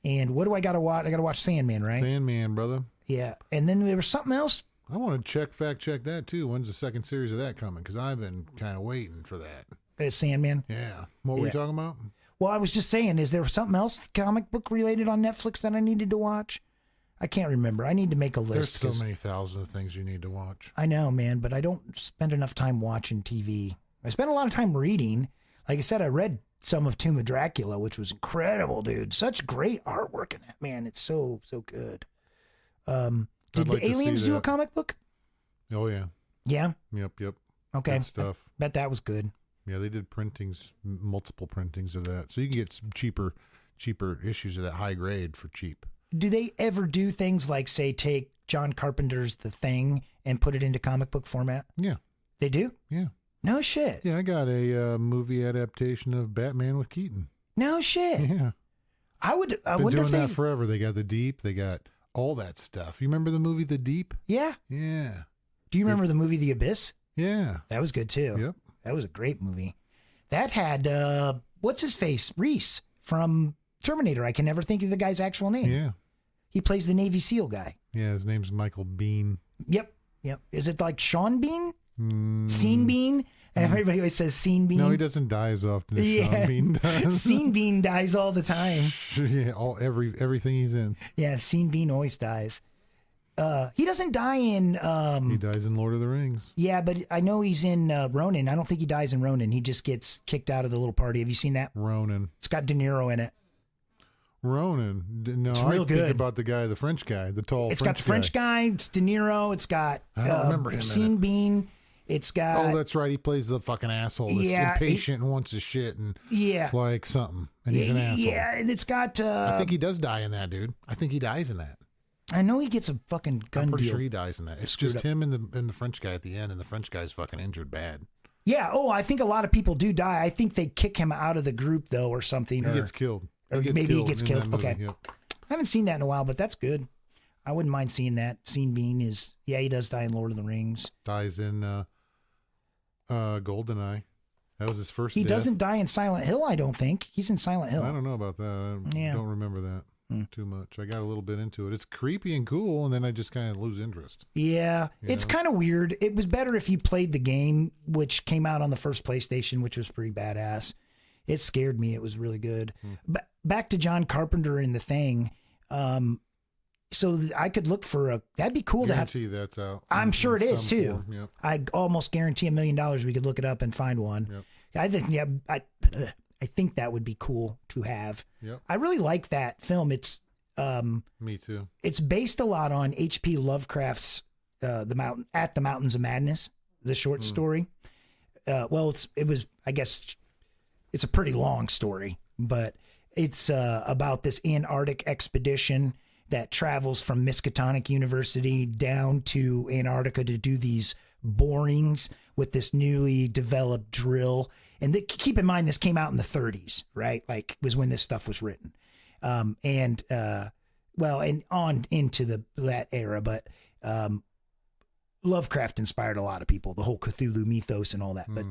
And what do I got to watch? I got to watch Sandman, right? Sandman, brother. Yeah. And then there was something else. I want to fact check that too. When's the second series of that coming? Because I've been kind of waiting for that. Sandman. Yeah. What were we Yeah. talking about? Well, I was just saying, is there something else comic book related on Netflix that I needed to watch? I can't remember. I need to make a There's list. so 'cause many thousands of things you need to watch. I know, man, but I don't spend enough time watching TV. I spend a lot of time reading. Like I said, I read some of Tomb of Dracula, which was incredible, dude. Such great artwork in that, man. It's so good. Did like the to see Aliens do a that. comic book? Oh yeah. Yeah. Yep. Okay. Good stuff. Bet that was good. Yeah, they did printings, multiple printings of that, so you can get some cheaper issues of that high grade for cheap. Do they ever do things like, say, take John Carpenter's The Thing and put it into comic book format? Yeah. They do? Yeah. No shit. Yeah, I got a movie adaptation of Batman with Keaton. No shit. Yeah. I Been wonder doing if that they. forever. They got The Deep. They got all that stuff. You remember the movie The Deep? Yeah. Yeah. Do you remember the movie The Abyss? Yeah. That was good too. Yep. That was a great movie. That had what's his face? Reese from Terminator. I can never think of the guy's actual name. Yeah. He plays the Navy SEAL guy. Yeah, his name's Michael Bean. Yep. Is it like Sean Bean? Sean Bean? Everybody always says Scene Bean. No, he doesn't die as often as Yeah. Sean Bean does. Scene Bean dies all the time. Yeah, everything he's in. Yeah, Scene Bean always dies. He doesn't die in... He dies in Lord of the Rings. Yeah, but I know he's in Ronin. I don't think he dies in Ronin. He just gets kicked out of the little party. Have you seen that? Ronin. It's got De Niro in it. Ronin. No, It's real I good. think about the guy, the French guy, the tall It's French got the French guy. It's De Niro. It's got I don't remember him in Scene it. Bean. It's got... Oh, that's right. He plays the fucking asshole that's Yeah, impatient and wants his shit and yeah. like something. And he's an asshole. Yeah, and it's got... I think he does die in that, dude. I think he dies in that. I know he gets a fucking gun I'm pretty deal. sure he dies in that. It's Screwed just up. him and the French guy at the end, and the French guy's fucking injured bad. Yeah. Oh, I think a lot of people do die. I think they kick him out of the group though, or something. He gets killed. or maybe he gets in killed. that movie, Okay. yep. I haven't seen that in a while, but that's good. I wouldn't mind seeing that. Scene Bean is... Yeah, he does die in Lord of the Rings. Dies in Goldeneye. That was his first He death. doesn't die in Silent Hill, I don't think. He's in Silent Hill. I don't know about that. I Yeah. don't remember that too much. I got a little bit into it. It's creepy and cool, and then I just kind of lose interest. Yeah, it's kind of weird. It was better if you played the game, which came out on the first PlayStation, which was pretty badass. It scared me. It was really good. Back to John Carpenter and The Thing. I could look for a... That'd be cool to have... Guarantee that's out. I'm sure it is some too. form, yep. I almost guarantee $1 million we could look it up and find one. Yep. I think I think that would be cool to have. Yep. I really like that film. It's Me too. it's based a lot on H.P. Lovecraft's the Mountains of Madness, the short story. I guess it's a pretty long story, but it's about this Antarctic expedition that travels from Miskatonic University down to Antarctica to do these borings with this newly developed drill. And keep in mind, this came out in the 30s, right? Like, was when this stuff was written. And on into that era. But Lovecraft inspired a lot of people, the whole Cthulhu mythos and all that. But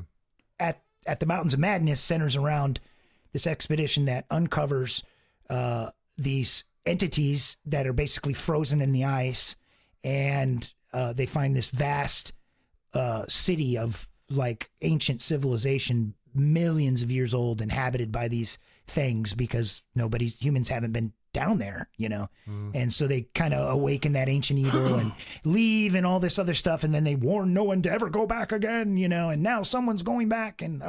at the Mountains of Madness centers around this expedition that uncovers these entities that are basically frozen in the ice, and they find this vast city of like ancient civilization, millions of years old, inhabited by these things because humans haven't been down there, and so they kind of awaken that ancient evil and leave and all this other stuff, and then they warn no one to ever go back again, and now someone's going back, and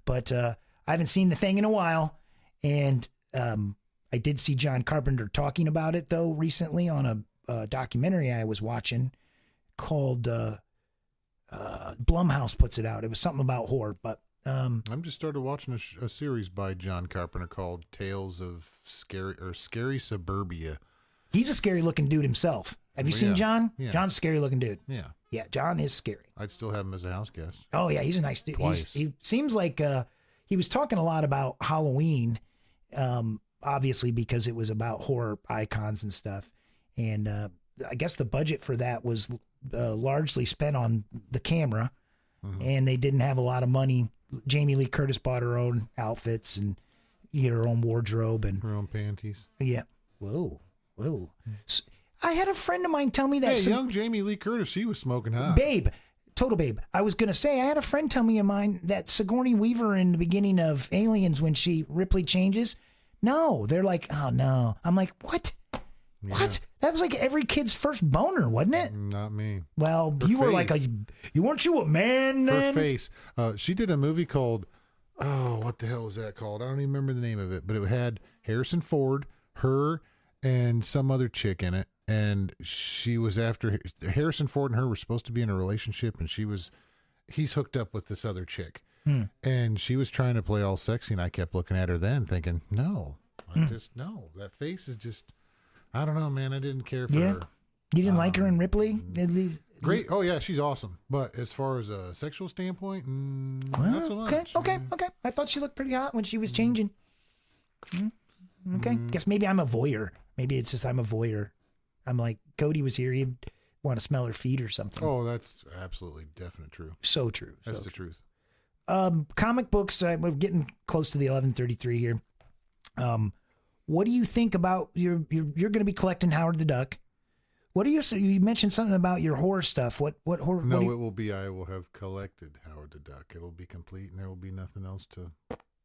but I haven't seen The Thing in a while, and I did see John Carpenter talking about it though recently on a documentary I was watching called Blumhouse puts it out. It was something about horror, but I'm just started watching a series by John Carpenter called Tales of Scary Suburbia. he's a scary looking dude himself. Have you seen John? Yeah. John's a scary looking dude. Yeah. Yeah, John is scary. I'd still have him as a house guest. Oh yeah, he's a nice dude. Twice. He seems like he was talking a lot about Halloween, obviously because it was about horror icons and stuff. And I guess the budget for that was largely spent on the camera, and they didn't have a lot of money. Jamie Lee Curtis bought her own outfits and her own wardrobe and Her own panties. yeah. Whoa. So, I had a friend of mine tell me that. Hey, young Jamie Lee Curtis, she was smoking hot. Babe, total babe. I was going to say, I had a friend tell me of mine that Sigourney Weaver in the beginning of Aliens, when Ripley changes, no, they're like, oh no. I'm like, what? Yeah. What? That was like every kid's first boner, wasn't it? Not me. Well, Her you were face. like weren't you a man Her then? face. She did a movie called, what the hell was that called? I don't even remember the name of it, but it had Harrison Ford, her, and some other chick in it. And she was after Harrison Ford and her were supposed to be in a relationship, and he's hooked up with this other chick. And she was trying to play all sexy, and I kept looking at her then thinking, no, no, that face is just, I don't know, man. I didn't care for her. You didn't like her in Ripley? Great. Oh yeah, she's awesome. But as far as a sexual standpoint, not so much. Okay. I thought she looked pretty hot when she was changing. Okay. Guess maybe I'm a voyeur. Maybe it's just I'm a voyeur. I'm like, Cody was here. He'd want to smell her feet or something. Oh, that's absolutely definite true. So true. That's so the truth. Comic books. We're getting close to the 11:33 here. What do you think about you're going to be collecting Howard the Duck? What do you mentioned something about your horror stuff? What horror? No, what do you, it will be. I will have collected Howard the Duck. It will be complete, and there will be nothing else to.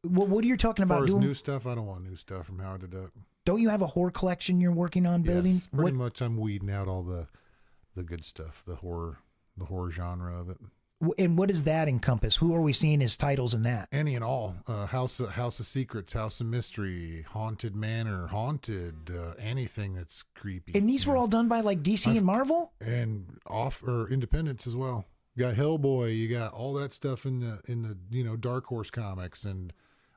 what are you talking As about far as doing? new stuff, I don't want new stuff from Howard the Duck. Don't you have a horror collection you're working on building? Yes, pretty much. I'm weeding out all the good stuff, the horror genre of it. And what does that encompass? Who are we seeing as titles in that? Any and all. House of Secrets, House of Mystery, Haunted Manor, Haunted, anything that's creepy. And these were all done by like DC and Marvel? And independents as well. You got Hellboy, you got all that stuff in the Dark Horse comics and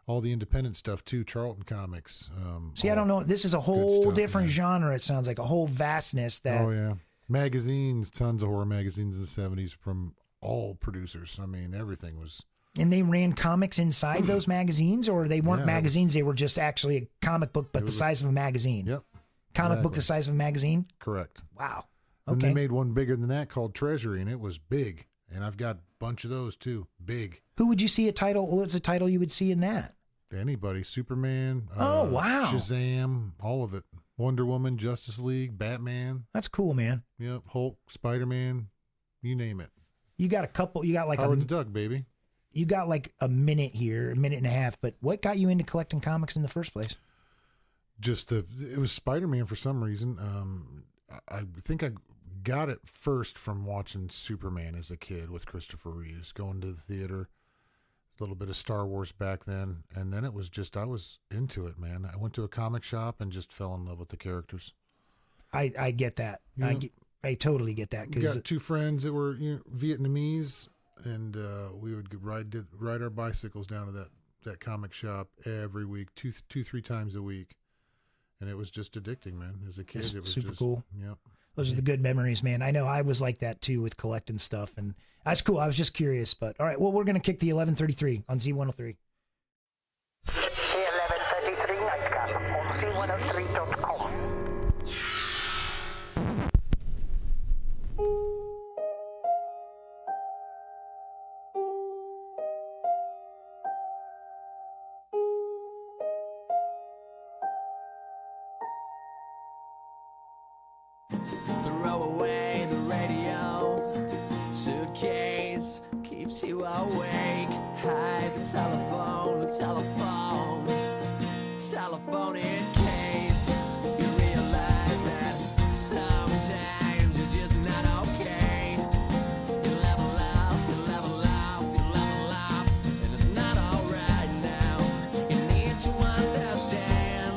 all the independent stuff too, Charlton Comics. See, I don't know. This is a whole stuff, different man. genre. It sounds like a whole vastness that. Oh yeah. Magazines, tons of horror magazines in the 70s from all producers. I mean, everything was. And they ran comics inside those magazines, or they weren't Yeah, magazines. They were just actually a comic book, but the size of a magazine. Yep. Comic book exactly. the size of a magazine. Correct. Wow. And Okay. they made one bigger than that called Treasury, and it was big. And I've got a bunch of those too. Big. Who would you see a title? What's a title you would see in that? Anybody. Superman. Oh, wow. Shazam. All of it. Wonder Woman, Justice League, Batman. That's cool, man. Yep. Hulk, Spider-Man. You name it. You got a couple. You got like Howard the Duck, baby. you got like a minute here, a minute and a half. But what got you into collecting comics in the first place? It was Spider-Man for some reason. I think I got it first from watching Superman as a kid with Christopher Reeves, going to the theater, a little bit of Star Wars back then. And then it was just, I was into it, man. I went to a comic shop and just fell in love with the characters. I get that. Yeah. I totally get that. We got two friends that were Vietnamese, and we would ride our bicycles down to that comic shop every week, two, 3 times a week. And it was just addicting, man. As a kid, It's it was super just cool. Yep. Those are the good memories, man. I know I was like that too with collecting stuff, and that's cool. I was just curious, but all right. Well, we're gonna kick the 1133 on Z103. The 1133 nightcap on Z103.com. Throw away the radio. Suitcase keeps you awake. Hide the telephone in case you realize that sometimes you're just not okay. You level up, and it's not alright now. You need to understand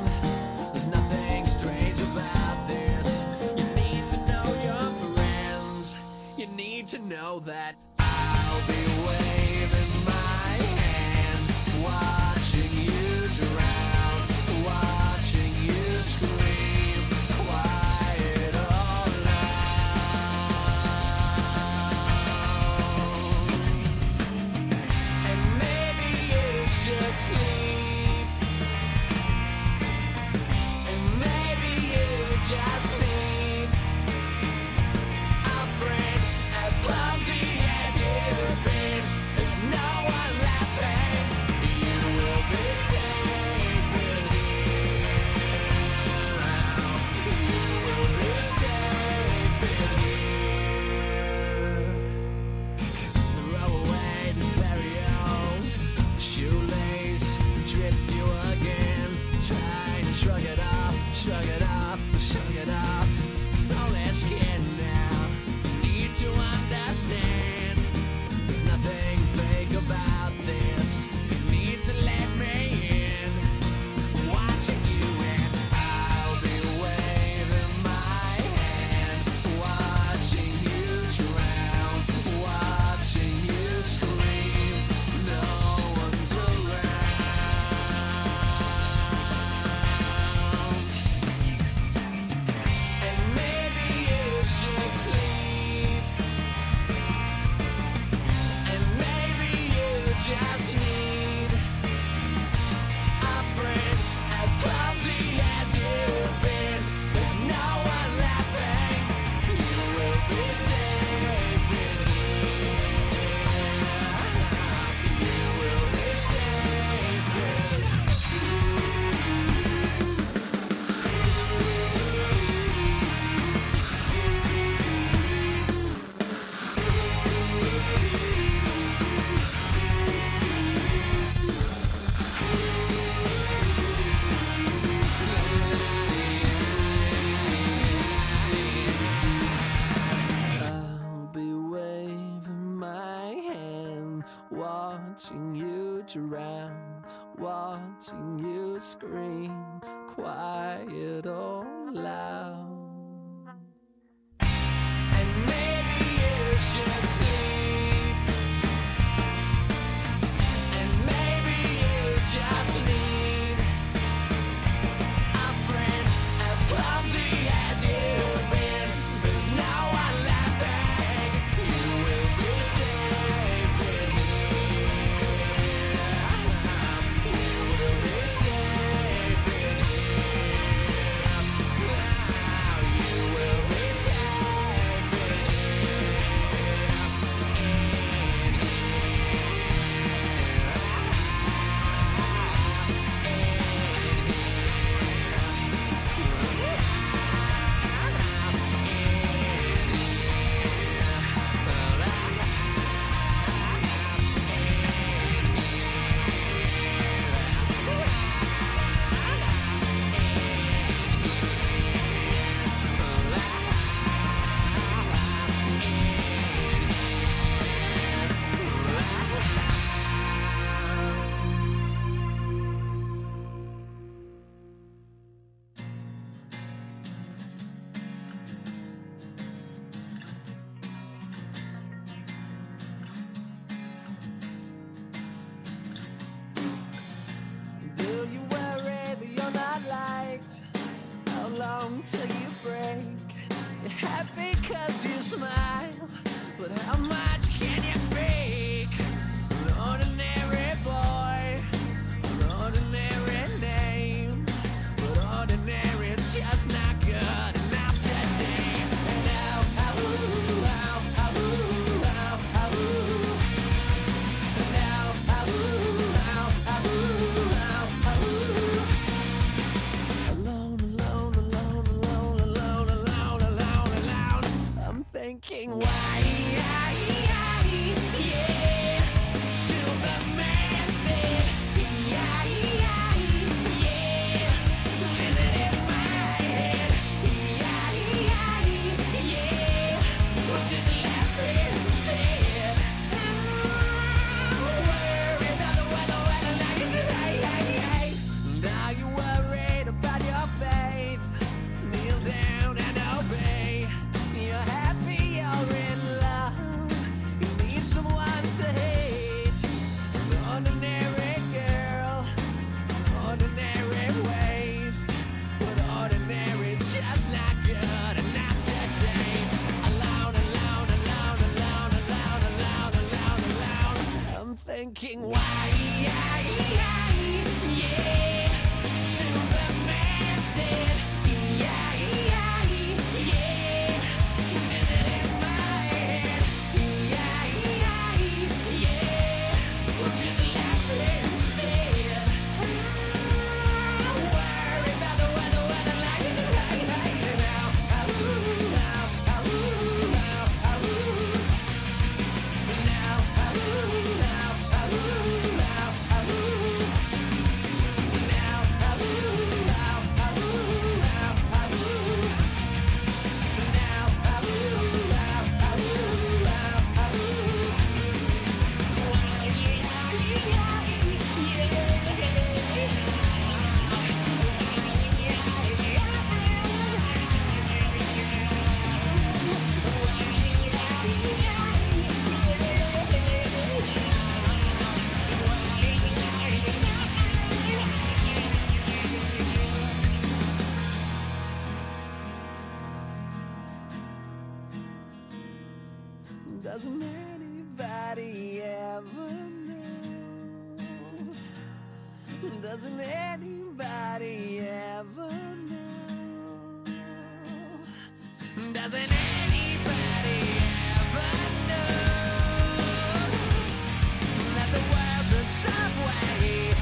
there's nothing strange about this. You need to know your friends. You need to know that I'll be waving my hand, watching you drown, watching you scream, quiet all alone. And maybe you should sleep, and maybe you just need a friend as clumsy as you've been. There's no one laughing. You will be safe with you will be safe with Throw away this stereo. Shoelace tripped you again. Try to shrug it off, shrug it off, shrug it off. It's only skin now. Need to understand. There's nothing fake about this. You need to let me in. Watching you and I'll be waving my hand. Watching you drown. Watching you scream. No one's around. And maybe you should watching you drown, watching you scream, quiet or loud. And maybe you should sleep, and maybe you just need a friend as clumsy as you've been. There's no one laughing. You will be safe with me. You will be safe with me. You will be safe with Do you worry that you're not liked? How long till you break? You're happy cause you smile, but how much can you fake? An ordinary boy, an ordinary name, but ordinary is just not good enough today. Now, I'm thinking why, yeah, Superman's dead, yeah, with it in my head, yeah, we'll just laugh instead. Worry about the weather, now you worried about your faith. Kneel down and obey. You're happy, you're in love. You need someone to hate. An ordinary girl, ordinary waste, but ordinary's just not good enough today. Alone. I'm thinking why, yeah, Superman's dead, yeah, with it in my head, yeah, we'll just laugh instead. Worry about the weather like it's right now. Doesn't anybody ever know? Doesn't anybody ever know? Doesn't anybody ever know that the world's a subway?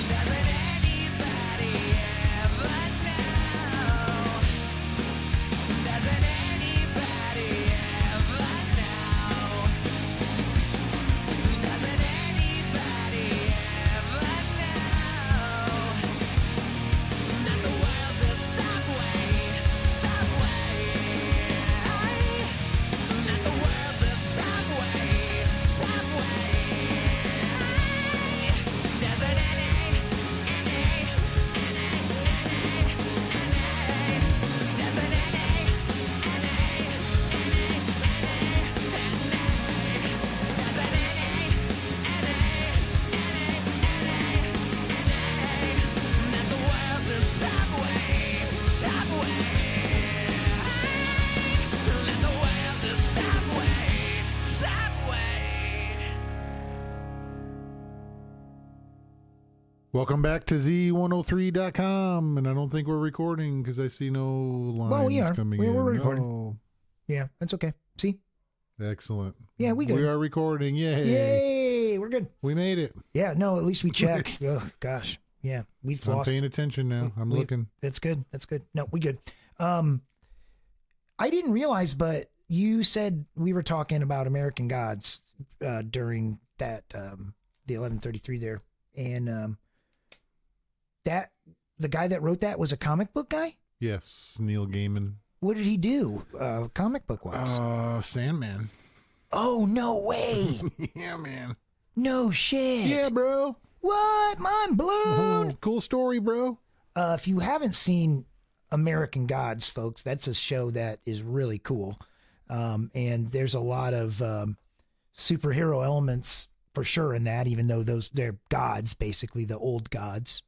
Doesn't anybody ever know? Doesn't anybody ever know? Doesn't anybody ever know that the world's a subway? Welcome back to Z103.com. And I don't think we're recording because I see no lines Well, we are. coming We're in. recording. No. Yeah, that's okay. See? Excellent. Yeah, we good. We are recording. Yay. Yay, we're good. We made it. Yeah, no, at least we check. Oh, gosh. Yeah, we've I'm lost. paying attention now. I'm looking. That's good. That's good. No, we good. I didn't realize, but you said we were talking about American Gods during that the 1133 there, and that the guy that wrote that was a comic book guy. Yes, Neil Gaiman. What did he do, comic book wise? Sandman. Oh, no way! Yeah, man. No shit. Yeah, bro. What? Mind blown. Cool story, bro. If you haven't seen American Gods, folks, that's a show that is really cool. And there's a lot of superhero elements for sure in that, even though they're gods, basically the old gods,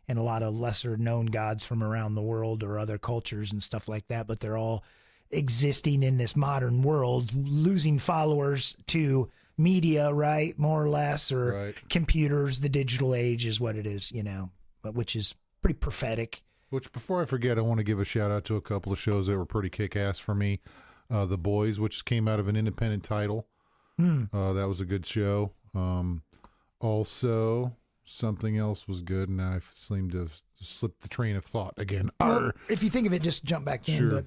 and a lot of lesser known gods from around the world or other cultures and stuff like that. But they're all existing in this modern world, losing followers to media, right? More or less, or Right. computers. The digital age is what it is, but which is pretty prophetic. Which, before I forget, I want to give a shout out to a couple of shows that were pretty kick-ass for me. The Boys, which came out of an independent title. That was a good show. Also, something else was good, and I seem to have slipped the train of thought again. Well, if you think of it, just jump back in. Sure. But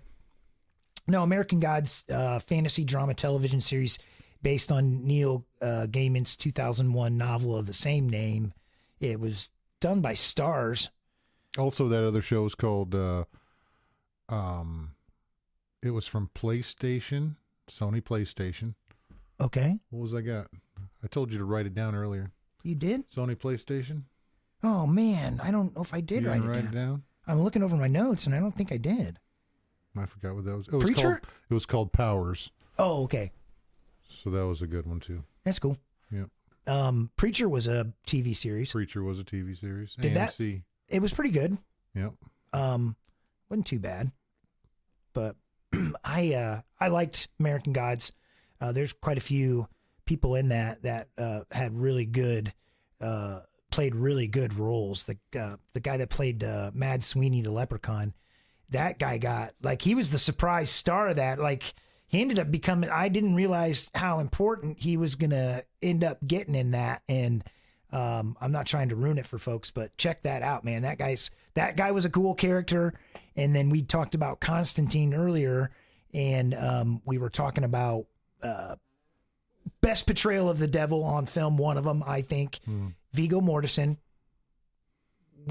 no, American Gods, fantasy drama television series based on Neil Gaiman's 2001 novel of the same name. It was done by Starz. Also, that other show is called, it was from PlayStation, Sony PlayStation. Okay, What was I got? I told you to write it down earlier. you did? Sony PlayStation? Oh man, I don't know if I did You write didn't it down. down? I'm looking over my notes, and I don't think I did. I forgot what that was. It was Preacher? It was called Powers. Oh, okay, So that was a good one, too. that's cool. Yeah. Preacher was a TV series. Preacher was a TV series. Did that- AMC. It was pretty good. Yep. Wasn't too bad, but I liked American Gods. There's quite a few people in that had really good played really good roles. The guy that played Mad Sweeney the Leprechaun, that guy got he was the surprise star of that. He ended up becoming. I didn't realize how important he was gonna end up getting in that. And I'm not trying to ruin it for folks, but check that out, man. That guy was a cool character. And then we talked about Constantine earlier, and we were talking about best portrayal of the devil on film. One of them, I think, Viggo Mortensen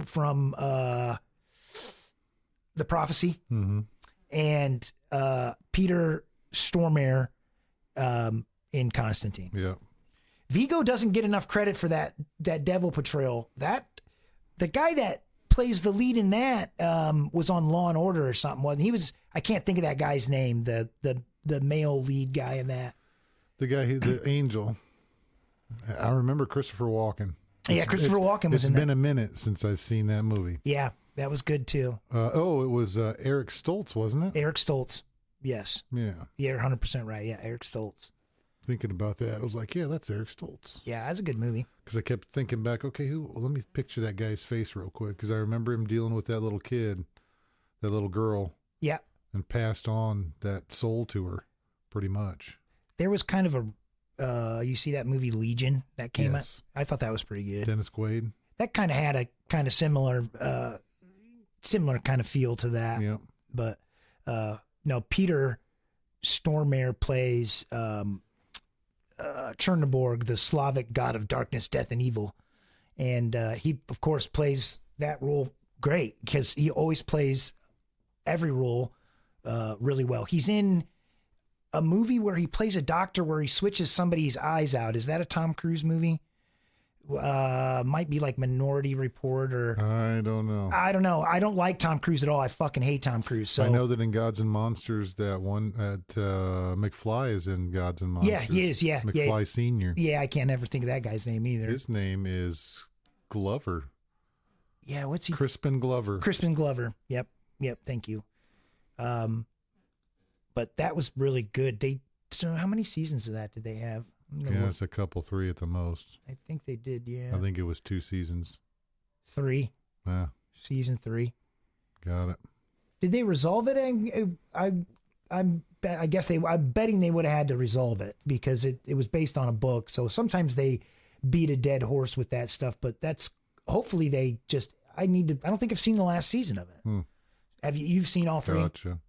from The Prophecy, and Peter Stormare in Constantine. Yeah. Viggo doesn't get enough credit for that devil portrayal. The guy that plays the lead in that was on Law and Order or something. Wasn't he? I can't think of that guy's name. The male lead guy in that. The guy the angel. I remember Christopher Walken. Yeah, Christopher Walken was in that. It's been a minute since I've seen that movie. Yeah, that was good too. It was Eric Stoltz, wasn't it? Eric Stoltz. Yes. Yeah. You're 100% right. Yeah, Eric Stoltz. Thinking about that, I was like, yeah, that's Eric Stoltz. Yeah, that's a good movie. Because I kept thinking back, okay, let me picture that guy's face real quick. Because I remember him dealing with that little kid, that little girl, Yeah. and passed on that soul to her, pretty much. There was kind of you see that movie Legion that came Yes. out? I thought that was pretty good. Dennis Quaid. That kind of had a kind of similar kind of feel to that. Yep. But no, Peter Stormare plays Chernoborg, the Slavic god of darkness, death, and evil. And he, of course, plays that role great because he always plays every role really well. He's in a movie where he plays a doctor where he switches somebody's eyes out. Is that a Tom Cruise movie? Might be like Minority Report or... I don't know. I don't know. I don't like Tom Cruise at all. I fucking hate Tom Cruise. So I know that in Gods and Monsters, that one at McFly is in Gods and Monsters. Yeah, he is. Yeah, McFly yeah. Sr. Yeah, I can't ever think of that guy's name either. His name is Glover. Yeah, what's he? Crispin Glover. Crispin Glover. Yep. Thank you. But that was really good. So how many seasons of that did they have? Yeah, it's a couple, 3 at the most. I think they did. Yeah. I think it was 2 seasons. 3, Yeah, season 3. got it. Did they resolve it? I'm betting they would have had to resolve it because it was based on a book. So sometimes they beat a dead horse with that stuff, but that's hopefully they just. I don't think I've seen the last season of it. Have you've seen all 3? Gotcha.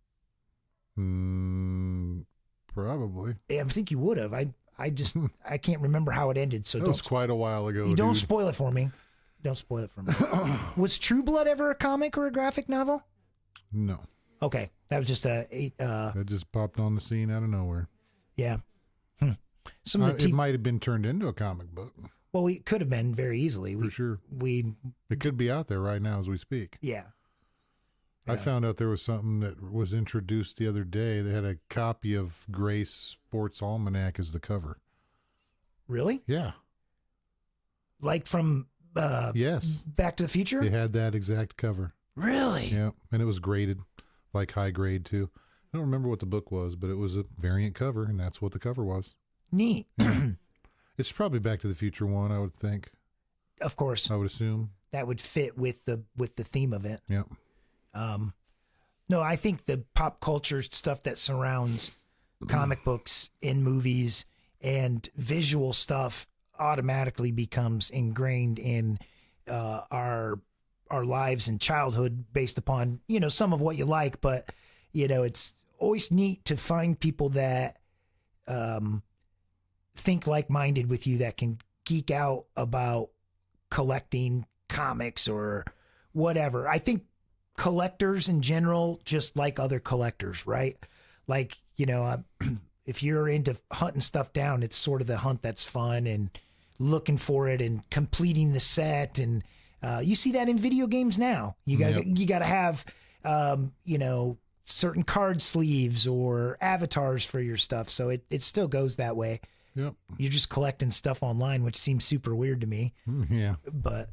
Probably. Yeah, I think you would have. I just I can't remember how it ended. So That was quite a while ago. don't dude. spoil it for me. Don't spoil it for me. Was True Blood ever a comic or a graphic novel? No, Okay, that was just that just popped on the scene out of nowhere. yeah. Some of the It might have been turned into a comic book well, we could have been very easily. for sure. We It could be out there right now as we speak. yeah. I found out there was something that was introduced the other day. They had a copy of Grace Sports Almanac as the cover. Really? Yeah. Like from Yes. Back to the Future? They had that exact cover. Really? Yeah. And it was graded, like high grade too. I don't remember what the book was, but it was a variant cover, and that's what the cover was. Neat. It's probably Back to the Future one, I would think. Of course, I would assume. that would fit with the theme of it. Yeah. No, I think the pop culture stuff that surrounds comic books in movies and visual stuff automatically becomes ingrained in our lives and childhood based upon, some of what you like. But, it's always neat to find people that think like-minded with you that can geek out about collecting comics or whatever. I think collectors in general just like other collectors, right? Like, if you're into hunting stuff down, it's sort of the hunt that's fun and looking for it and completing the set. And you see that in video games now. You got to have, certain card sleeves or avatars for your stuff. So it still goes that way. Yep. You're just collecting stuff online, which seems super weird to me. Yeah. But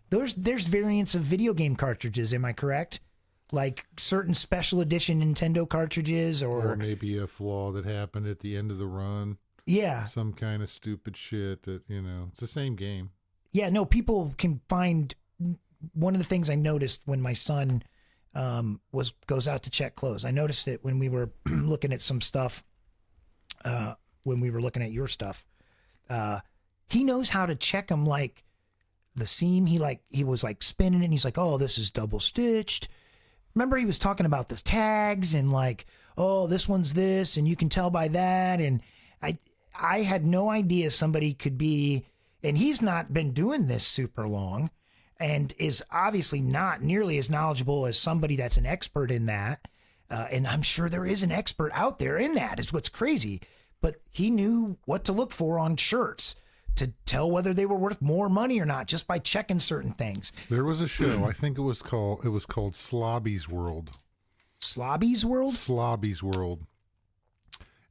there's variants of video game cartridges. Am I correct? Like certain special edition Nintendo cartridges, Or or maybe a flaw that happened at the end of the run. yeah, Some kind of stupid shit that, it's the same game. yeah. No, people can find. One of the things I noticed when my son goes out to check clothes. I noticed it when we were looking at some stuff. When we were looking at your stuff, he knows how to check them, like the seam. He was like spinning it, and he's like, "Oh, this is double stitched." Remember, he was talking about the tags and like, "Oh, this one's this," and you can tell by that. And I had no idea somebody could be, and he's not been doing this super long, and is obviously not nearly as knowledgeable as somebody that's an expert in that. And I'm sure there is an expert out there in that. Is what's crazy. But he knew what to look for on shirts to tell whether they were worth more money or not just by checking certain things. There was a show, I think it was called Slobby's World. Slobby's World? Slobby's World.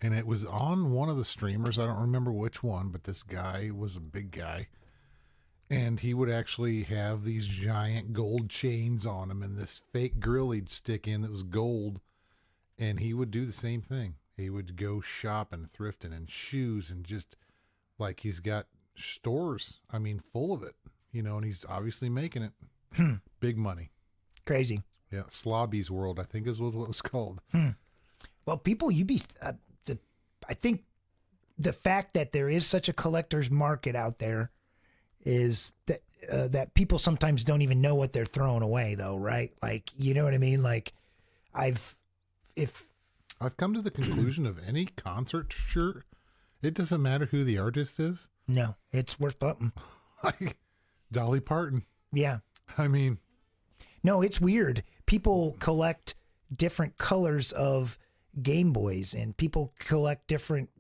And it was on one of the streamers. I don't remember which one, but this guy was a big guy. And he would actually have these giant gold chains on him and this fake grill he'd stick in that was gold. And he would do the same thing. He would go shopping, thrifting, and shoes, and just like he's got stores, full of it, and he's obviously making it. Big money. Crazy. Yeah. Slobby's World, I think is what it was called. Well, people, I think the fact that there is such a collector's market out there is that people sometimes don't even know what they're throwing away, though, right? Like, you know what I mean? Like, I've come to the conclusion of any concert shirt, it doesn't matter who the artist is. No, it's worth something. Like Dolly Parton. Yeah. No, it's weird. People collect different colors of Game Boys, and people collect different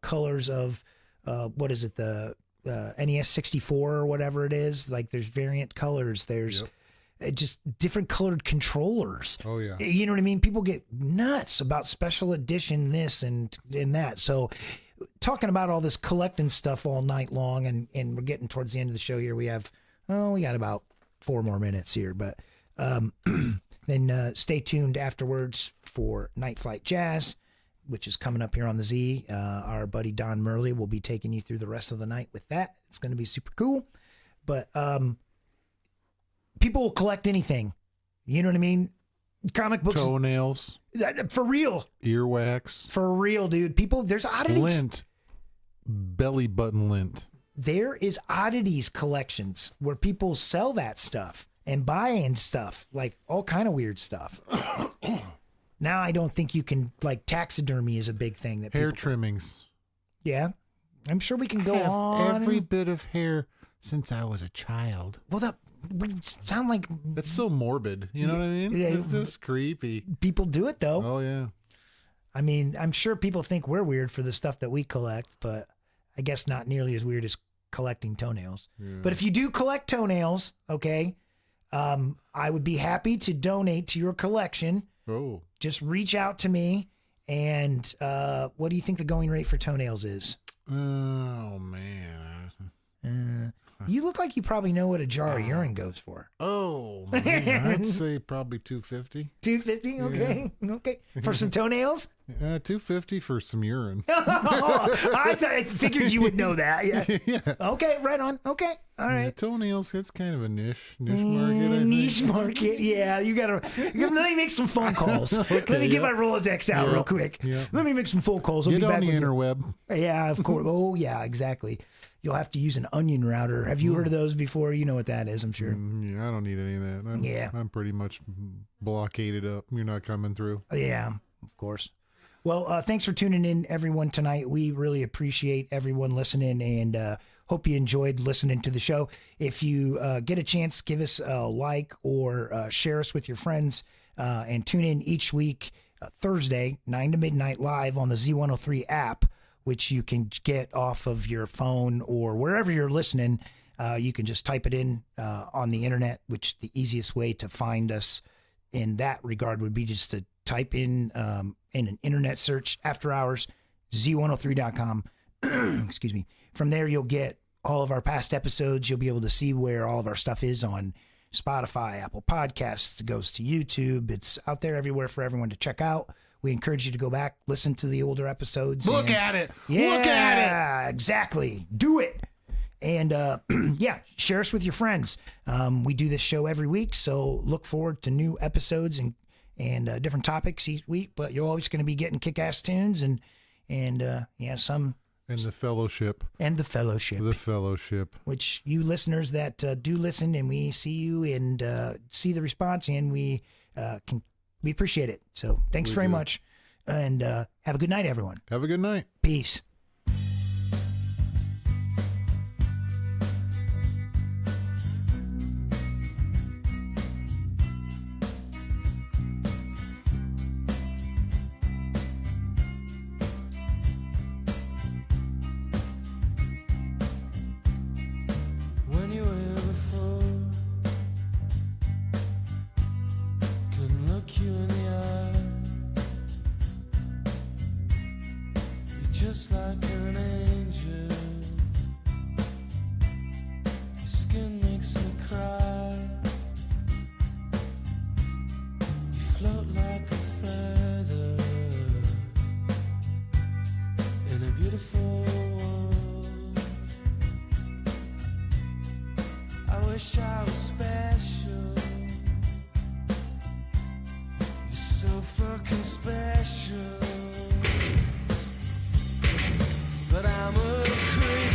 colors of what is it, the NES 64 or whatever it is. Like there's variant colors. There's just different colored controllers. Oh yeah. You know what I mean? People get nuts about special edition this and that. So talking about all this collecting stuff all night long, and we're getting towards the end of the show here. We got about 4 more minutes here, but then stay tuned afterwards for Night Flight Jazz, which is coming up here on the Z. Our buddy Don Murley will be taking you through the rest of the night with that. It's going to be super cool. But people will collect anything. You know what I mean? Comic books. Toenails. For real. Earwax. For real, dude. People, there's oddities. Lint. Belly button lint. There is oddities collections where people sell that stuff and buy in stuff, like all kind of weird stuff. Now I don't think you can, like, taxidermy is a big thing. That Hair people, trimmings. Yeah. I'm sure we can go Have on. every bit of hair since I was a child. Well, that would sound like That's so morbid. You know what I mean? Yeah. It's just creepy. people do it, though. Oh, yeah. I mean, I'm sure people think we're weird for the stuff that we collect, but I guess not nearly as weird as collecting toenails. Yeah. But if you do collect toenails, okay, I would be happy to donate to your collection. Oh. Just reach out to me. And what do you think the going rate for toenails is? Oh, man. You look like you probably know what a jar of urine goes for. Oh, man. I'd say probably $250. $250? Okay. Okay. For some toenails? $250 for some urine. I figured you would know that. Yeah. Yeah. Okay, right on. Okay. All Yeah, right. toenails, it's kind of a niche market. I think. Niche market. Yeah, you gotta let me make some phone calls. Let me get my Rolodex out real quick. Yeah. Let me make some phone calls. I'll Get be back on the with you. interweb. Yeah, of course. Oh, yeah, exactly. You'll have to use an onion router. Have you heard of those before? You know what that is, I'm sure. Yeah, I don't need any of that. I'm pretty much blockaded up. You're not coming through. Yeah, of course. Well, thanks for tuning in, everyone, tonight. We really appreciate everyone listening, and hope you enjoyed listening to the show. If you get a chance, give us a like or share us with your friends, and tune in each week, Thursday, 9 to midnight, live on the Z103 app, which you can get off of your phone or wherever you're listening. You can just type it in on the internet, which the easiest way to find us in that regard would be just to type in an internet search, After Hours, Z103.com. Excuse me. From there, you'll get all of our past episodes. You'll be able to see where all of our stuff is on Spotify, Apple Podcasts. It goes to YouTube. It's out there everywhere for everyone to check out. We encourage you to go back, listen to the older episodes. Look at it. Yeah, Look at it. Exactly. Do it. And yeah, share us with your friends. We do this show every week, so look forward to new episodes and different topics each week. But you're always going to be getting kick-ass tunes and yeah, some. And the fellowship. And the fellowship. The fellowship. Which you listeners that do listen, and we see you and see the response, and we appreciate it. So thanks very much, and have a good night, everyone. Have a good night. Peace. When you were before, couldn't look you in the eye. You're just like an angel. Your skin makes me cry. You float like a feather in a beautiful world. I wish I was special. You're so fucking special. But I'm a creep.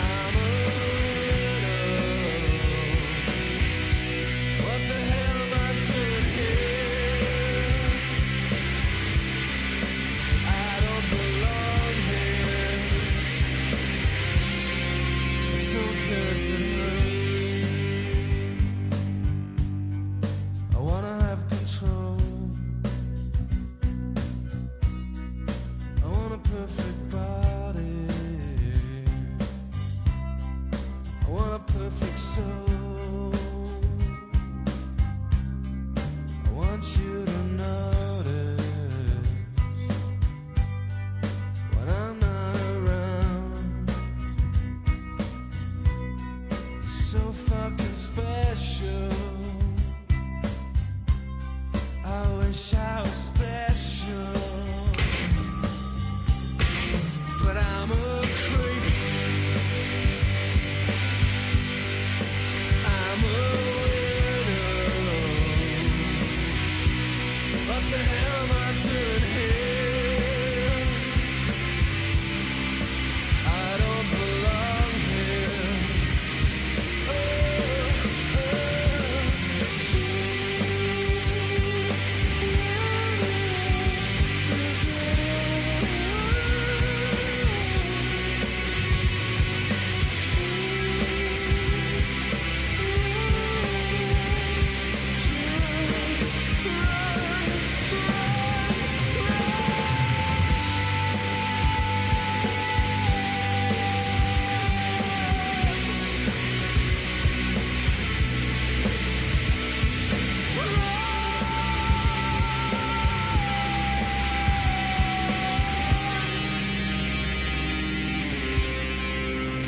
I'm a widow. What the hell am I doing here? I don't belong here. I don't care for her. I wanna have control. I want a perfect body. I want a perfect soul. I want you to notice when I'm not around. You're so fucking special. I wish I was special. But I'm a creep. I turn here. I don't belong here.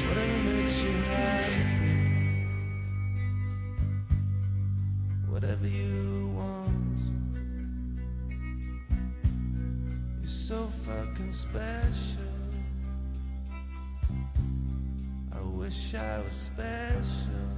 Whatever makes you happy, whatever you want. You're so fucking special. I wish I was special.